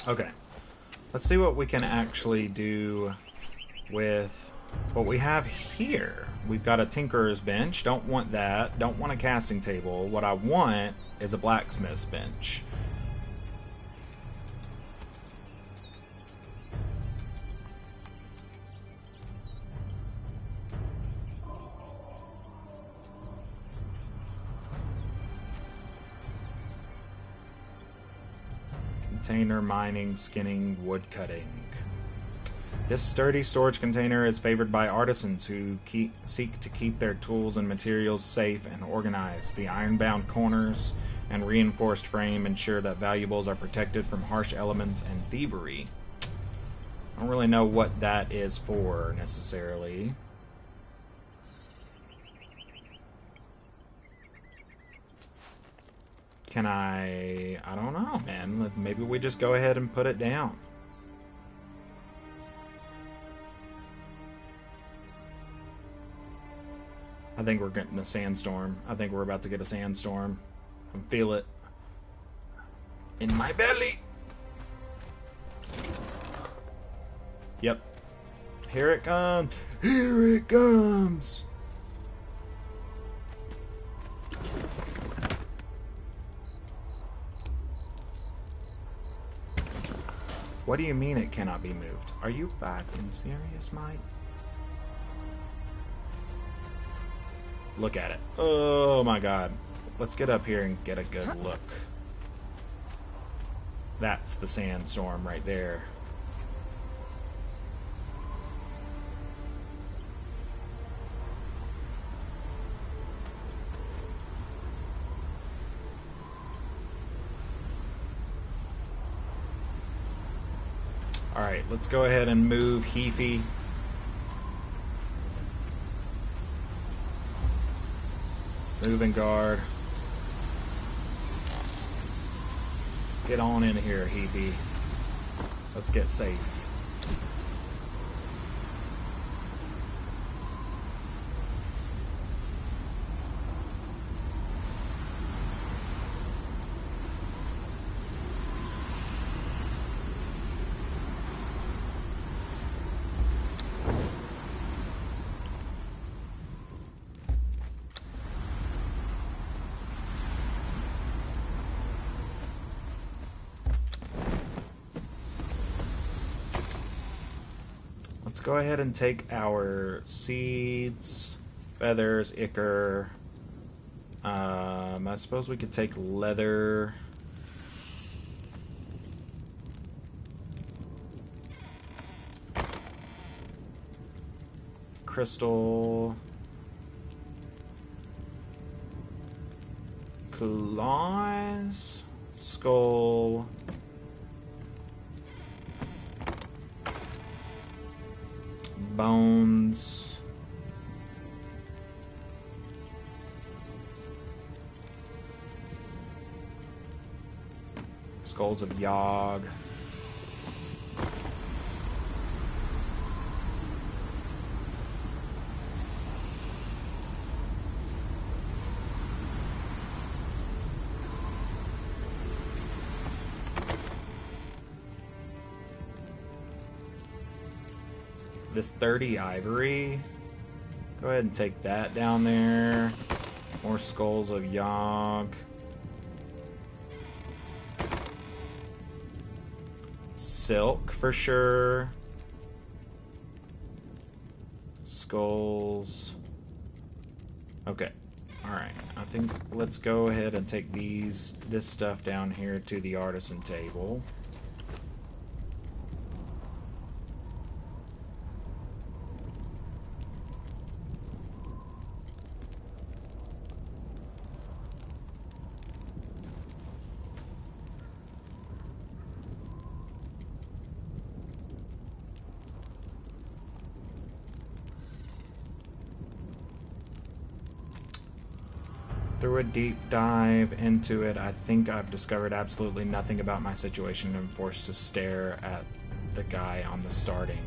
Okay, let's see what we can actually do with what we have here. We've got a tinkerer's bench. Don't want that. Don't want a casting table. What I want is a blacksmith's bench. Container, mining, skinning, wood cutting. This sturdy storage container is favored by artisans who seek to keep their tools and materials safe and organized. The iron-bound corners and reinforced frame ensure that valuables are protected from harsh elements and thievery. I don't really know what that is for, necessarily. Can I don't know, man. Maybe we just go ahead and put it down. I think we're getting a sandstorm. I think we're about to get a sandstorm. I can feel it in my belly. Yep. Here it comes. Here it comes. What do you mean it cannot be moved? Are you fucking serious, Mike? Look at it. Oh my god. Let's get up here and get a good look. That's the sandstorm right there. Alright, let's go ahead and move Heafy. Moving guard. Get on in here, Heafy. Let's get safe. Let's go ahead and take our seeds, feathers, ichor. I suppose we could take leather. Crystal. Claws. Skull. Bones. Skulls of Yogg. this 30 ivory. Go ahead and take that down there. More skulls of Yogg. Silk for sure. Skulls. Okay. Alright. I think let's go ahead and take this stuff down here to the artisan table. Through a deep dive into it, I think I've discovered absolutely nothing about my situation and am forced to stare at the guy on the starting.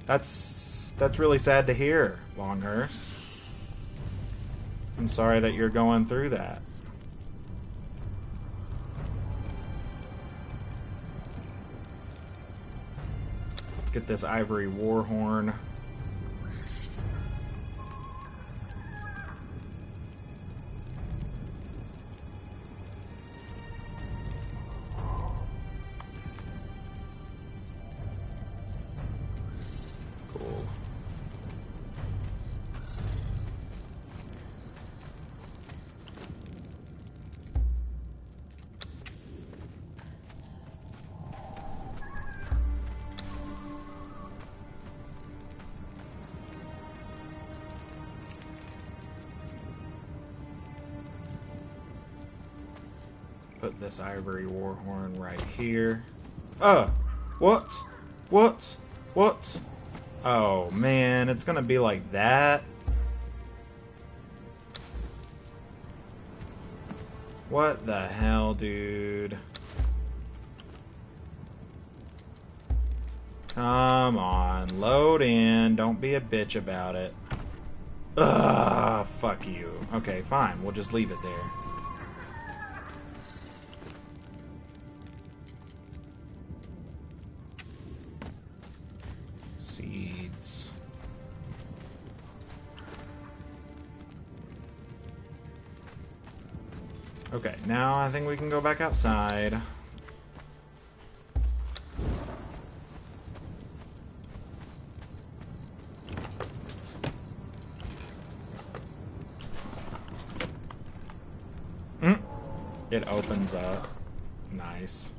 That's really sad to hear, Longhurst. I'm sorry that you're going through that. Let's get this ivory warhorn. Put this ivory warhorn right here. What? What? What? Oh man, it's gonna be like that? What the hell, dude? Come on, load in. Don't be a bitch about it. Ugh, fuck you. Okay, fine. We'll just leave it there. Seeds. Okay, now I think we can go back outside. It opens up. Nice.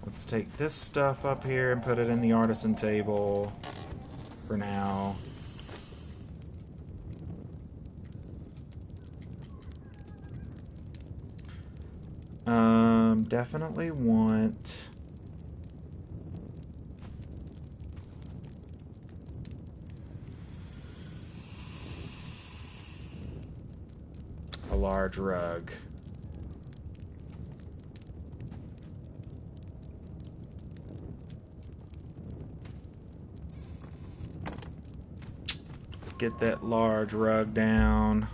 Let's take this stuff up here and put it in the artisan table for now. Definitely want a large rug. Get that large rug down.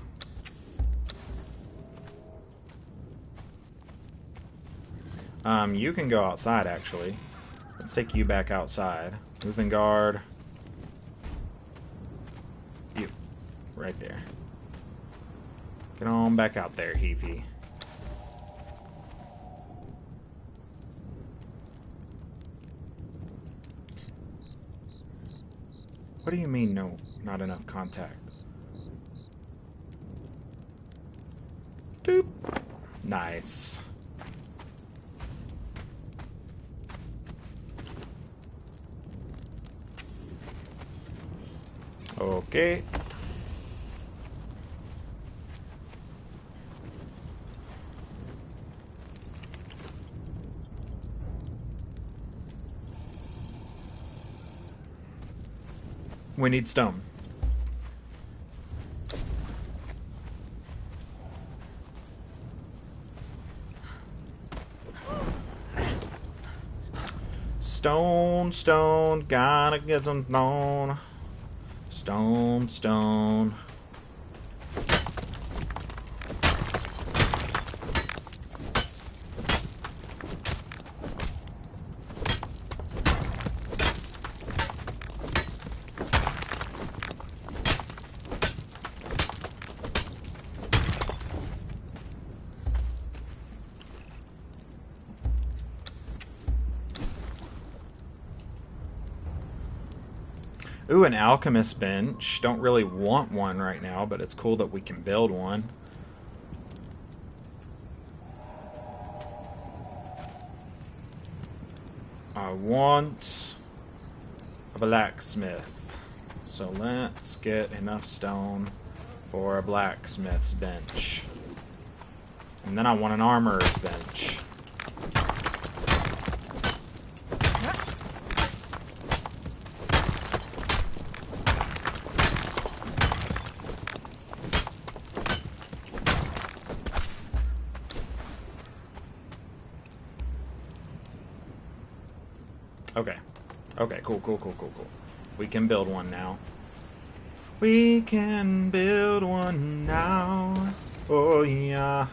You can go outside, actually. Let's take you back outside. Moving guard. You. Right there. Get on back out there, Heafy. What do you mean, no, not enough contact? Boop. Nice. Okay. We need stone. Stone, gotta get some stone. Stone. Ooh, an alchemist bench. Don't really want one right now, but it's cool that we can build one. I want a blacksmith. So let's get enough stone for a blacksmith's bench. And then I want an armorer's bench. Okay. Okay, cool. We can build one now. We can build one now. Oh, yeah.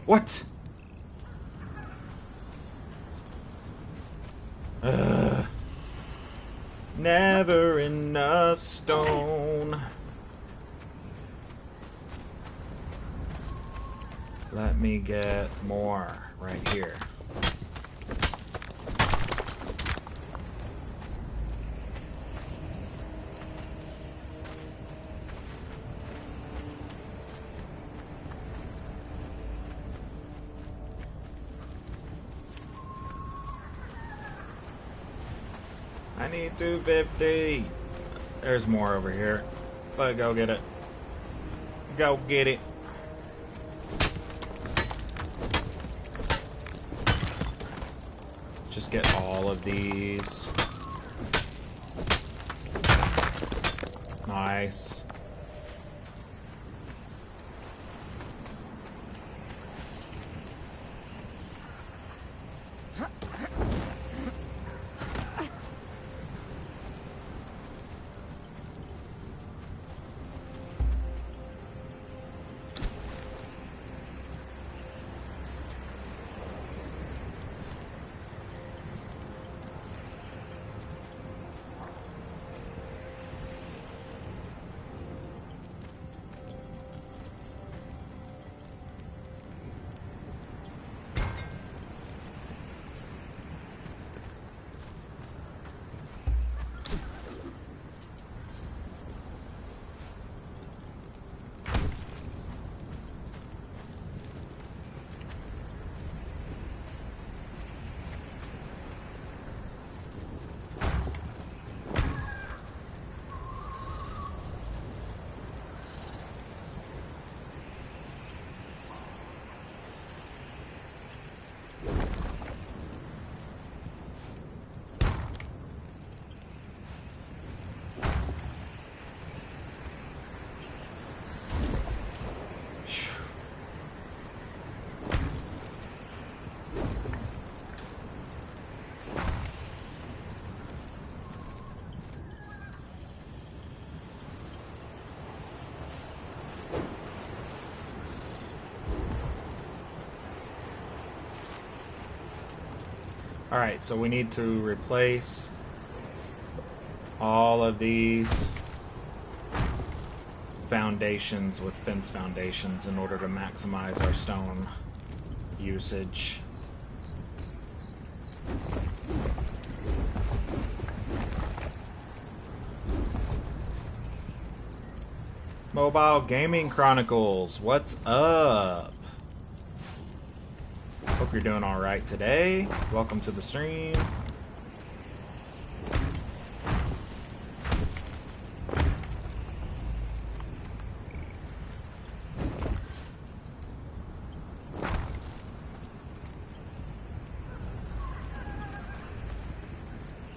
What? Never enough stone. Let me get more right here. I need 250. There's more over here. But go get it. Go get it. Just get all of these. Nice. Alright, so we need to replace all of these foundations with fence foundations in order to maximize our stone usage. Mobile Gaming Chronicles, what's up? Hope you're doing alright today. Welcome to the stream.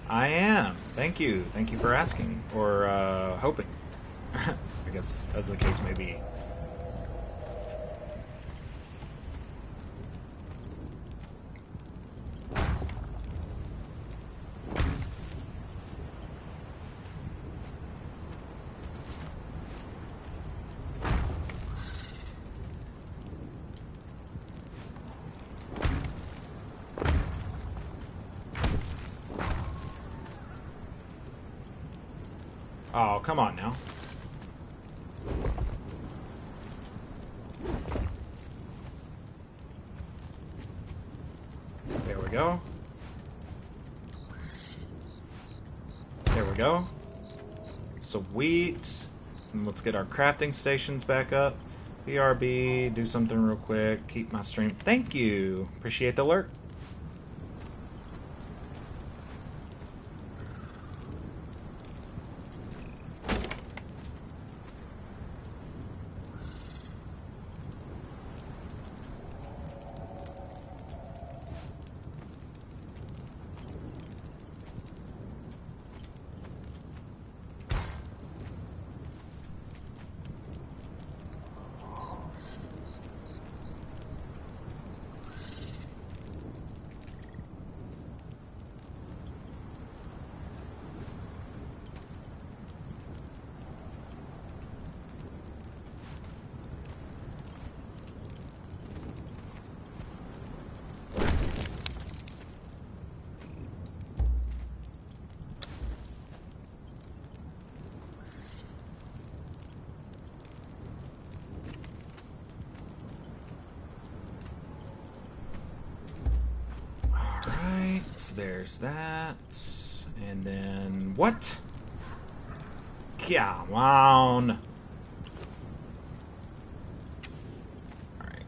I am. Thank you. Thank you for asking. Or hoping. I guess, as the case may be. Oh, come on now. There we go. There we go. Sweet. And let's get our crafting stations back up. BRB, do something real quick. Keep my stream. Thank you. Appreciate the alert. There's that. And then what? Come on. All right.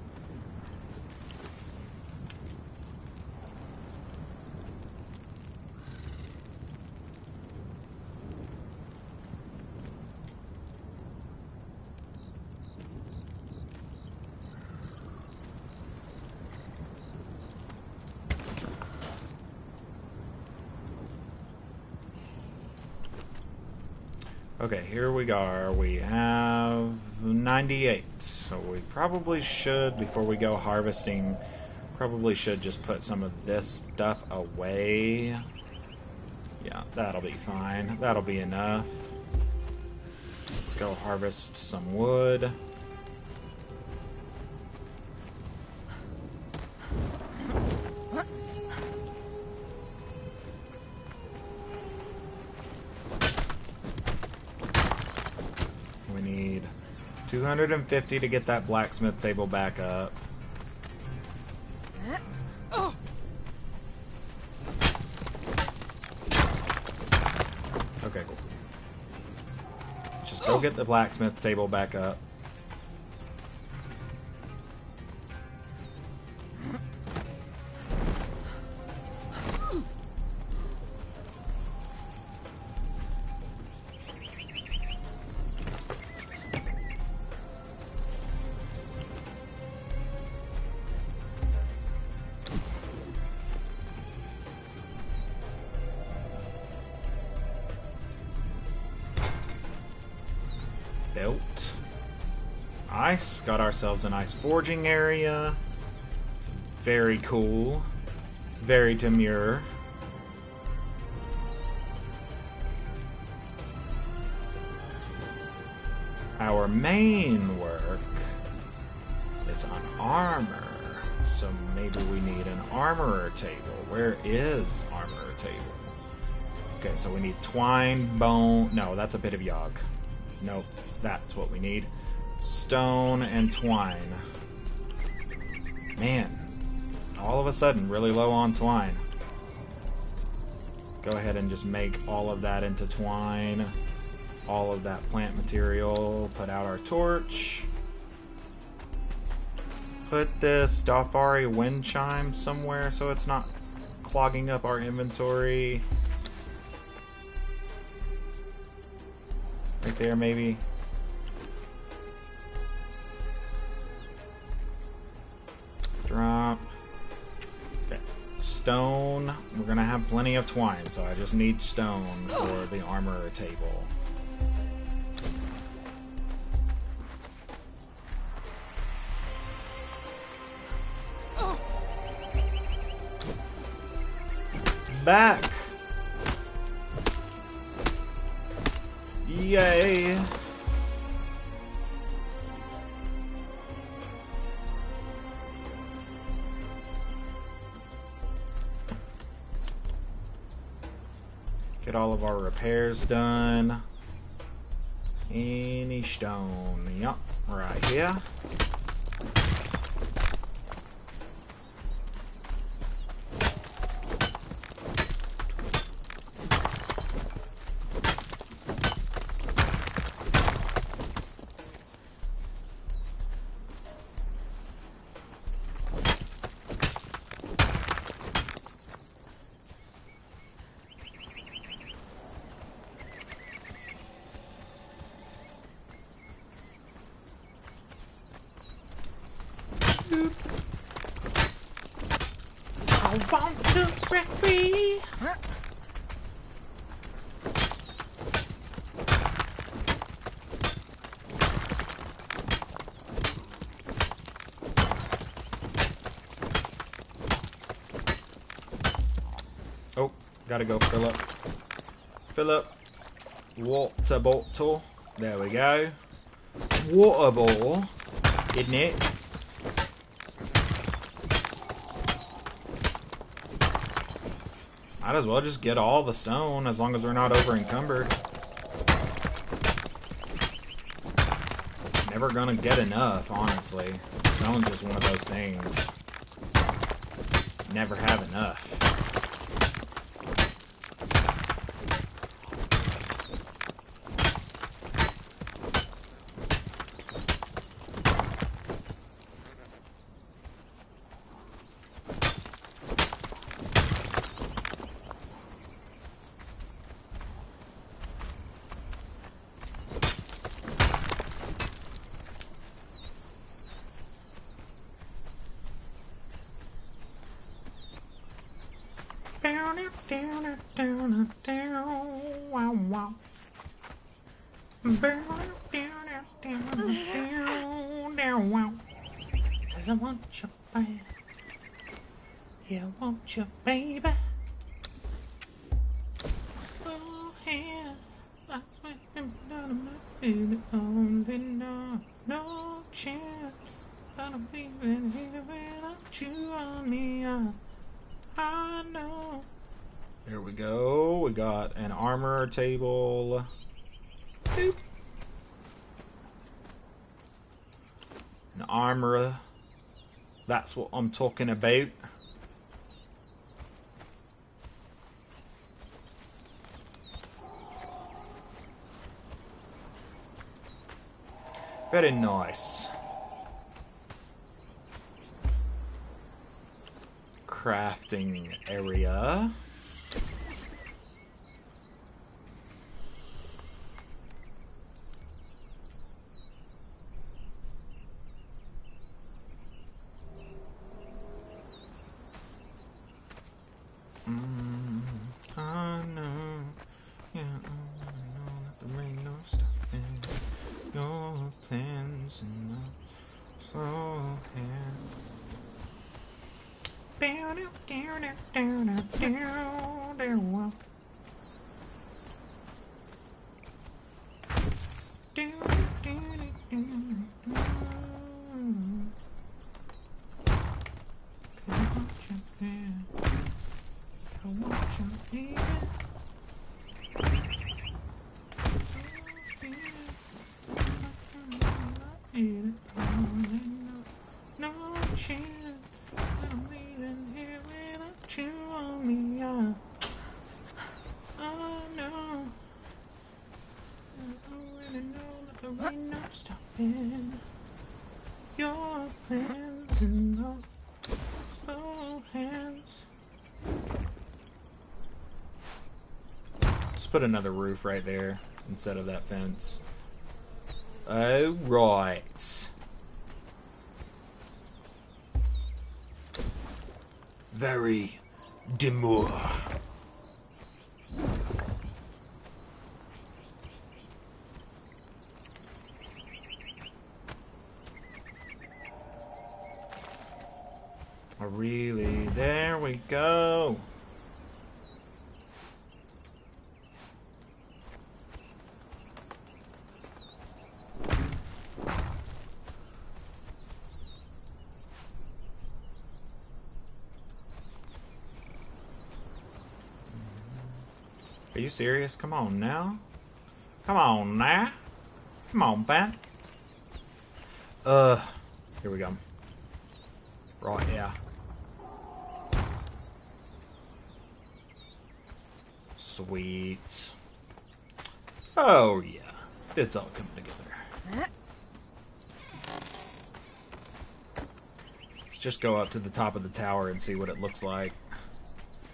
Okay, here we are. We have 98. So we probably should, before we go harvesting, probably should just put some of this stuff away. Yeah, that'll be fine. That'll be enough. Let's go harvest some wood. We need 250 to get that blacksmith table back up. Okay, cool. Just go get the blacksmith table back up. Belt. Nice. Got ourselves a nice forging area. Very cool. Very demure. Our main work is on armor. So maybe we need an armorer table. Where is armorer table? Okay, so we need twine, bone. No, that's a bit of yog. Nope, that's what we need. Stone and twine. Man, all of a sudden, really low on twine. Go ahead and just make all of that into twine. All of that plant material. Put out our torch. Put this Dafari wind chime somewhere so it's not clogging up our inventory. Right there, maybe. Drop. Okay. Stone. We're gonna have plenty of twine, so I just need stone for the armorer table. Back! Yay! Get all of our repairs done. Any stone. Yup, right here. I want to break free. Oh, gotta go fill up. Fill up. Water bottle. There we go. Water ball, isn't it? Might as well just get all the stone as long as we're not over encumbered. Never gonna get enough, honestly. Stone's just one of those things. Never have enough. Wow, wow. Wow. 'Cause I want you, baby. Yeah, I want you, baby. So here, that's what I'm done. Only no chance. I don't even here without you on me. I know. There we go. We got an armor table. Boop. An armor. That's what I'm talking about. Very nice. Crafting area. I know, yeah, I know that there ain't no stopping your plans and no slow hand. No chance, I'm leaving here without you on me. Oh no, I already know that there ain't no stopping your plans and no slow hands. Let's put another roof right there instead of that fence. Oh, right. Very demure. Really, there we go. Are you serious? Come on now. Come on now. Come on, Pat. Here we go. Right, yeah. Sweet. Oh, yeah. It's all coming together. Let's just go up to the top of the tower and see what it looks like.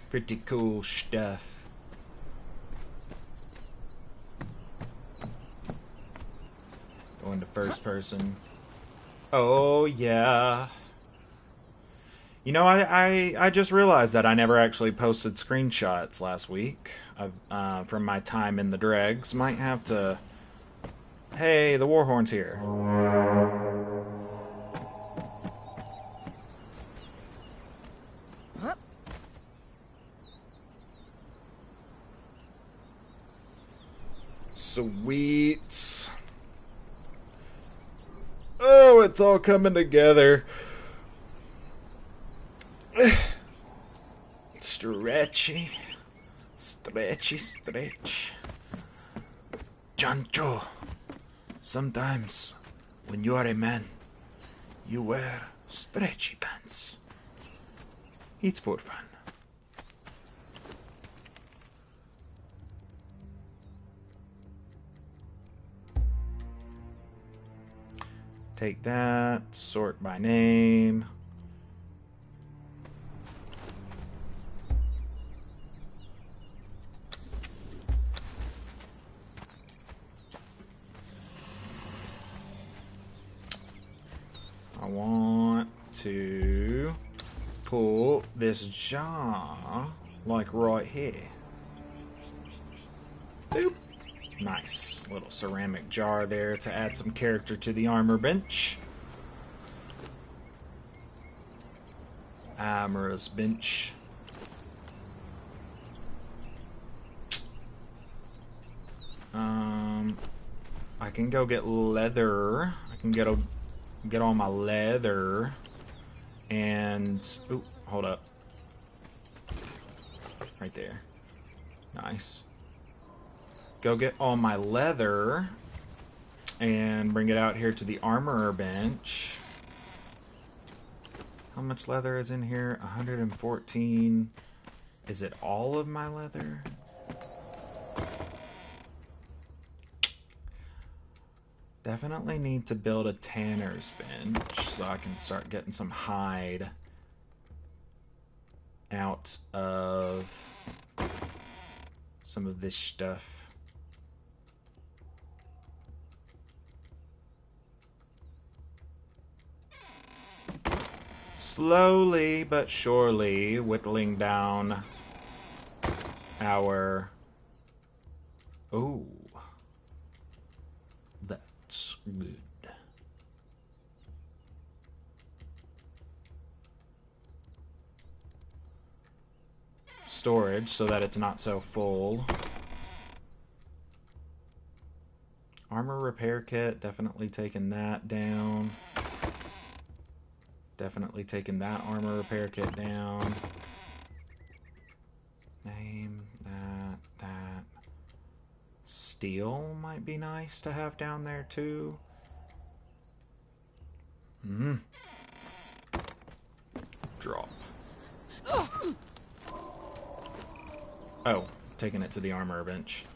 Pretty cool stuff. Go into first person. Oh, yeah. You know, I just realized that I never actually posted screenshots last week from my time in the Dregs. Might have to... Hey, the Warhorn's here. Huh? Sweet. Oh, it's all coming together. Stretchy. Stretchy, stretch. Chancho. Sometimes, when you are a man, you wear stretchy pants. It's for fun. Take that, sort by name. I want to pull this jar, like right here. Boop. Nice little ceramic jar there to add some character to the armor bench. Amorous bench. I can go get leather. I can get all my leather. And ooh, hold up. Right there. Nice. Go get all my leather and bring it out here to the armorer bench. How much leather is in here? 114. Is it all of my leather? Definitely need to build a tanner's bench so I can start getting some hide out of some of this stuff. Slowly but surely whittling down our... Oh, that's good. Storage so that it's not so full. Armor repair kit, definitely taking that down. Definitely taking that armor repair kit down. Name, that. Steel might be nice to have down there too. Drop. Oh, taking it to the armor bench.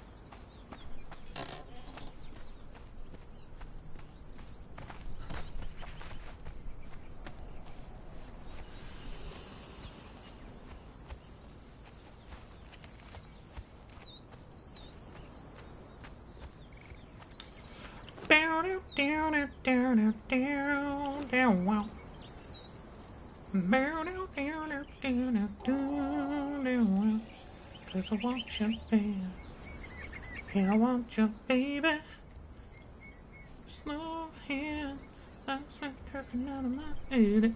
Cause I want you, baby. Yeah, I want you, baby. Slow hand, that's like dripping out of my head.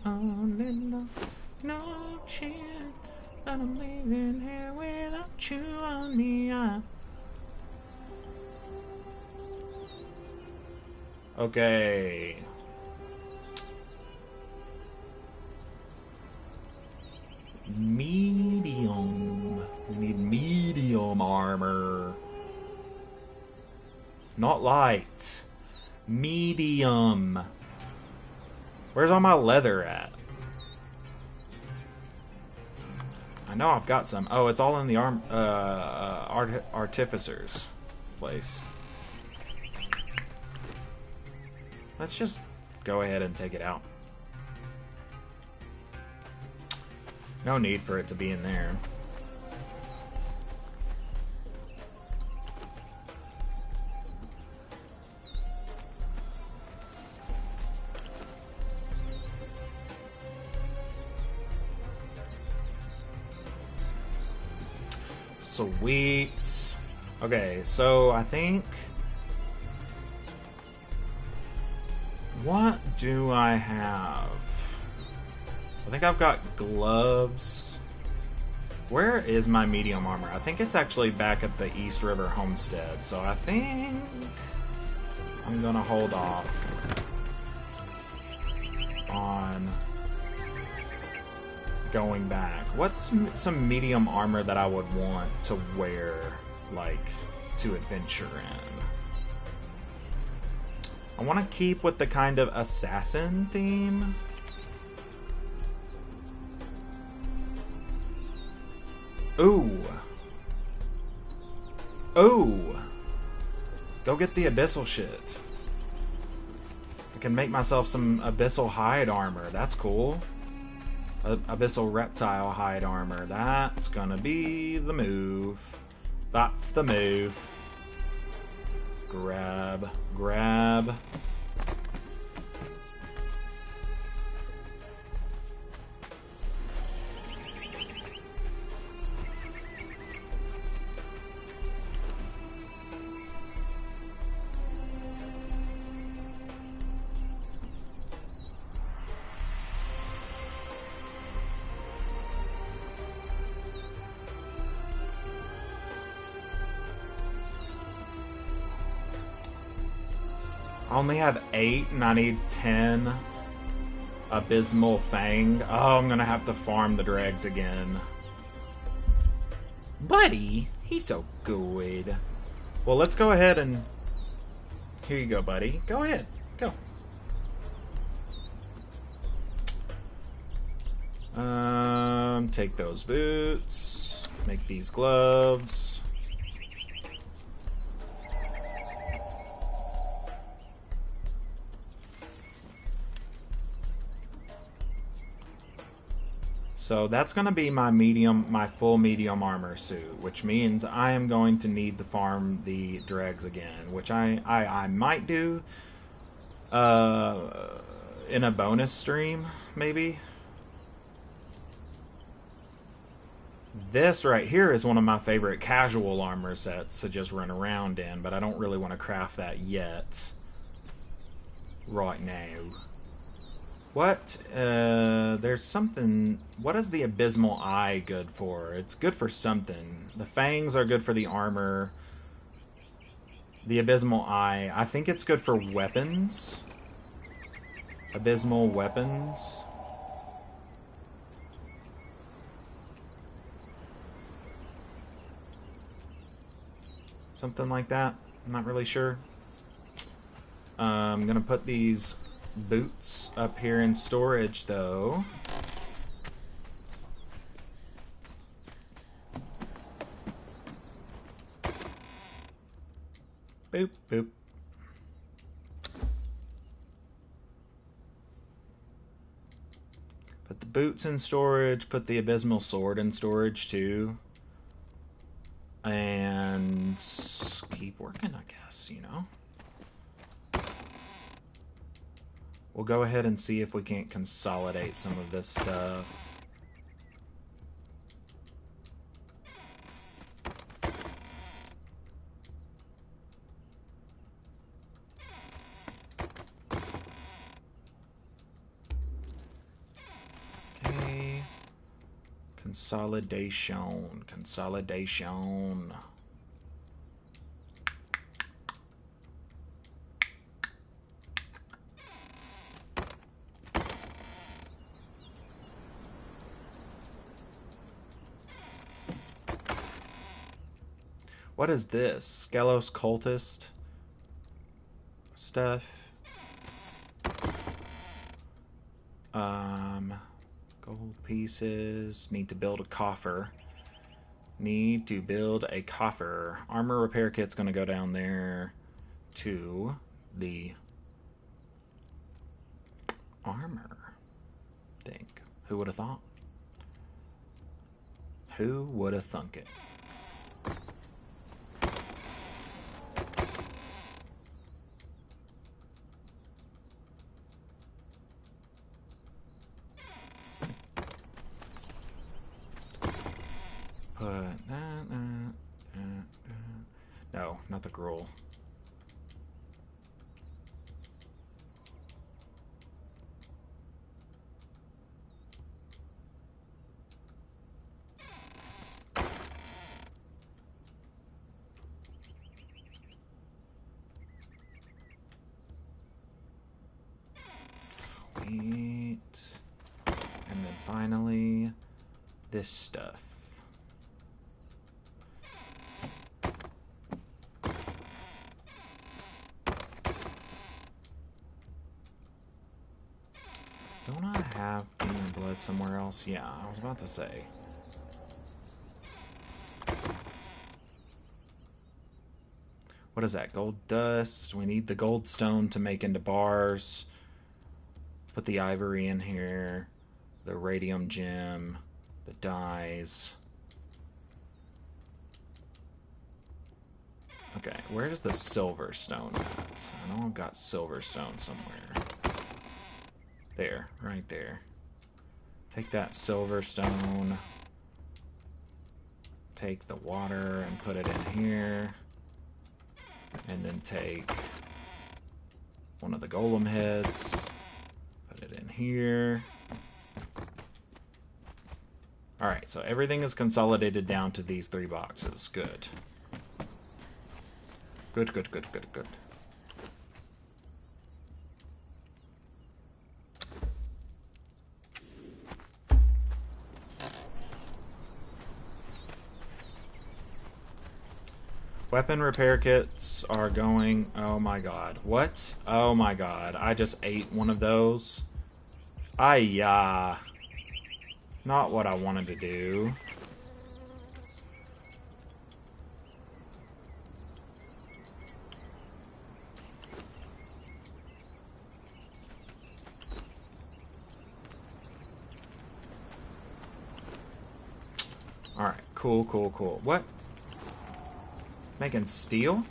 No chance that I'm leaving here without you on the eye. Okay. Medium. We need medium armor. Not light. Medium. Where's all my leather at? I know I've got some. Oh, it's all in the artificer's place. Let's just go ahead and take it out. No need for it to be in there. Sweet. Okay, so I think... What do I have? I think I've got gloves. Where is my medium armor? I think it's actually back at the East River Homestead, so I think I'm gonna hold off on going back. What's some medium armor that I would want to wear, like, to adventure in? I want to keep with the kind of assassin theme. Ooh. Ooh. Go get the abyssal shit. I can make myself some abyssal hide armor. That's cool. Abyssal reptile hide armor. That's gonna be the move. That's the move. Grab. Grab. I only have 8 and I need 10 abysmal fang. Oh, I'm gonna have to farm the dregs again. Buddy, he's so good. Well, let's go ahead and... Here you go, buddy. Go ahead. Go. Take those boots. Make these gloves. So that's going to be my full medium armor suit, which means I am going to need to farm the dregs again, which I might do in a bonus stream, maybe. This right here is one of my favorite casual armor sets to just run around in, but I don't really want to craft that yet. Right now. What? There's something... What is the Abysmal Eye good for? It's good for something. The fangs are good for the armor. The Abysmal Eye. I think it's good for weapons. Abysmal weapons. Something like that. I'm not really sure. I'm gonna put these boots up here in storage, though. Boop, boop. Put the boots in storage, put the Abysmal Sword in storage, too. And keep working, I guess, you know? We'll go ahead and see if we can't consolidate some of this stuff. Okay. Consolidation. Consolidation. What is this? Skelos cultist stuff. Gold pieces. Need to build a coffer. Need to build a coffer. Armor repair kit's gonna go down there to the armor thing. Who would have thought? Who would have thunk it? No, not the gruel. Wait. And then finally, this stuff. Don't I have demon blood somewhere else? Yeah, I was about to say. What is that? Gold dust. We need the gold stone to make into bars. Put the ivory in here. The radium gem. The dyes. Okay, where's the silver stone at? I know I've got silver stone somewhere. There, right there. Take that silver stone. Take the water and put it in here. And then take one of the golem heads. Put it in here. Alright, so everything is consolidated down to these 3 boxes. Good. Good, good, good, good, good. Weapon repair kits are going... Oh my god. What? Oh my god. I just ate one of those. Ayah. Not what I wanted to do. Alright. Cool, cool, cool. What? Making steel?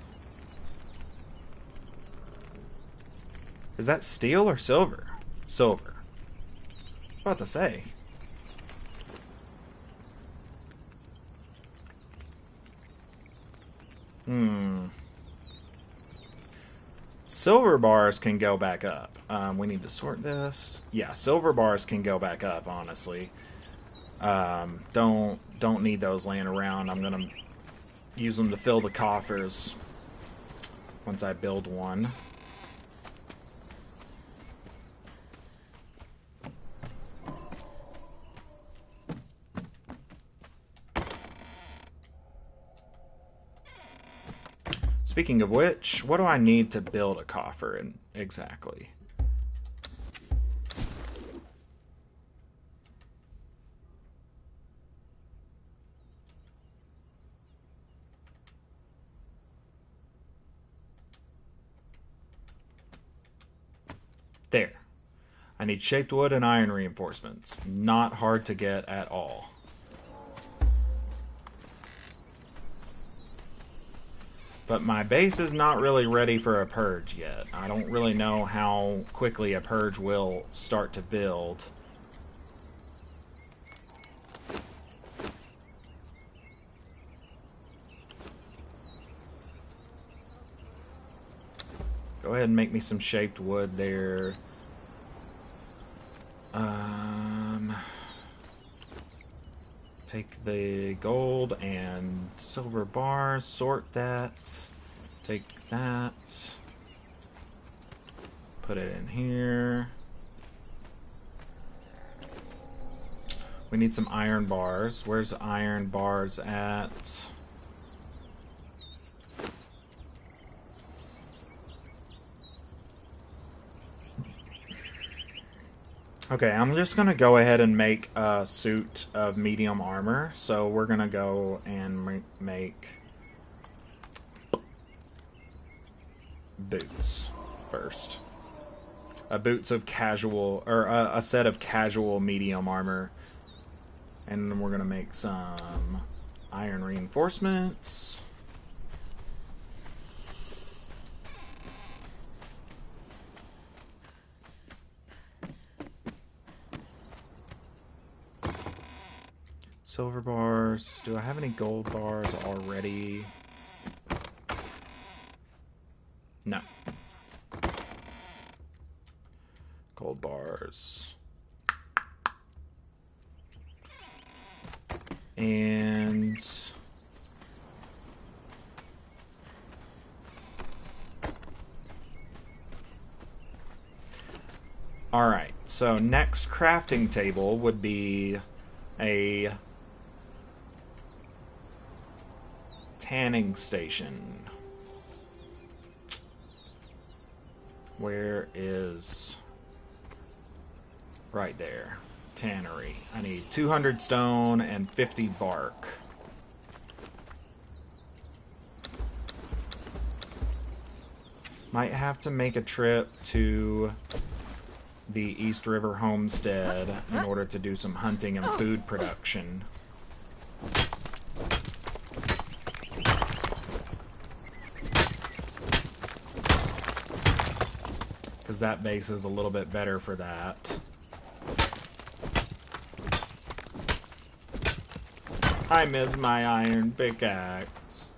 Is that steel or silver? Silver. About to say. Silver bars can go back up. We need to sort this. Yeah, silver bars can go back up, honestly. Don't need those laying around. I'm gonna use them to fill the coffers once I build one. Speaking of which, what do I need to build a coffer in exactly? There. I need shaped wood and iron reinforcements. Not hard to get at all. But my base is not really ready for a purge yet. I don't really know how quickly a purge will start to build. Go ahead and make me some shaped wood there. Take the gold and silver bars, sort that. Take that. Put it in here. We need some iron bars. Where's the iron bars at? Okay, I'm just gonna go ahead and make a suit of medium armor. So we're gonna go and make boots first. Boots of casual, or a set of casual medium armor. And then we're gonna make some iron reinforcements. Silver bars. Do I have any gold bars already? No. Gold bars. And alright, so next crafting table would be a tanning station. Where is... right there. Tannery. I need 200 stone and 50 bark. Might have to make a trip to the East River Homestead in order to do some hunting and food production. Because that base is a little bit better for that. I miss my iron pickaxe.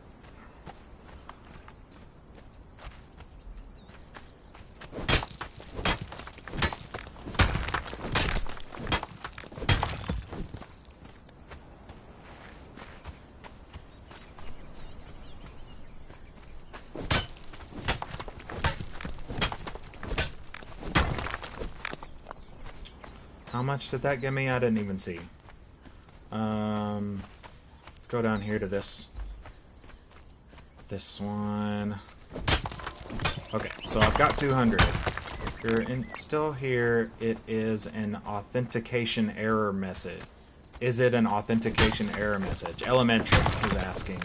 How much did that give me? I didn't even see. Let's go down here to this one. Okay, so I've got 200. If you're still here, it is an authentication error message. Is it an authentication error message? Elementrix is asking.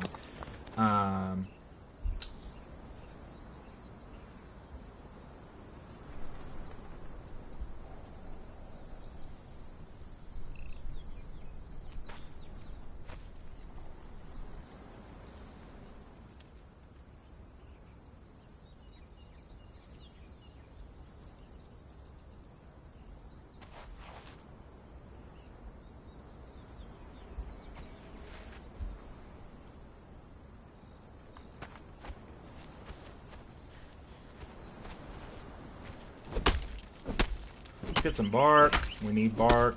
Get some bark. We need bark.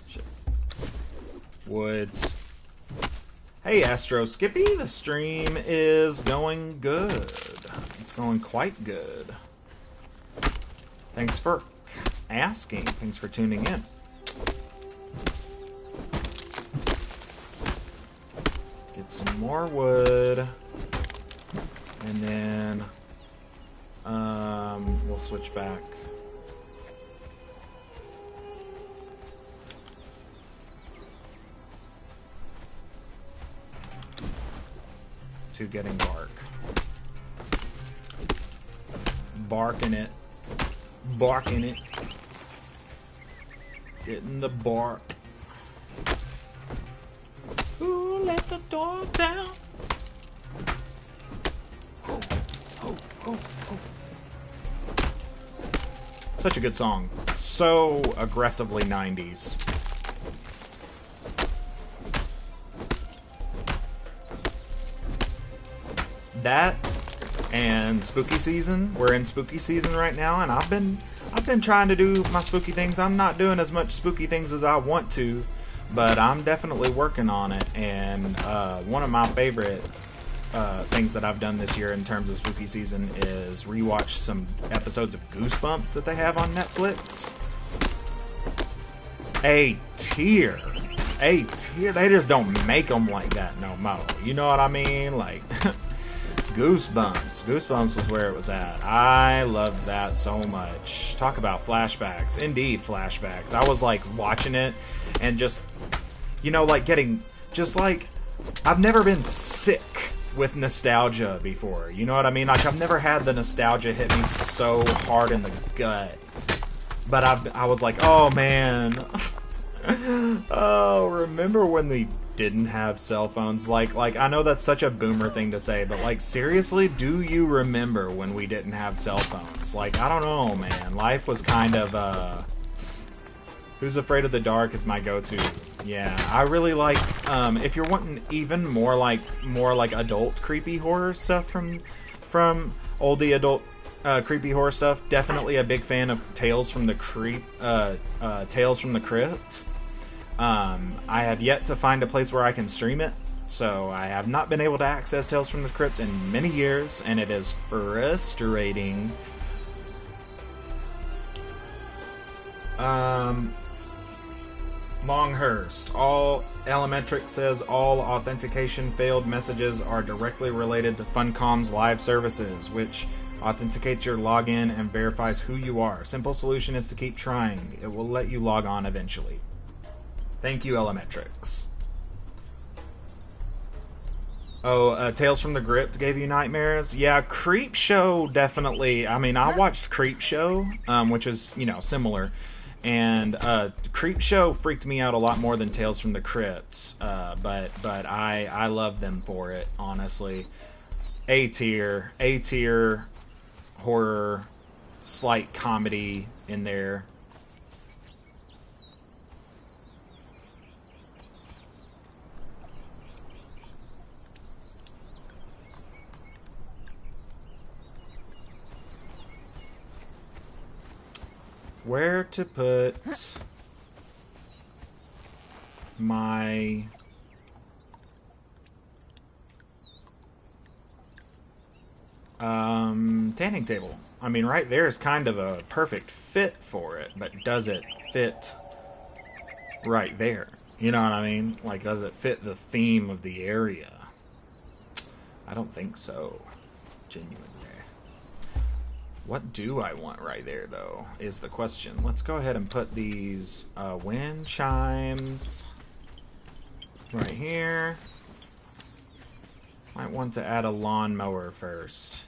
Shit. Wood. Hey, Astro Skippy, the stream is going good. It's going quite good. Thanks for asking. Thanks for tuning in. Get some more wood. And then we'll switch back. To getting bark. Barking it. Barking it. Getting the bark. Ooh, let the dogs out. Such a good song. So aggressively 90s. That and spooky season. We're in spooky season right now, and I've been trying to do my spooky things. I'm not doing as much spooky things as I want to, but I'm definitely working on it. And one of my favorite things that I've done this year in terms of spooky season is rewatch some episodes of Goosebumps that they have on Netflix. A tier. They just don't make them like that no more. You know what I mean? Like, Goosebumps. Goosebumps was where it was at. I loved that so much. Talk about flashbacks. Indeed, flashbacks. I was like watching it and just, you know, like getting, just like, I've never been sick with nostalgia before. You know what I mean? Like, I've never had the nostalgia hit me so hard in the gut. But I was like, oh man. Oh, remember when we didn't have cell phones? Like I know that's such a boomer thing to say, but like seriously, do you remember when we didn't have cell phones? Like, I don't know, man. Life was kind of Who's Afraid of the Dark is my go-to. Yeah, I really like if you're wanting even more like adult creepy horror stuff from oldie adult creepy horror stuff, definitely a big fan of Tales from the Crypt. I have yet to find a place where I can stream it, so I have not been able to access Tales from the Crypt in many years, and it is frustrating. Longhurst. Elementrix says all authentication failed messages are directly related to Funcom's live services, which authenticates your login and verifies who you are. Simple solution is to keep trying. It will let you log on eventually. Thank you, Elementrix. Oh, Tales from the Crypt gave you nightmares? Yeah, Creepshow definitely. I mean, I watched Creepshow, which is, you know, similar. And Creepshow freaked me out a lot more than Tales from the Crypt. But I love them for it, honestly. A tier horror, slight comedy in there. Where to put my tanning table? I mean, right there is kind of a perfect fit for it, but does it fit right there? You know what I mean? Like, does it fit the theme of the area? I don't think so. Genuinely. What do I want right there, though, is the question. Let's go ahead and put these wind chimes right here. Might want to add a lawnmower first.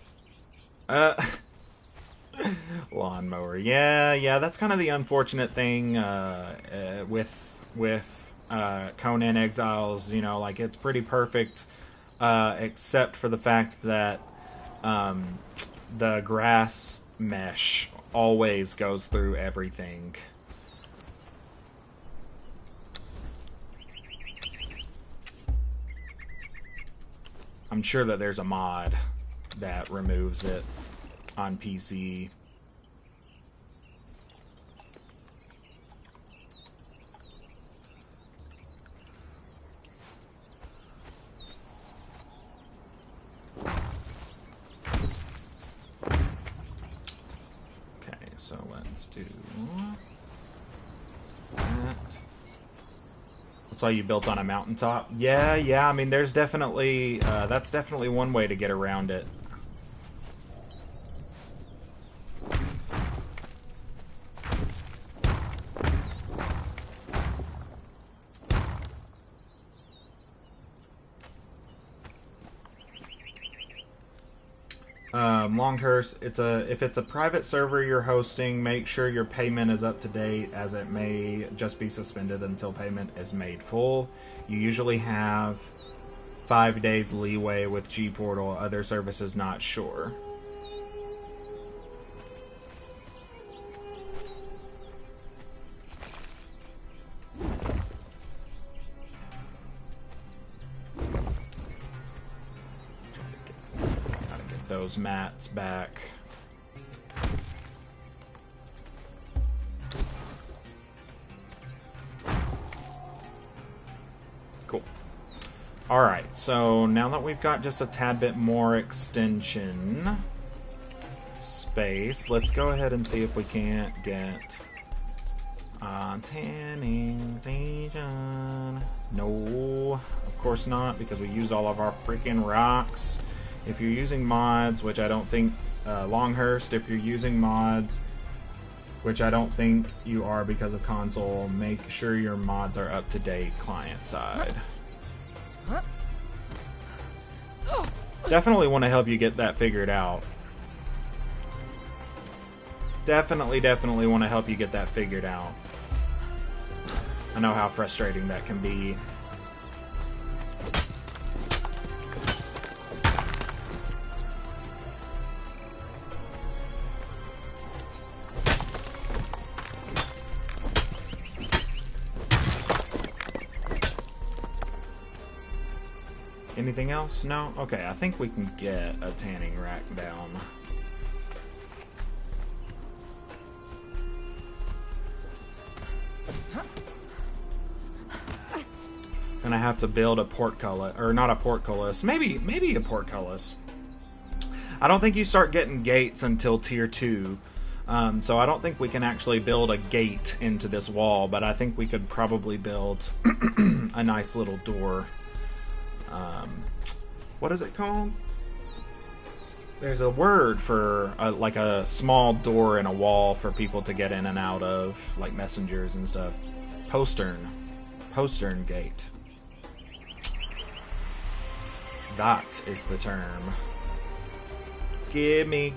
Lawnmower. Yeah, that's kind of the unfortunate thing with Conan Exiles. You know, like, it's pretty perfect, except for the fact that the grass mesh always goes through everything. I'm sure that there's a mod that removes it on PC. So let's do that. That's why you built on a mountaintop? Yeah, I mean, there's definitely, that's definitely one way to get around it. Longhurst, if it's a private server you're hosting, make sure your payment is up to date, as it may just be suspended until payment is made full. You usually have 5 days leeway with G-Portal, other services not sure. Those mats back. Cool. Alright, so now that we've got just a tad bit more extension space, let's go ahead and see if we can't get tanning station. No, of course not, because we use all of our freaking rocks. If you're using mods, which I don't think, Longhurst, if you're using mods, which I don't think you are because of console, make sure your mods are up to date client side. Definitely want to help you get that figured out. Definitely want to help you get that figured out. I know how frustrating that can be. Anything else? No? Okay, I think we can get a tanning rack down. Gonna have to build a portcullis, or not a portcullis, maybe a portcullis. I don't think you start getting gates until tier 2, so I don't think we can actually build a gate into this wall, but I think we could probably build a nice little door. What is it called? There's a word for like a small door in a wall for people to get in and out of, like messengers and stuff. Postern gate. That is the term. Gimme.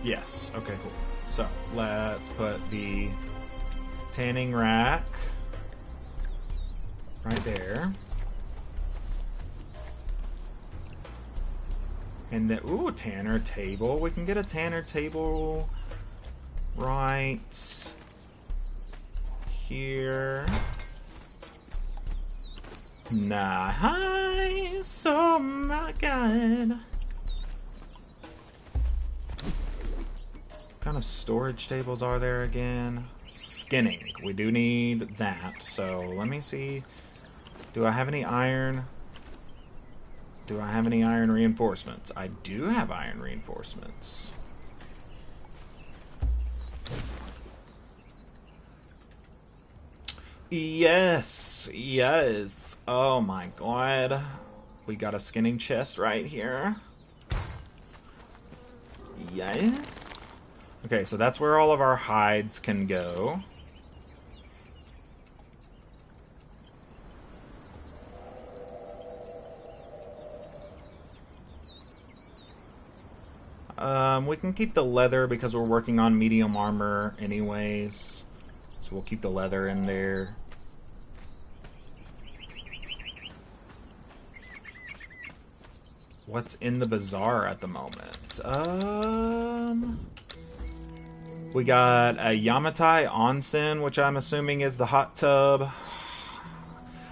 Yes. Okay, cool. So, let's put the tanning rack right there. And then, ooh, a tanner table. We can get a tanner table right here. Nice. Oh my god. What kind of storage tables are there again? Skinning. We do need that. So let me see. Do I have any iron? Do I have any iron reinforcements? I do have iron reinforcements. Yes. Oh my god. We got a skinning chest right here. Yes. Okay, so that's where all of our hides can go. We can keep the leather because we're working on medium armor anyways. So we'll keep the leather in there. What's in the bazaar at the moment? We got a Yamatai onsen, which I'm assuming is the hot tub.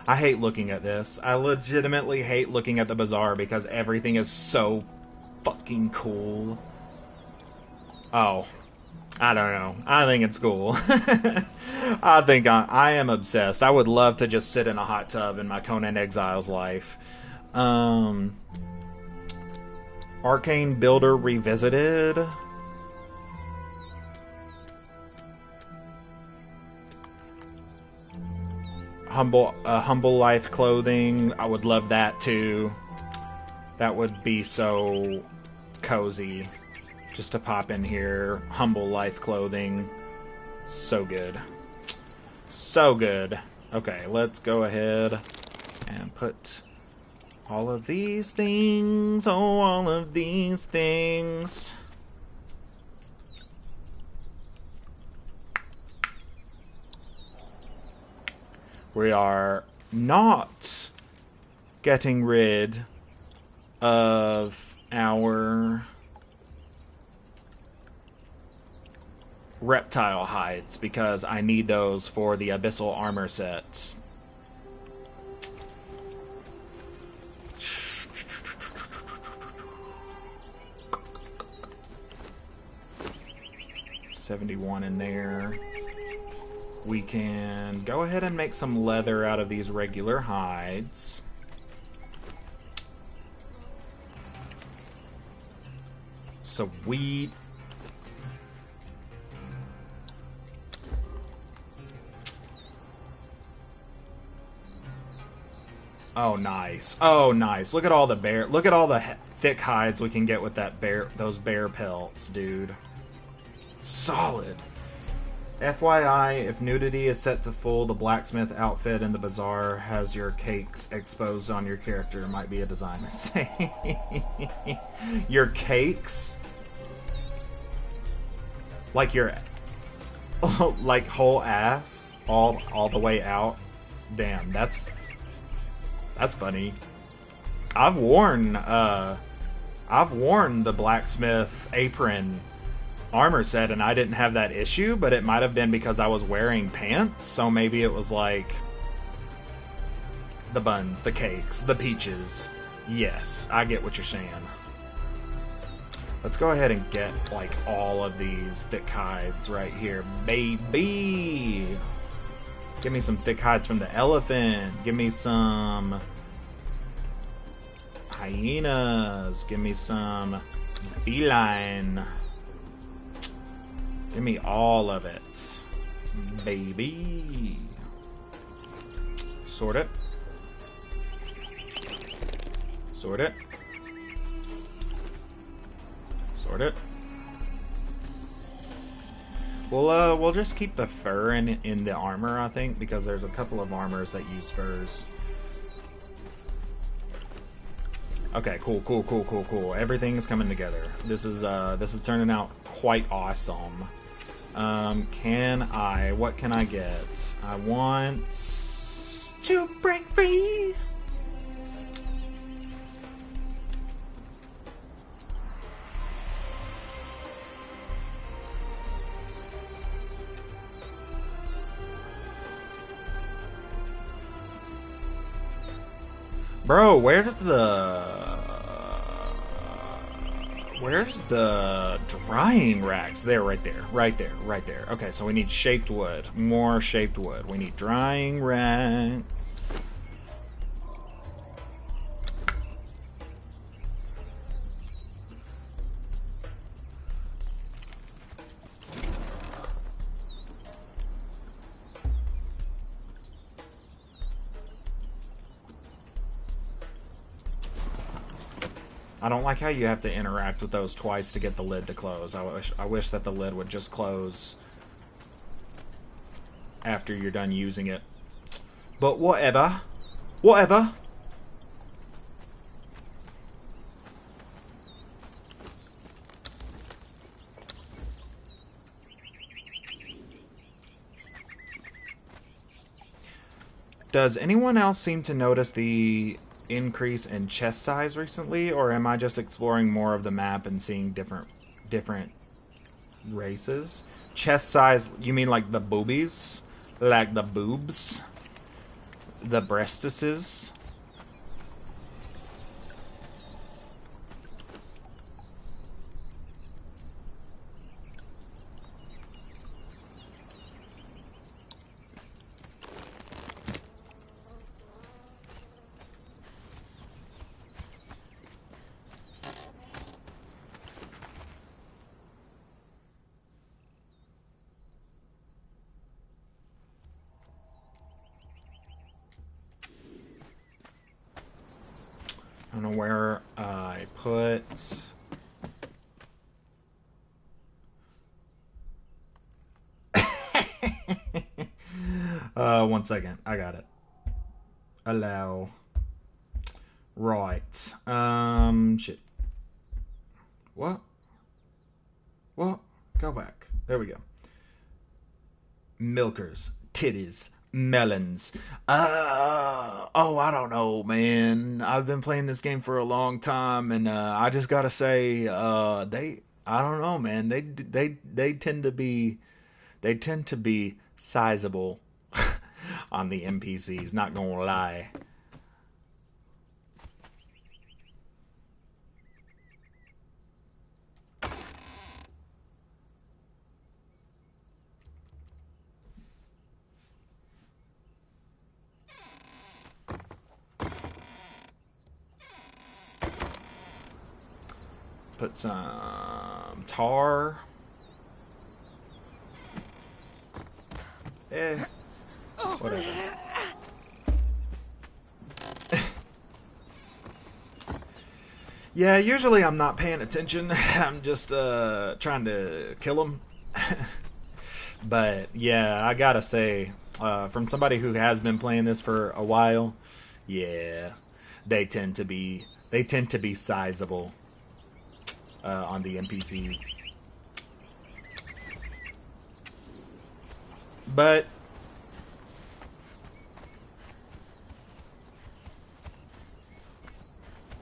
I hate looking at this. I legitimately hate looking at the bazaar because everything is so fucking cool. Oh, I don't know. I think it's cool. I think I am obsessed. I would love to just sit in a hot tub in my Conan Exiles life. Arcane Builder Revisited. Humble Life clothing. I would love that too. That would be so cozy. Just to pop in here. Humble Life clothing. So good. So good. Okay, let's go ahead and put all of these things. Oh, all of these things. We are not getting rid of our reptile hides because I need those for the abyssal armor sets. $71 in there. We can go ahead and make some leather out of these regular hides. Sweet. Oh, nice. Oh, nice. Look at all the thick hides we can get with those bear pelts, dude. Solid. FYI, if nudity is set to full, the blacksmith outfit in the bazaar has your cakes exposed on your character. It might be a design mistake. Your cakes? Like your like whole ass all the way out? Damn, that's funny. I've worn the blacksmith apron armor set and I didn't have that issue, but it might have been because I was wearing pants, so maybe it was like the buns, the cakes, the peaches. Yes, I get what you're saying. Let's go ahead and get like all of these thick hides right here, baby. Give me some thick hides from the elephant. Give me some hyenas. Give me some feline. Give me all of it, baby. Sort it. Sort it. Sort it. We'll just keep the fur in the armor, I think, because there's a couple of armors that use furs. Okay, cool. Everything's coming together. This is turning out quite awesome. What can I get? I want to break free. Bro, where's the drying racks? There, right there. Okay, so we need shaped wood. More shaped wood. We need drying racks. I don't like how you have to interact with those twice to get the lid to close. I wish that the lid would just close after you're done using it. But whatever. Whatever. Does anyone else seem to notice the increase in chest size recently, or am I just exploring more of the map and seeing different races? Chest size, you mean like the boobies? Like the boobs? The breastises? I don't know where I put... One second. I got it. Allow. Right. Shit. What? What? Go back. There we go. Milkers. Titties. Melons. Oh, I don't know, man. I've been playing this game for a long time, and I just gotta say, I don't know, man. They tend to be sizable on the NPCs. Not gonna lie. Put some tar. Whatever. Yeah, usually I'm not paying attention. I'm just trying to kill them. But yeah, I gotta say, from somebody who has been playing this for a while, yeah, they tend to be sizable on the NPCs. But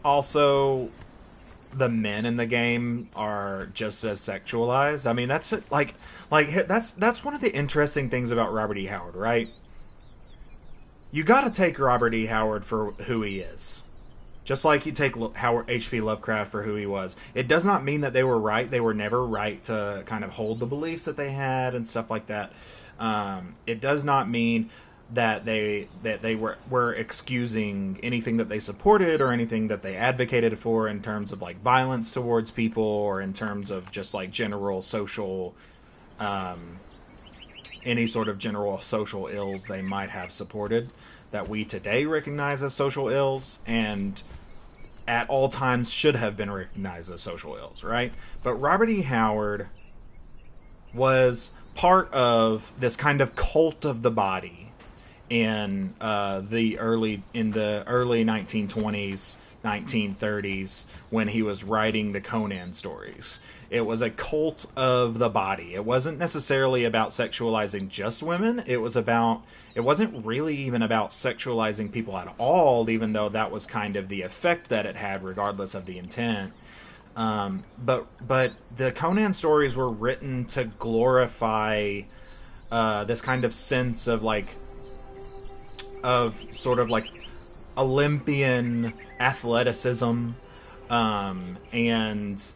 also, the men in the game are just as sexualized. I mean, that's that's one of the interesting things about Robert E. Howard, right? You got to take Robert E. Howard for who he is. Just like you take Howard H.P. Lovecraft for who he was. It does not mean that they were right. They were never right to kind of hold the beliefs that they had and stuff like that. It does not mean that they were excusing anything that they supported or anything that they advocated for in terms of like violence towards people or in terms of just like general social any sort of general social ills they might have supported that we today recognize as social ills and at all times should have been recognized as social ills, right? But Robert E. Howard was part of this kind of cult of the body in the early 1920s, 1930s when he was writing the Conan stories. It was a cult of the body. It wasn't necessarily about sexualizing just women. It wasn't really even about sexualizing people at all, even though that was kind of the effect that it had regardless of the intent. But the Conan stories were written to glorify this kind of sense of sort of like Olympian athleticism, and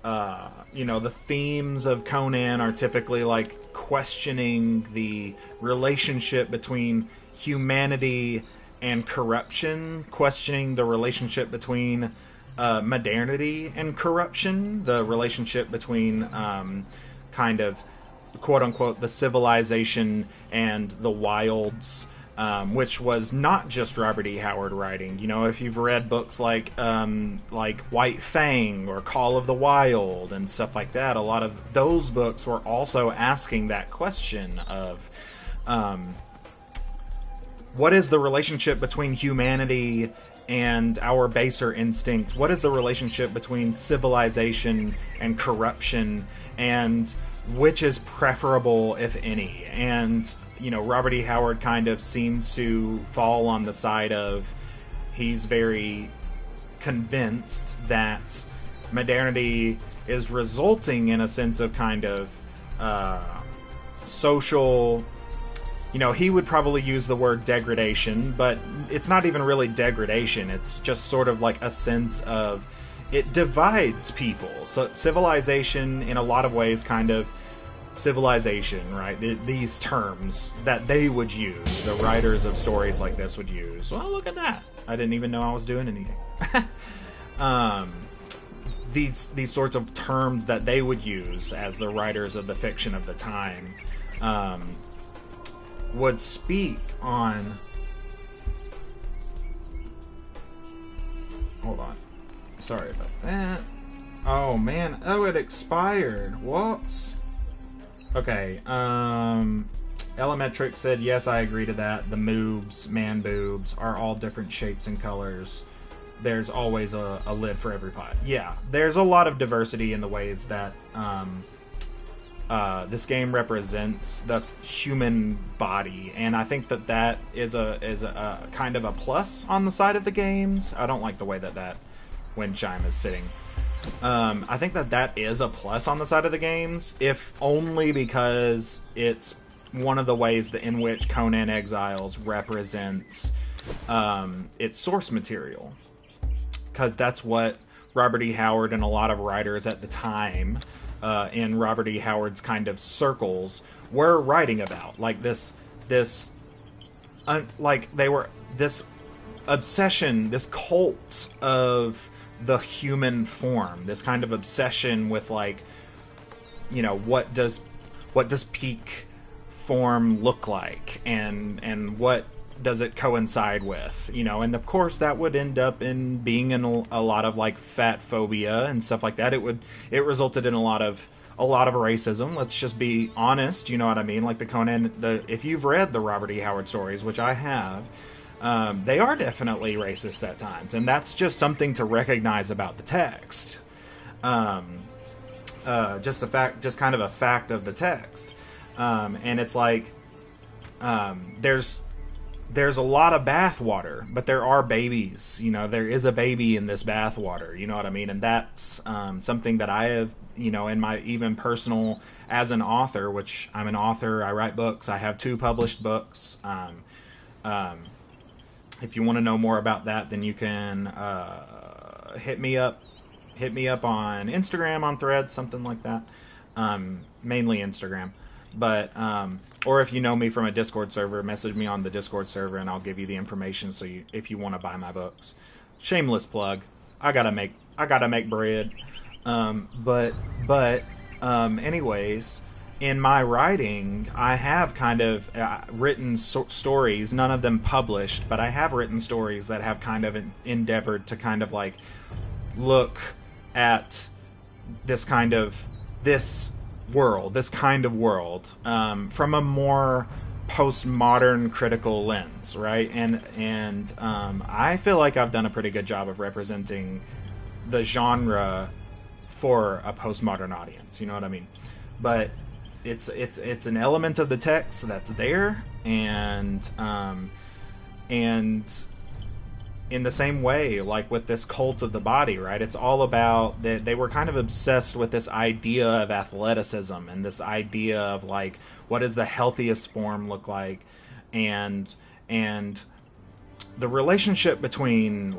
the themes of Conan are typically like questioning the relationship between humanity and corruption, questioning the relationship between modernity and corruption, the relationship between kind of quote unquote the civilization and the wilds, which was not just Robert E. Howard writing. If you've read books like White Fang or Call of the Wild and stuff like that, a lot of those books were also asking that question of what is the relationship between humanity and our baser instincts? What is the relationship between civilization and corruption, and which is preferable, if any? And Robert E. Howard kind of seems to fall on the side of he's very convinced that modernity is resulting in a sense of kind of social. He would probably use the word degradation, but it's not even really degradation. It's just sort of like a sense of it divides people. So civilization, in a lot of ways, kind of civilization, right? These terms that they would use, the writers of stories like this would use. Well, look at that. I didn't even know I was doing anything. These sorts of terms that they would use as the writers of the fiction of the time would speak on... Hold on. Sorry about that. Oh, man. Oh, it expired. What? Okay, Elemetric said, yes, I agree to that. The moobs, man boobs, are all different shapes and colors. There's always a lid for every pot. Yeah, there's a lot of diversity in the ways that this game represents the human body, and I think that is a kind of a plus on the side of the games. I don't like the way that wind chime is sitting. I think that is a plus on the side of the games, if only because it's one of the ways in which Conan Exiles represents its source material. Because that's what Robert E. Howard and a lot of writers at the time, in Robert E. Howard's kind of circles, were writing about. Like this obsession, this cult of the human form, this kind of obsession with what does peak form look like, and what it coincide with, you know? And of course that would end up in being in a lot of like fat phobia and stuff like that. It resulted in a lot of racism. Let's just be honest, you know what I mean? Like if you've read the Robert E. Howard stories, which I have, they are definitely racist at times, and that's just something to recognize about the text. Just kind of a fact of the text. And it's like, there's a lot of bath water, but there are babies. You know, there is a baby in this bath water. You know what I mean? And that's something that I have, you know, in my even personal, as an author, which I'm an author, I write books. I have 2 published books. If you want to know more about that, then you can hit me up on Instagram, on Threads, something like that. Mainly Instagram. But or if you know me from a Discord server, message me on the Discord server and I'll give you the information if you want to buy my books. Shameless plug. I gotta make bread. Anyways, in my writing, I have kind of written stories, none of them published, but I have written stories that have kind of endeavored to kind of like look at this kind of world from a more postmodern critical lens, right? And I feel like I've done a pretty good job of representing the genre for a postmodern audience, you know what I mean? But it's an element of the text that's there, and in the same way, like with this cult of the body, right? It's all about that they were kind of obsessed with this idea of athleticism and this idea of like, what does the healthiest form look like, and the relationship between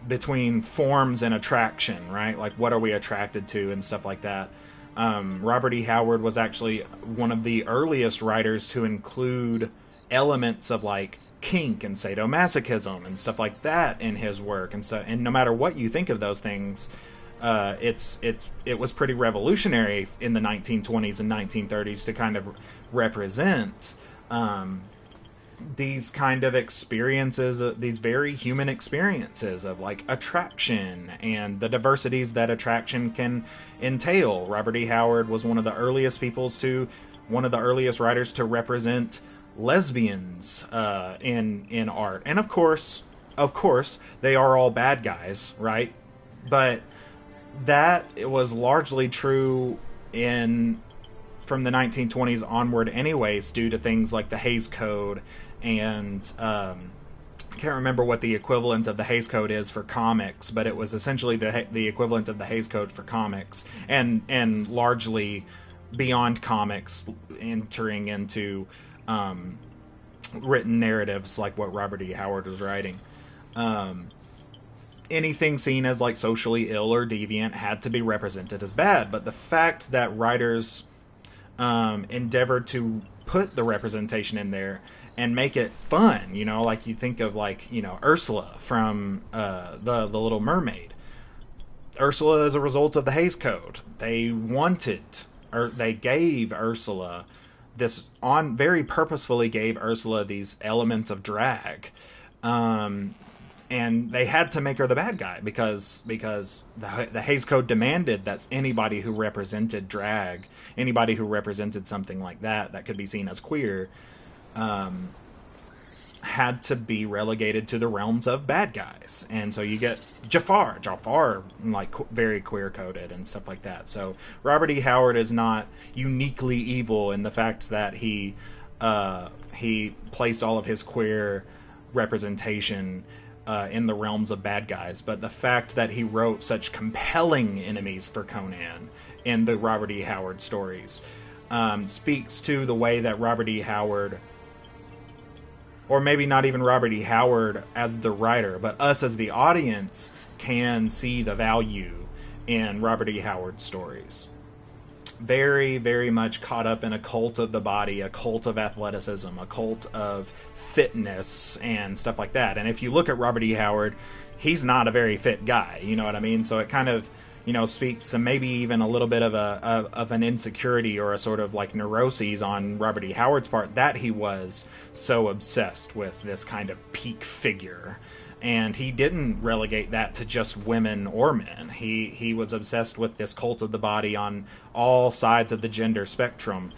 between forms and attraction, right? Like, what are we attracted to and stuff like that. Robert E. Howard was actually one of the earliest writers to include elements of like kink and sadomasochism and stuff like that in his work, and no matter what you think of those things, it was pretty revolutionary in the 1920s and 1930s to kind of represent these kind of experiences, these very human experiences of like attraction and the diversities that attraction can entail. Robert E. Howard was one of the earliest writers to represent lesbians in art, and of course they are all bad guys, right? But that it was largely true from the 1920s onward anyways, due to things like the Hays Code, and I can't remember what the equivalent of the Hays Code is for comics, but it was essentially the equivalent of the Hays Code for comics, and largely beyond comics, entering into written narratives like what Robert E. Howard was writing. Anything seen as like socially ill or deviant had to be represented as bad, but the fact that writers endeavored to put the representation in there and make it fun, you know, like you think of like, you know, Ursula from the Little Mermaid. Ursula is a result of the Hays Code. They gave Ursula very purposefully gave Ursula these elements of drag, and they had to make her the bad guy because the Hays Code demanded that anybody who represented drag, anybody who represented something like that could be seen as queer, had to be relegated to the realms of bad guys. And so you get Jafar, like very queer coded and stuff like that. So Robert E. Howard is not uniquely evil in the fact that he placed all of his queer representation in the realms of bad guys, but the fact that he wrote such compelling enemies for Conan in the Robert E. Howard stories speaks to the way that Robert E. Howard, or maybe not even Robert E. Howard as the writer, but us as the audience, can see the value in Robert E. Howard's stories. Very, very much caught up in a cult of the body, a cult of athleticism, a cult of fitness and stuff like that. And if you look at Robert E. Howard, he's not a very fit guy, you know what I mean? So it kind of speaks to maybe even a little bit of an insecurity or a sort of like neuroses on Robert E. Howard's part, that he was so obsessed with this kind of peak figure. And he didn't relegate that to just women or men. He was obsessed with this cult of the body on all sides of the gender spectrum.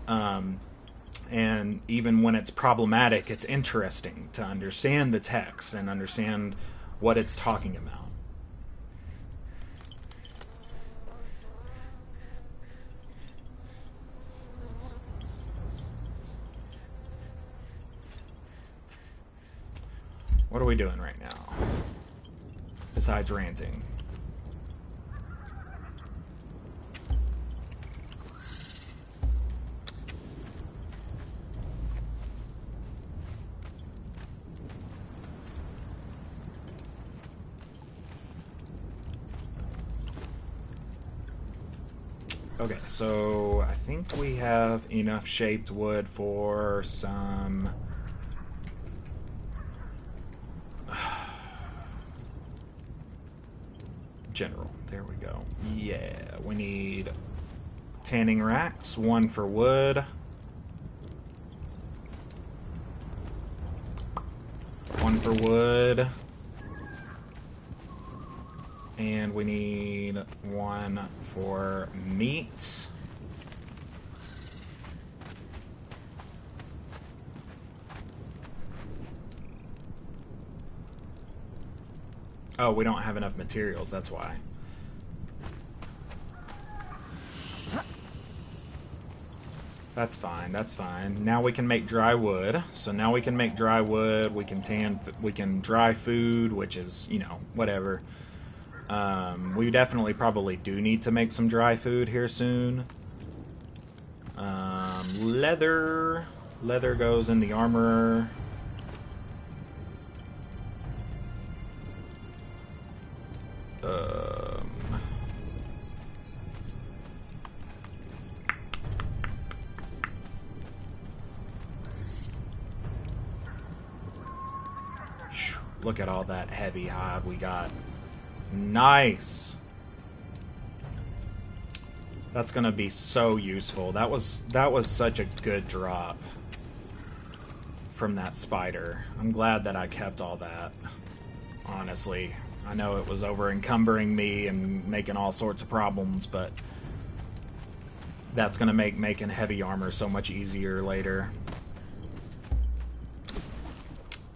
And even when it's problematic, it's interesting to understand the text and understand what it's talking about. What are we doing right now? Besides ranting. Okay, so I think we have enough shaped wood for some... general. There we go. Yeah, we need tanning racks, one for wood. One for wood. And we need one for meat. Oh, we don't have enough materials, that's why. That's fine, that's fine. Now we can make dry wood. So now we can make dry wood, we can dry food, which is, whatever. We definitely probably do need to make some dry food here soon. Leather. Leather goes in the armorer. Look at all that heavy hide we got. Nice. That's gonna be so useful. That was such a good drop from that spider. I'm glad that I kept all that. Honestly, I know it was over encumbering me and making all sorts of problems, but that's gonna make making heavy armor so much easier later.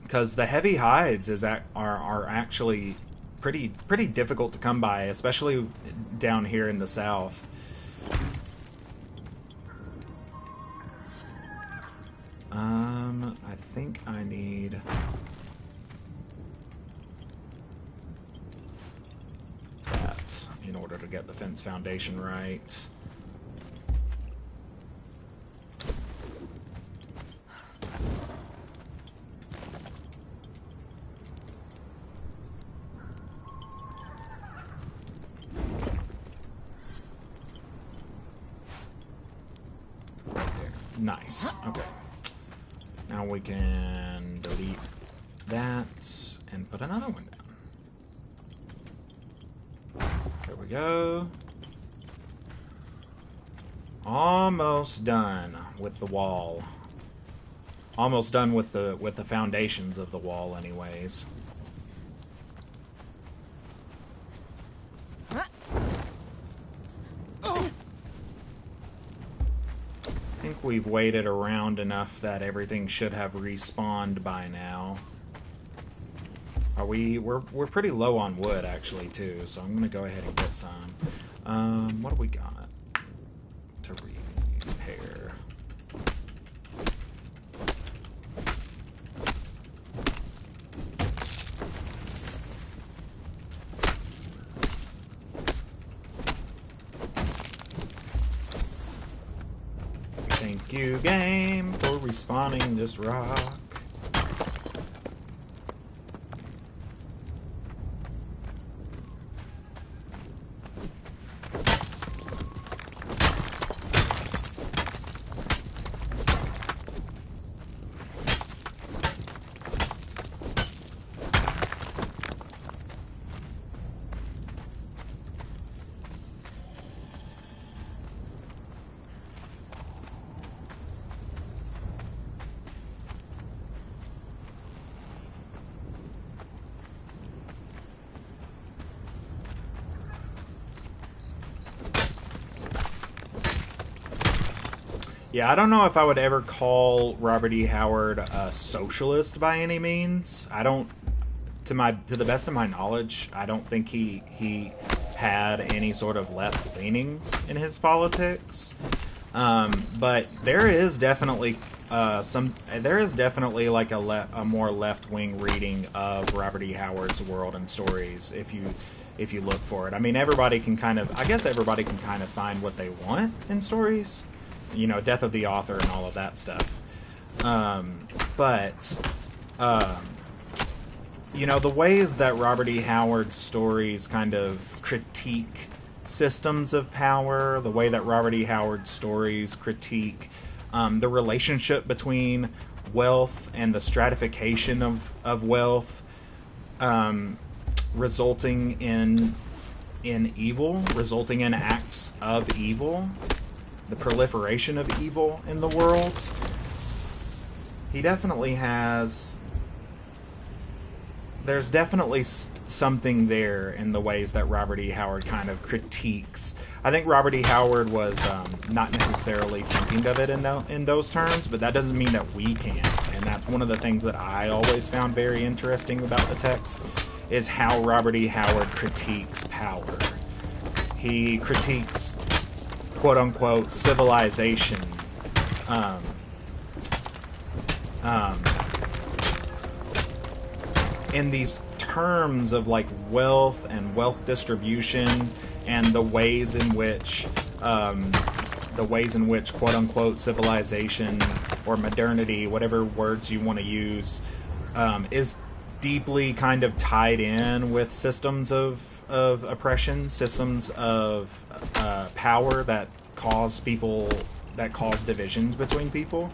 Because the heavy hides are actually pretty difficult to come by, especially down here in the south. I think I need that in order to get the fence foundation right. Nice. Okay. Now we can delete that and put another one down. There we go. Almost done with the wall. Almost done with the foundations of the wall, anyways. I think we've waited around enough that everything should have respawned by now. We're pretty low on wood actually too, so I'm gonna go ahead and get some. What do we got to repair? Thank you, game, for respawning this rock. Yeah, I don't know if I would ever call Robert E. Howard a socialist by any means. I don't, to the best of my knowledge, I don't think he had any sort of left leanings in his politics. But there is definitely like a more left wing reading of Robert E. Howard's world and stories if you look for it. I mean, everybody can kind of find what they want in stories, you know, death of the author and all of that stuff. But you know, the ways that Robert E. Howard's stories kind of critique systems of power, the way that Robert E. Howard's stories critique the relationship between wealth and the stratification of wealth, resulting in evil, resulting in acts of evil, the proliferation of evil in the world. He definitely has... There's definitely something there in the ways that Robert E. Howard kind of critiques. I think Robert E. Howard was not necessarily thinking of it in those terms, but that doesn't mean that we can. And that's one of the things that I always found very interesting about the text, is how Robert E. Howard critiques power. He critiques, quote-unquote, civilization. In these terms of like wealth and wealth distribution and the ways in which quote unquote civilization or modernity, whatever words you want to use, is deeply kind of tied in with systems of oppression, systems of power that cause divisions between people.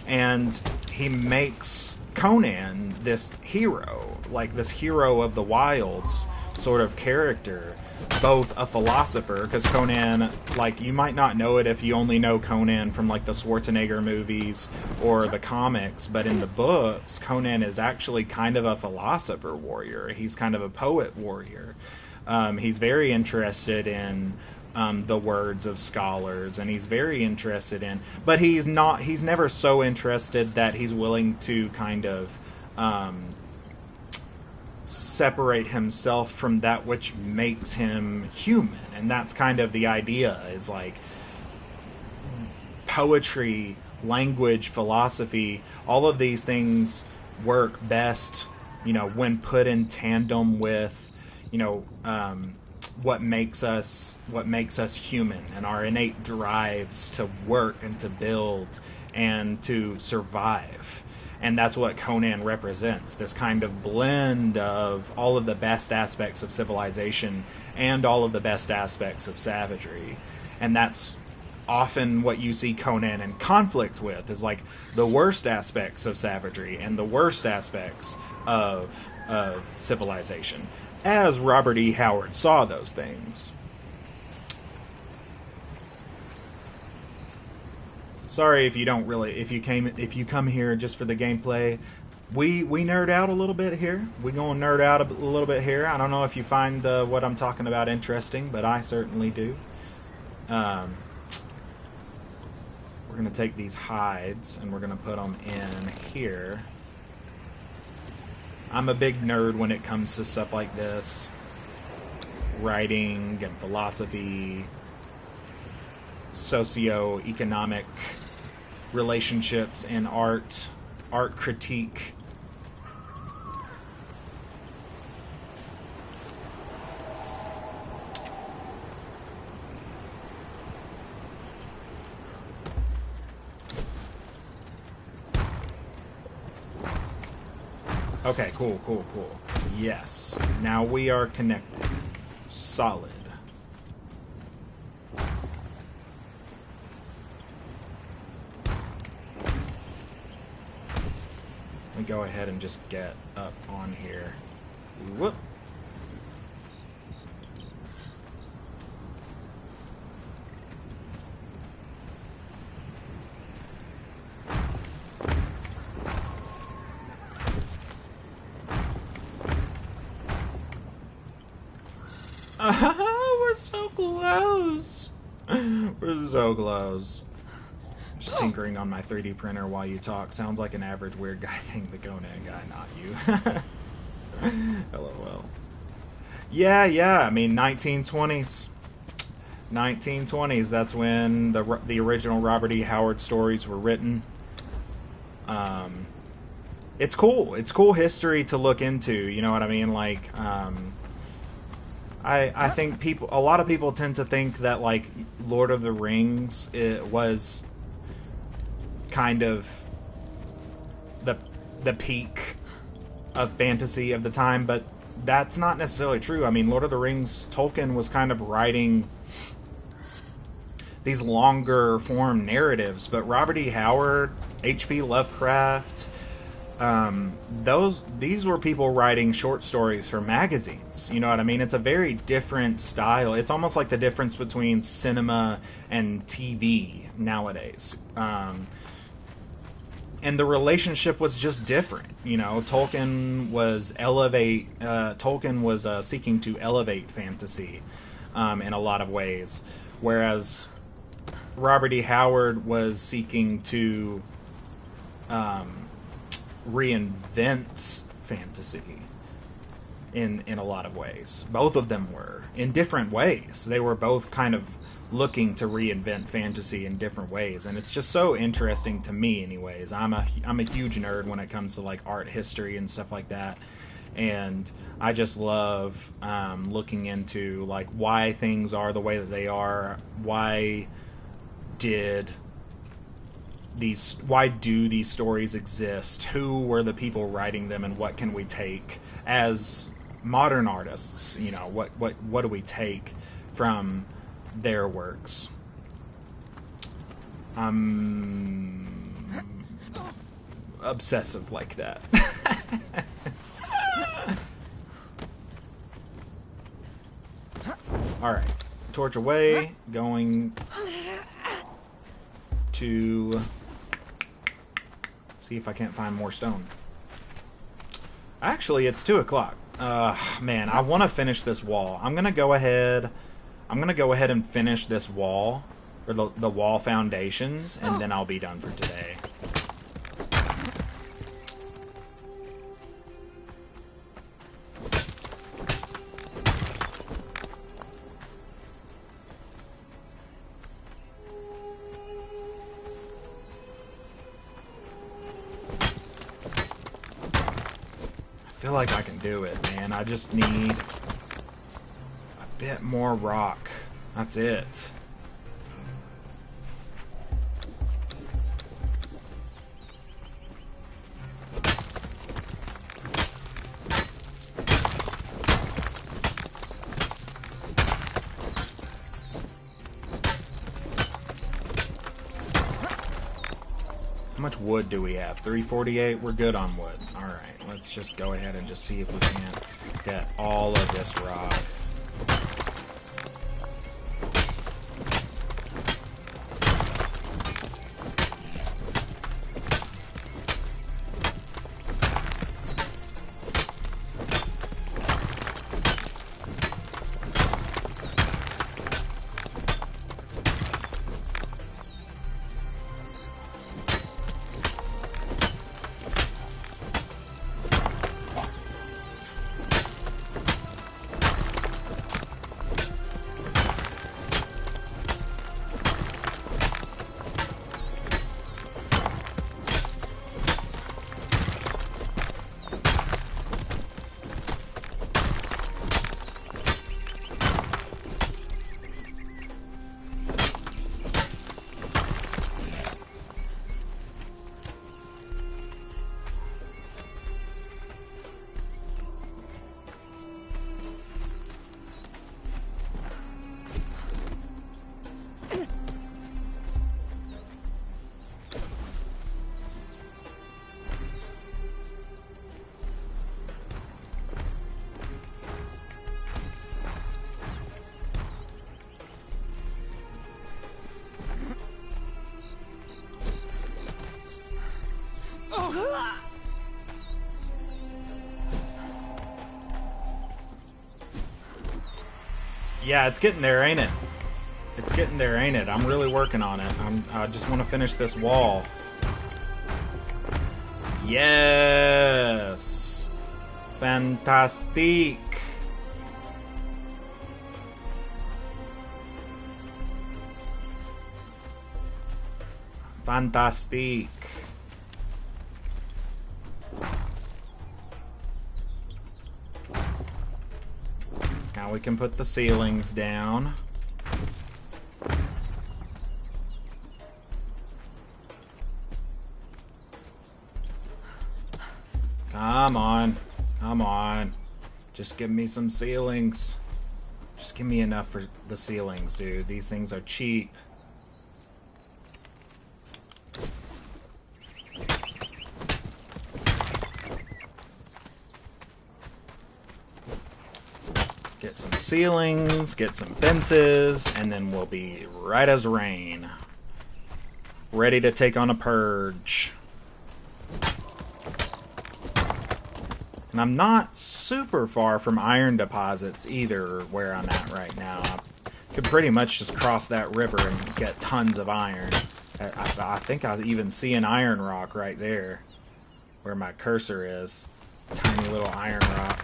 And he makes Conan this hero, like this hero of the wilds sort of character, both a philosopher, because Conan, like, you might not know it if you only know Conan from like the Schwarzenegger movies or the comics, but in the books, Conan is actually kind of a philosopher warrior. He's kind of a poet warrior. He's very interested in the words of scholars, and he's very interested in, but he's never so interested that he's willing to kind of separate himself from that which makes him human. And that's kind of the idea, is like poetry, language, philosophy, all of these things work best, you know, when put in tandem with, you know, what makes us human, and our innate drives to work and to build and to survive. And that's what Conan represents, this kind of blend of all of the best aspects of civilization and all of the best aspects of savagery. And that's often what you see Conan in conflict with, is like the worst aspects of savagery and the worst aspects of civilization, as Robert E. Howard saw those things. Sorry if you come here just for the gameplay. We nerd out a little bit here. We gonna nerd out a little bit here. I don't know if you find what I'm talking about interesting, but I certainly do. We're gonna take these hides and we're gonna put them in here. I'm a big nerd when it comes to stuff like this. Writing and philosophy, socio-economic relationships and art critique. Okay, cool. Yes. Now we are connected. Solid. Let me go ahead and just get up on here. Whoop. We're so close. We're so close. Just tinkering on my 3D printer while you talk. Sounds like an average weird guy thing, the Conan guy, not you. LOL. Yeah, I mean, 1920s. 1920s, that's when the original Robert E. Howard stories were written. It's cool. It's cool history to look into, you know what I mean? Like, I think a lot of people tend to think that, like, Lord of the Rings, it was kind of the peak of fantasy of the time, but that's not necessarily true. I mean, Lord of the Rings, Tolkien was kind of writing these longer form narratives, but Robert E. Howard, H.P. Lovecraft, these were people writing short stories for magazines. You know what I mean? It's a very different style. It's almost like the difference between cinema and TV nowadays. And the relationship was just different. You know, Tolkien was seeking to elevate fantasy in a lot of ways, whereas Robert E. Howard was seeking to reinvent fantasy in a lot of ways. Both of them were, in different ways. They were both kind of looking to reinvent fantasy in different ways, and it's just so interesting to me anyways. I'm a huge nerd when it comes to like art history and stuff like that, and I just love looking into like why things are the way that they are. Why do these stories exist? Who were the people writing them, and what can we take as modern artists? You know, what do we take from their works? I'm obsessive like that. Alright, torch away, going to see if I can't find more stone. Actually, it's 2 o'clock. Man, I want to finish this wall. I'm gonna go ahead and finish this wall, or the wall foundations, and then I'll be done for today. I feel like I can do it, man. I just need a bit more rock. That's it. How much wood do we have? 348? We're good on wood. Alright, let's just go ahead and just see if we can get all of this rock. Yeah, it's getting there, ain't it? It's getting there, ain't it? I'm really working on it. I just want to finish this wall. Yes! Fantastic! Fantastic. Now we can put the ceilings down. Come on. Come on. Just give me some ceilings. Just give me enough for the ceilings, dude. These things are cheap. Get some ceilings, get some fences, and then we'll be right as rain. Ready to take on a purge. And I'm not super far from iron deposits either, where I'm at right now. I could pretty much just cross that river and get tons of iron. I think I even see an iron rock right there, where my cursor is. Tiny little iron rock.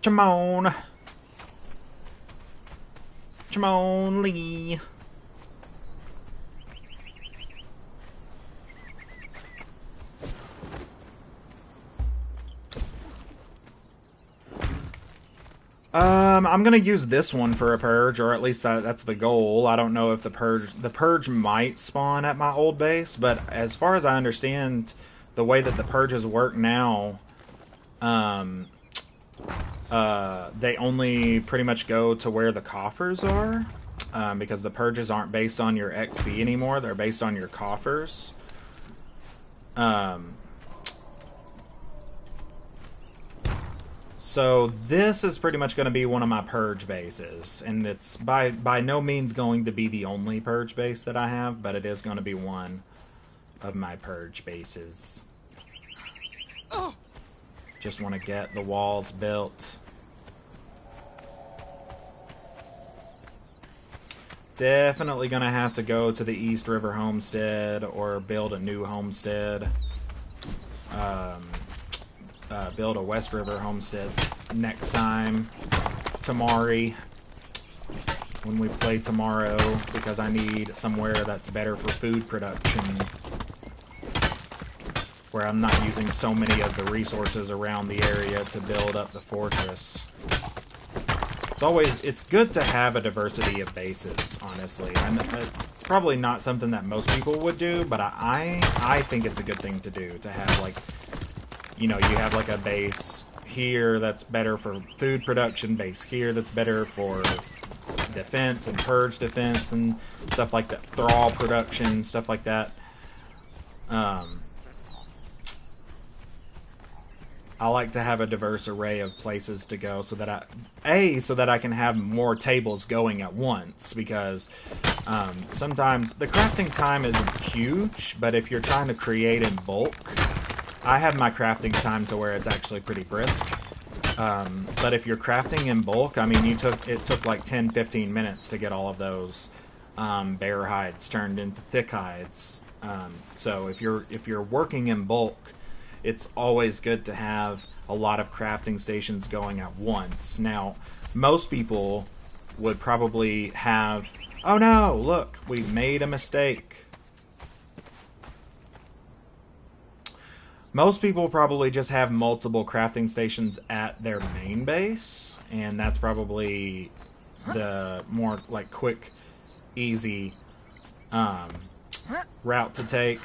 Come on. Come on, Lee. I'm gonna use this one for a purge, or at least that's the goal. I don't know if the purge might spawn at my old base, but as far as I understand, the way that the purges work now, they only pretty much go to where the coffers are, because the purges aren't based on your XP anymore. They're based on your coffers. So this is pretty much going to be one of my purge bases, and it's by no means going to be the only purge base that I have, but it is going to be one of my purge bases. Just want to get the walls built. Definitely going to have to go to the East River Homestead or build a new homestead. Build a West River Homestead next time. Tamari. When we play tomorrow, because I need somewhere that's better for food production. Where I'm not using so many of the resources around the area to build up the fortress. It's good to have a diversity of bases, honestly. It's probably not something that most people would do, but I think it's a good thing to do, to have, like, you know, you have like a base here that's better for food production, base here that's better for defense and purge defense and stuff like that, thrall production, stuff like that. I like to have a diverse array of places to go so that I can have more tables going at once, because sometimes the crafting time isn't huge, but if you're trying to create in bulk, I have my crafting time to where it's actually pretty brisk. But if you're crafting in bulk, I mean, it took like 10-15 minutes to get all of those bear hides turned into thick hides. So if you're working in bulk, it's always good to have a lot of crafting stations going at once. Now, most people would probably have... Oh no, look, we made a mistake. Most people probably just have multiple crafting stations at their main base, and that's probably the more, like, quick, easy route to take.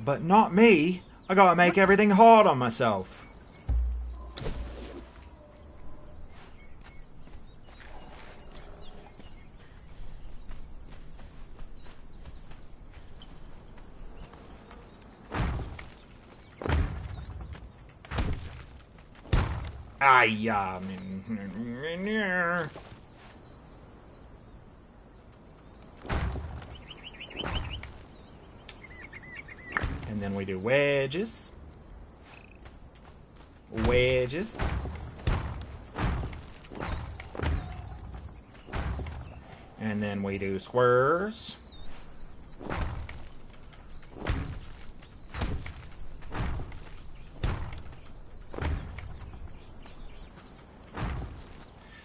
But not me. I gotta make everything hard on myself. Yeah. And then we do wedges. wedges. And then we do squares.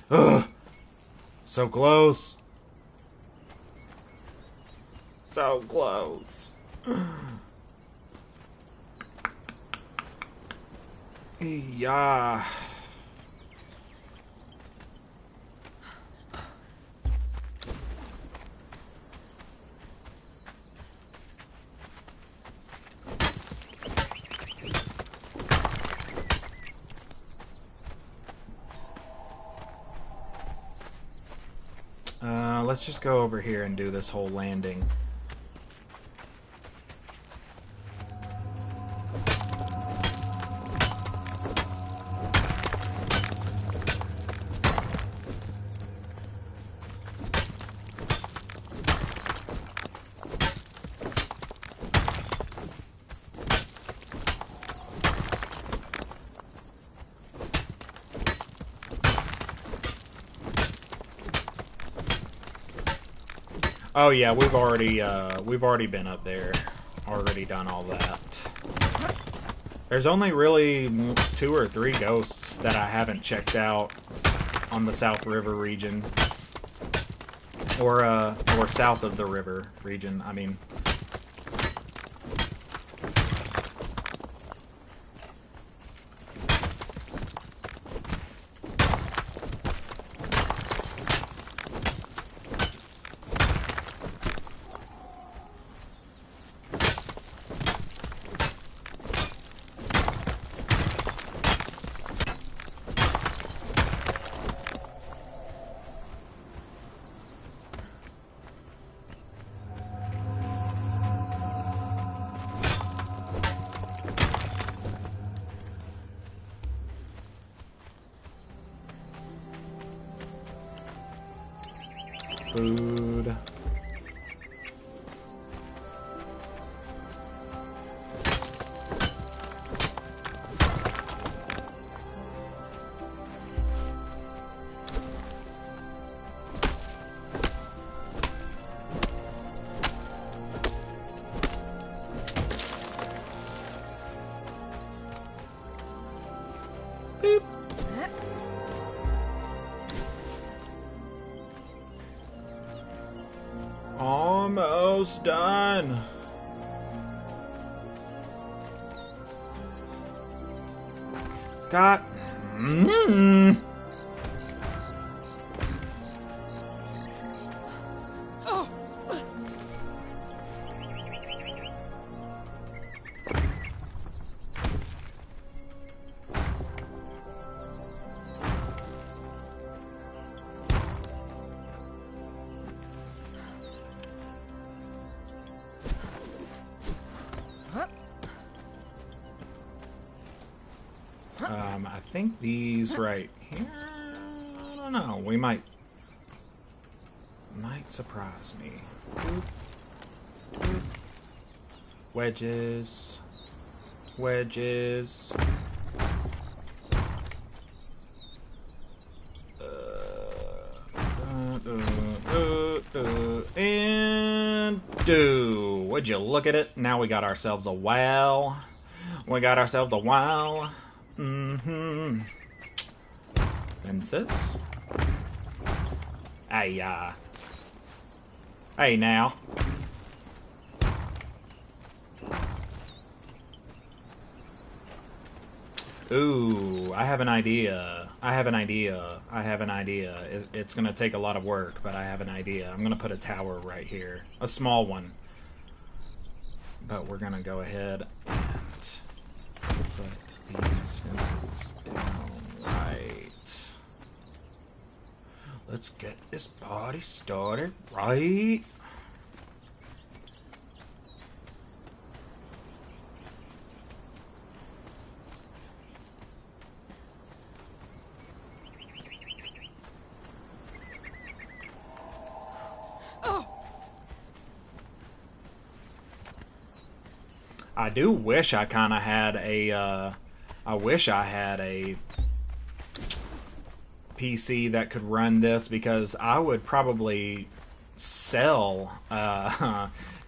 Ugh! So close. So close. Yeah. Let's just go over here and do this whole landing. Oh yeah, we've already been up there, already done all that. There's only really 2 or 3 ghosts that I haven't checked out on the South River region, or south of the river region. I mean. Food. Boop. Almost done. Got. I think these right here. I don't know. We might surprise me. Boop. Boop. Wedges. Wedges. And do. Would you look at it? Now we got ourselves a well. We got ourselves a well. Mm-hmm. Fences. Hey, hey now. Ooh, I have an idea. I have an idea. I have an idea. It's gonna take a lot of work, but I have an idea. I'm gonna put a tower right here. A small one. But we're gonna go ahead and put these fences down right. Let's get this party started right. I do wish I kind of had a I wish I had a PC that could run this, because I would probably sell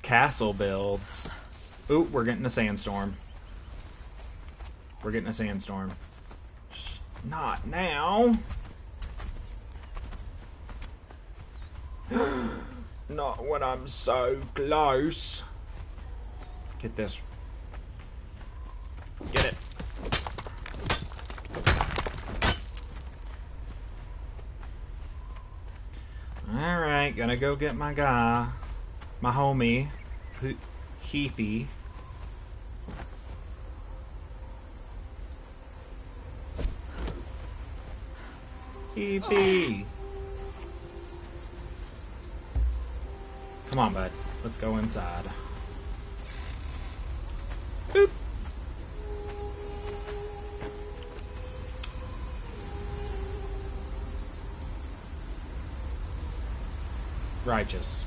castle builds. Ooh, we're getting a sandstorm. We're getting a sandstorm. Not now. Not when I'm so close. Get this. Get it. Alright, gonna go get my guy. My homie. Heapy. Heapy. Come on, bud. Let's go inside. Boop. Righteous.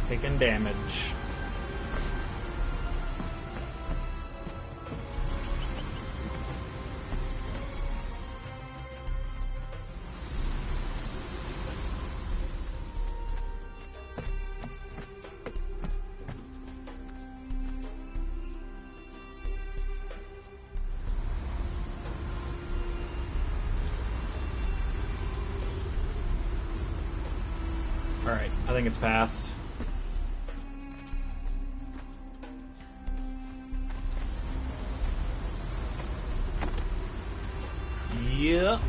Taking damage. Alright, I think it's passed. Yep.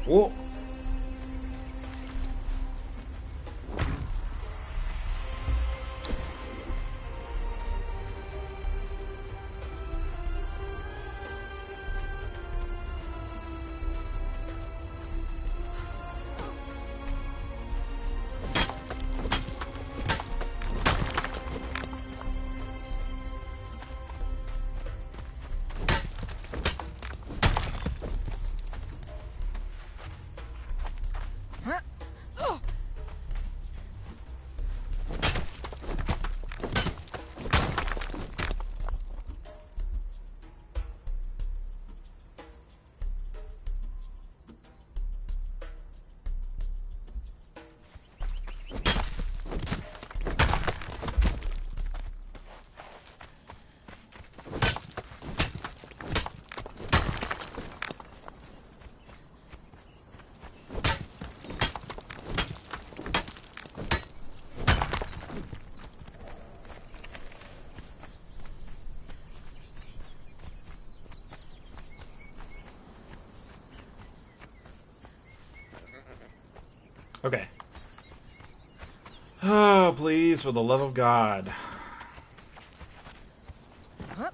Whoa. Okay. Oh, please, for the love of God. Huh?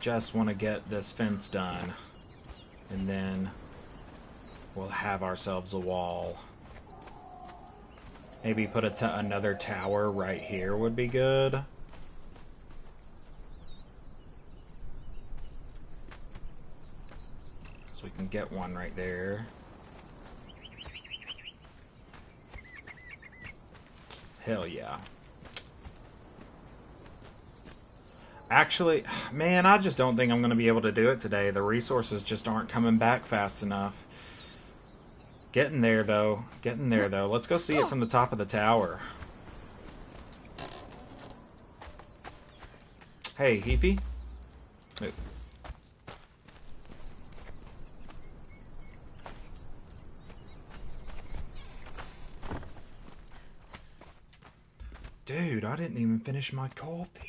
just want to get this fence done. And then we'll have ourselves a wall. Maybe put another tower right here would be good. So we can get one right there. Hell yeah. Actually, man, I just don't think I'm going to be able to do it today. The resources just aren't coming back fast enough. Getting there, though. Getting there, though. Let's go see it from the top of the tower. Hey, Heafy. Move. Dude, I didn't even finish my coffee.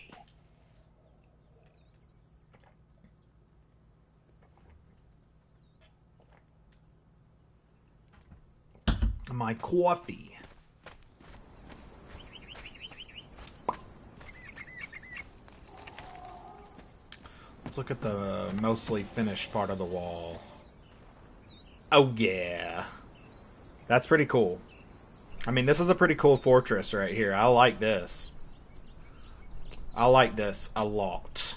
My coffee. Let's look at the mostly finished part of the wall. Oh yeah. That's pretty cool. I mean, this is a pretty cool fortress right here. I like this. I like this a lot.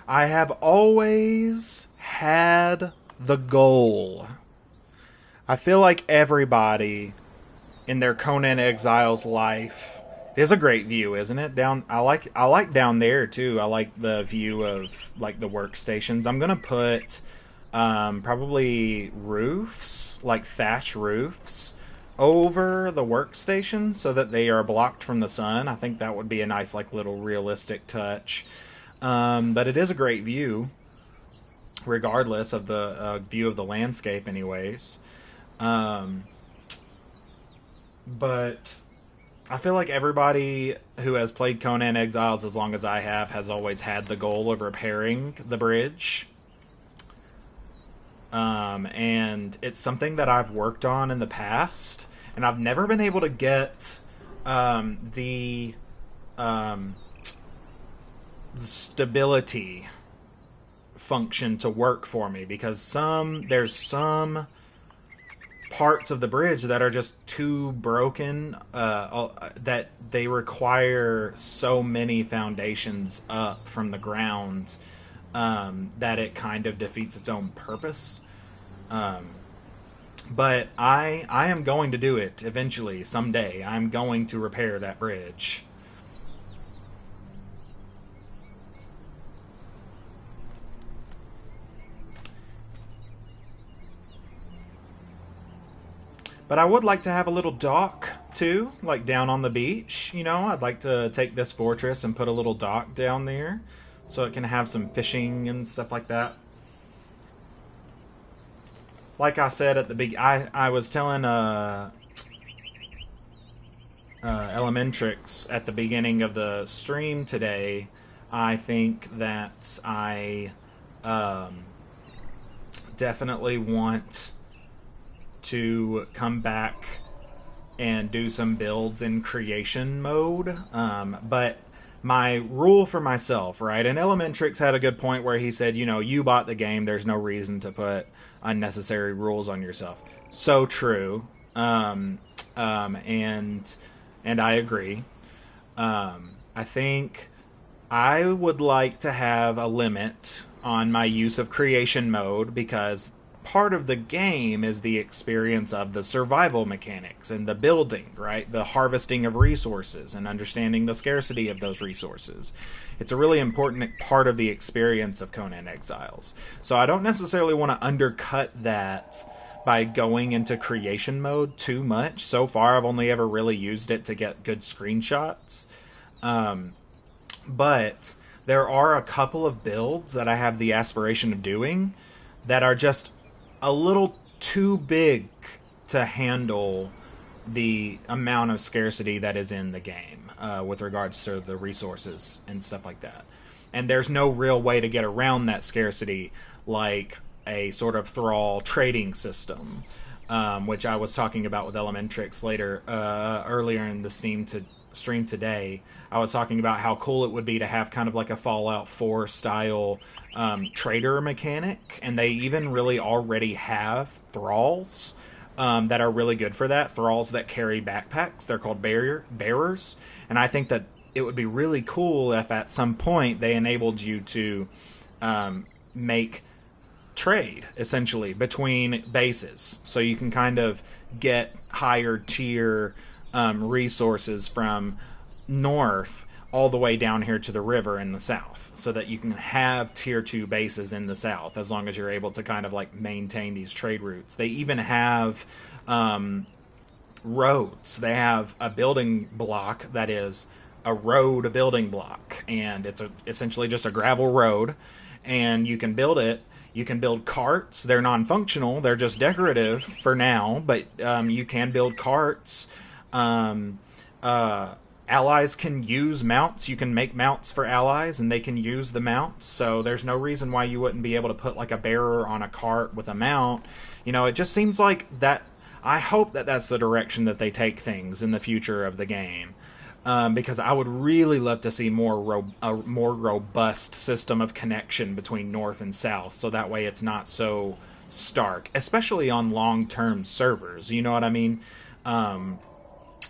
I have always had the goal. I feel like everybody in their Conan Exiles life. It is a great view, isn't it? I like down there too. I like the view of like the workstations. I'm gonna put probably roofs, like thatch roofs, over the workstation so that they are blocked from the sun. I think that would be a nice like little realistic touch. But it is a great view, regardless of the view of the landscape, anyways. But I feel like everybody who has played Conan Exiles as long as I have has always had the goal of repairing the bridge. And it's something that I've worked on in the past, and I've never been able to get the stability function to work for me, because there's some parts of the bridge that are just too broken, that they require so many foundations up from the ground, that it kind of defeats its own purpose. But I am going to do it eventually, someday. I'm going to repair that bridge. But I would like to have a little dock, too, like down on the beach. You know, I'd like to take this fortress and put a little dock down there so it can have some fishing and stuff like that. Like I said at the beginning, I was telling Elementrix at the beginning of the stream today, I think that I definitely want to come back and do some builds in creation mode. But my rule for myself, right? And Elementrix had a good point where he said, you know, you bought the game, there's no reason to put unnecessary rules on yourself. So true. And I agree. I think I would like to have a limit on my use of creation mode, because part of the game is the experience of the survival mechanics and the building, right? The harvesting of resources and understanding the scarcity of those resources. It's a really important part of the experience of Conan Exiles. So I don't necessarily want to undercut that by going into creation mode too much. So far, I've only ever really used it to get good screenshots. But there are a couple of builds that I have the aspiration of doing that are just a little too big to handle the amount of scarcity that is in the game, with regards to the resources and stuff like that. and there's no real way to get around that scarcity like a sort of thrall trading system, which I was talking about with Elementrix earlier in the stream today. I was talking about how cool it would be to have kind of like a Fallout 4 style trader mechanic, and they even really already have thralls that are really good for that. Thralls that carry backpacks. They're called bearers, and I think that it would be really cool if at some point they enabled you to make trade essentially between bases, so you can kind of get higher tier resources from north all the way down here to the river in the south, so that you can have tier 2 bases in the south as long as you're able to kind of like maintain these trade routes. They even have roads. They have a building block that is a road building block, and it's essentially just a gravel road, and you can build it. You can build carts. They're non-functional. They're just decorative for now, but you can build carts. Allies can use mounts. You can make mounts for allies, and they can use the mounts. So there's no reason why you wouldn't be able to put like a bearer on a cart with a mount. You know, it just seems like that. I hope that that's the direction that they take things in the future of the game. Because I would really love to see a more robust system of connection between North and South, so that way it's not so stark, especially on long-term servers. You know what I mean?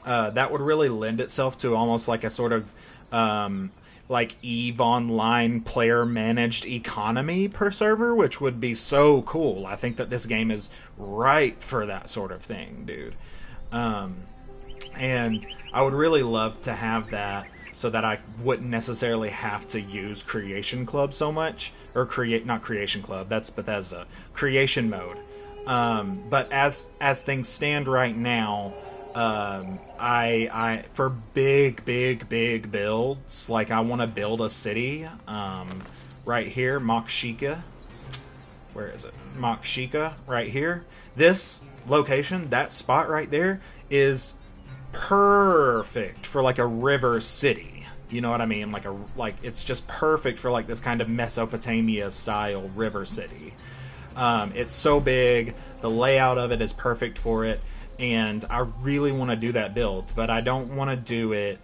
That would really lend itself to almost like a sort of like EVE Online player-managed economy per server, which would be so cool. I think that this game is ripe for that sort of thing, dude. And I would really love to have that so that I wouldn't necessarily have to use Creation Club so much. Or not Creation Club, that's Bethesda. Creation Mode. But as things stand right now, I for big builds, like I want to build a city right here, Makshika. Where is it? Makshika, right here. This location, that spot right there, is perfect for like a river city. You know what I mean? Like it's just perfect for like this kind of Mesopotamia style river city. It's so big. The layout of it is perfect for it, and I really want to do that build, but I don't want to do it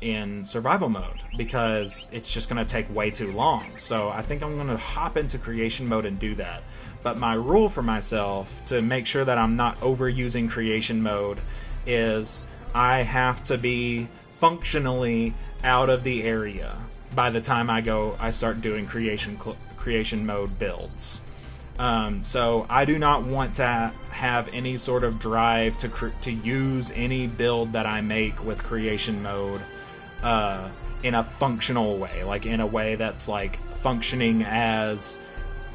in survival mode because it's just going to take way too long. So I think I'm going to hop into creation mode and do that. But my rule for myself to make sure that I'm not overusing creation mode is I have to be functionally out of the area by the time I start doing creation mode builds. So I do not want to have any sort of drive to use any build that I make with creation mode in a functional way, like in a way that's like functioning as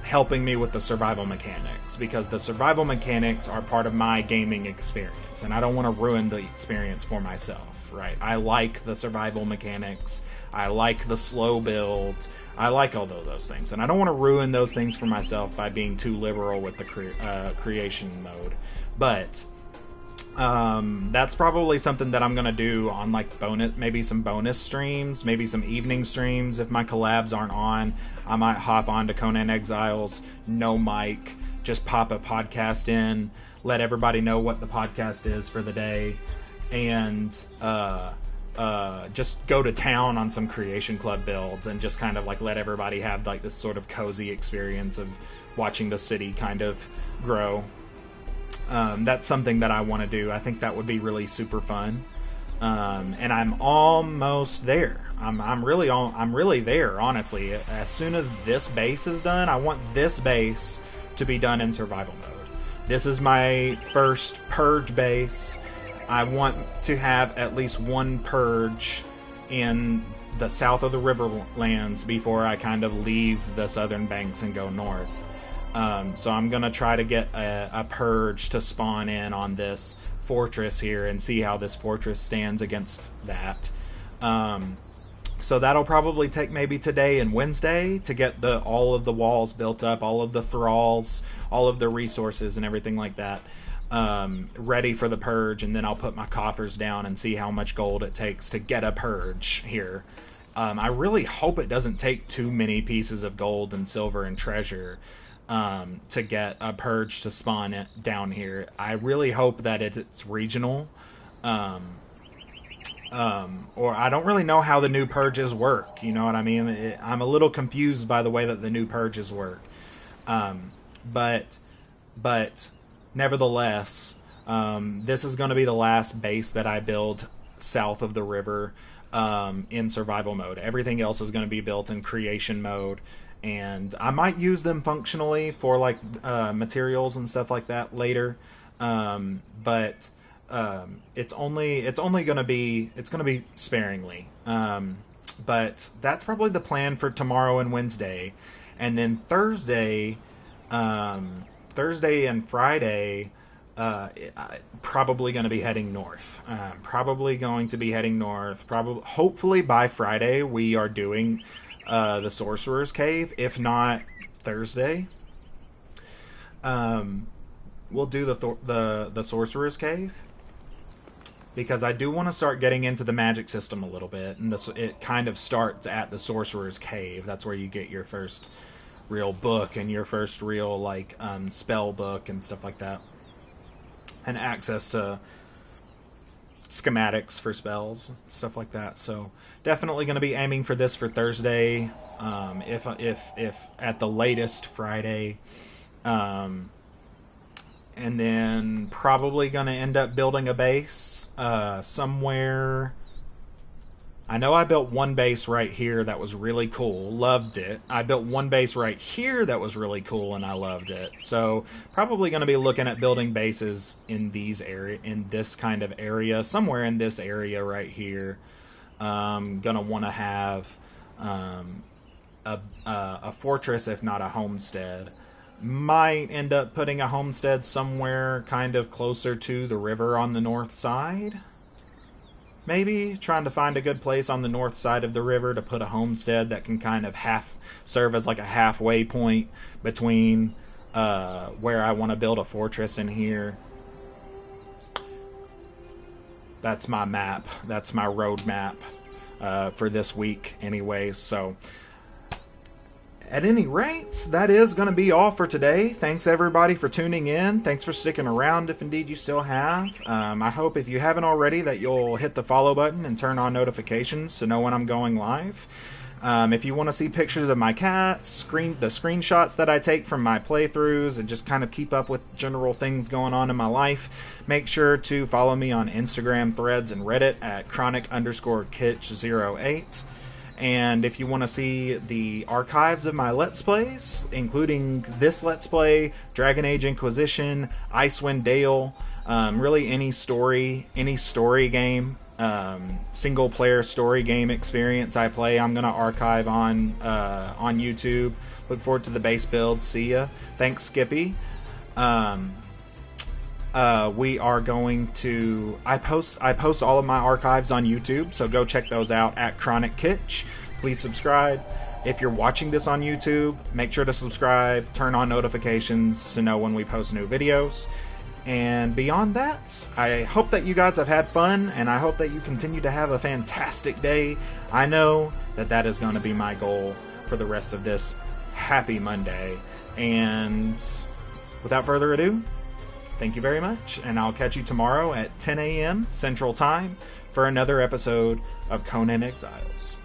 helping me with the survival mechanics, because the survival mechanics are part of my gaming experience, and I don't want to ruin the experience for myself, right? I like the survival mechanics, I like the slow build, I like all those things, and I don't want to ruin those things for myself by being too liberal with the creation mode. But that's probably something that I'm gonna do on like maybe some bonus streams, maybe some evening streams. If my collabs aren't on, I might hop on to Conan Exiles, no mic, just pop a podcast in, let everybody know what the podcast is for the day, and just go to town on some Creation Club builds and just kind of like let everybody have like this sort of cozy experience of watching the city kind of grow. That's something that I want to do. I think that would be really super fun. And I'm almost there. I'm really there, honestly. As soon as this base is done, I want this base to be done in survival mode. This is my first purge base. I want to have at least one purge in the south of the Riverlands before I kind of leave the southern banks and go north. So I'm going to try to get a purge to spawn in on this fortress here and see how this fortress stands against that. So that'll probably take maybe today and Wednesday to get all of the walls built up, all of the thralls, all of the resources and everything like that ready for the purge, and then I'll put my coffers down and see how much gold it takes to get a purge here. I really hope it doesn't take too many pieces of gold and silver and treasure to get a purge to spawn it down here. I really hope that it's regional. Um, or I don't really know how the new purges work. You know what I mean? I'm a little confused by the way that the new purges work. Um, but nevertheless, this is going to be the last base that I build south of the river in survival mode. Everything else is going to be built in creation mode, and I might use them functionally for like materials and stuff like that later. But it's only going to be sparingly. But that's probably the plan for tomorrow and Wednesday, and then Thursday and Friday, probably going to be heading north. Hopefully by Friday we are doing the Sorcerer's Cave. If not Thursday, we'll do the Sorcerer's Cave, because I do want to start getting into the magic system a little bit, and it kind of starts at the Sorcerer's Cave. That's where you get your first real book and your first real like spell book and stuff like that, and access to schematics for spells, stuff like that. So definitely going to be aiming for this for Thursday, if at the latest Friday, and then probably going to end up building a base somewhere. I know I built one base right here that was really cool. Loved it. I built one base right here that was really cool, and I loved it. So probably going to be looking at building bases in this kind of area, somewhere in this area right here. Going to want to have a fortress, if not a homestead. Might end up putting a homestead somewhere kind of closer to the river on the north side. Maybe trying to find a good place on the north side of the river to put a homestead that can kind of serve as like a halfway point between where I want to build a fortress in here. That's my map. That's my road map for this week anyways. So at any rate, that is going to be all for today. Thanks everybody for tuning in. Thanks for sticking around, if indeed you still have. I hope if you haven't already that you'll hit the follow button and turn on notifications to know when I'm going live. If you want to see pictures of my cats, the screenshots that I take from my playthroughs, and just kind of keep up with general things going on in my life, make sure to follow me on Instagram, Threads, and Reddit at chronic_kitch08. And if you want to see the archives of my Let's Plays, including this Let's Play, Dragon Age Inquisition, Icewind Dale, really any story game, single player story game experience I play, I'm going to archive on YouTube. Look forward to the base build. See ya. Thanks, Skippy. We are going to... I post all of my archives on YouTube, so go check those out at Chronic Kitch. Please subscribe. If you're watching this on YouTube, make sure to subscribe, turn on notifications to know when we post new videos. And beyond that, I hope that you guys have had fun, and I hope that you continue to have a fantastic day. I know that is going to be my goal for the rest of this happy Monday. And without further ado, thank you very much, and I'll catch you tomorrow at 10 a.m. Central Time for another episode of Conan Exiles.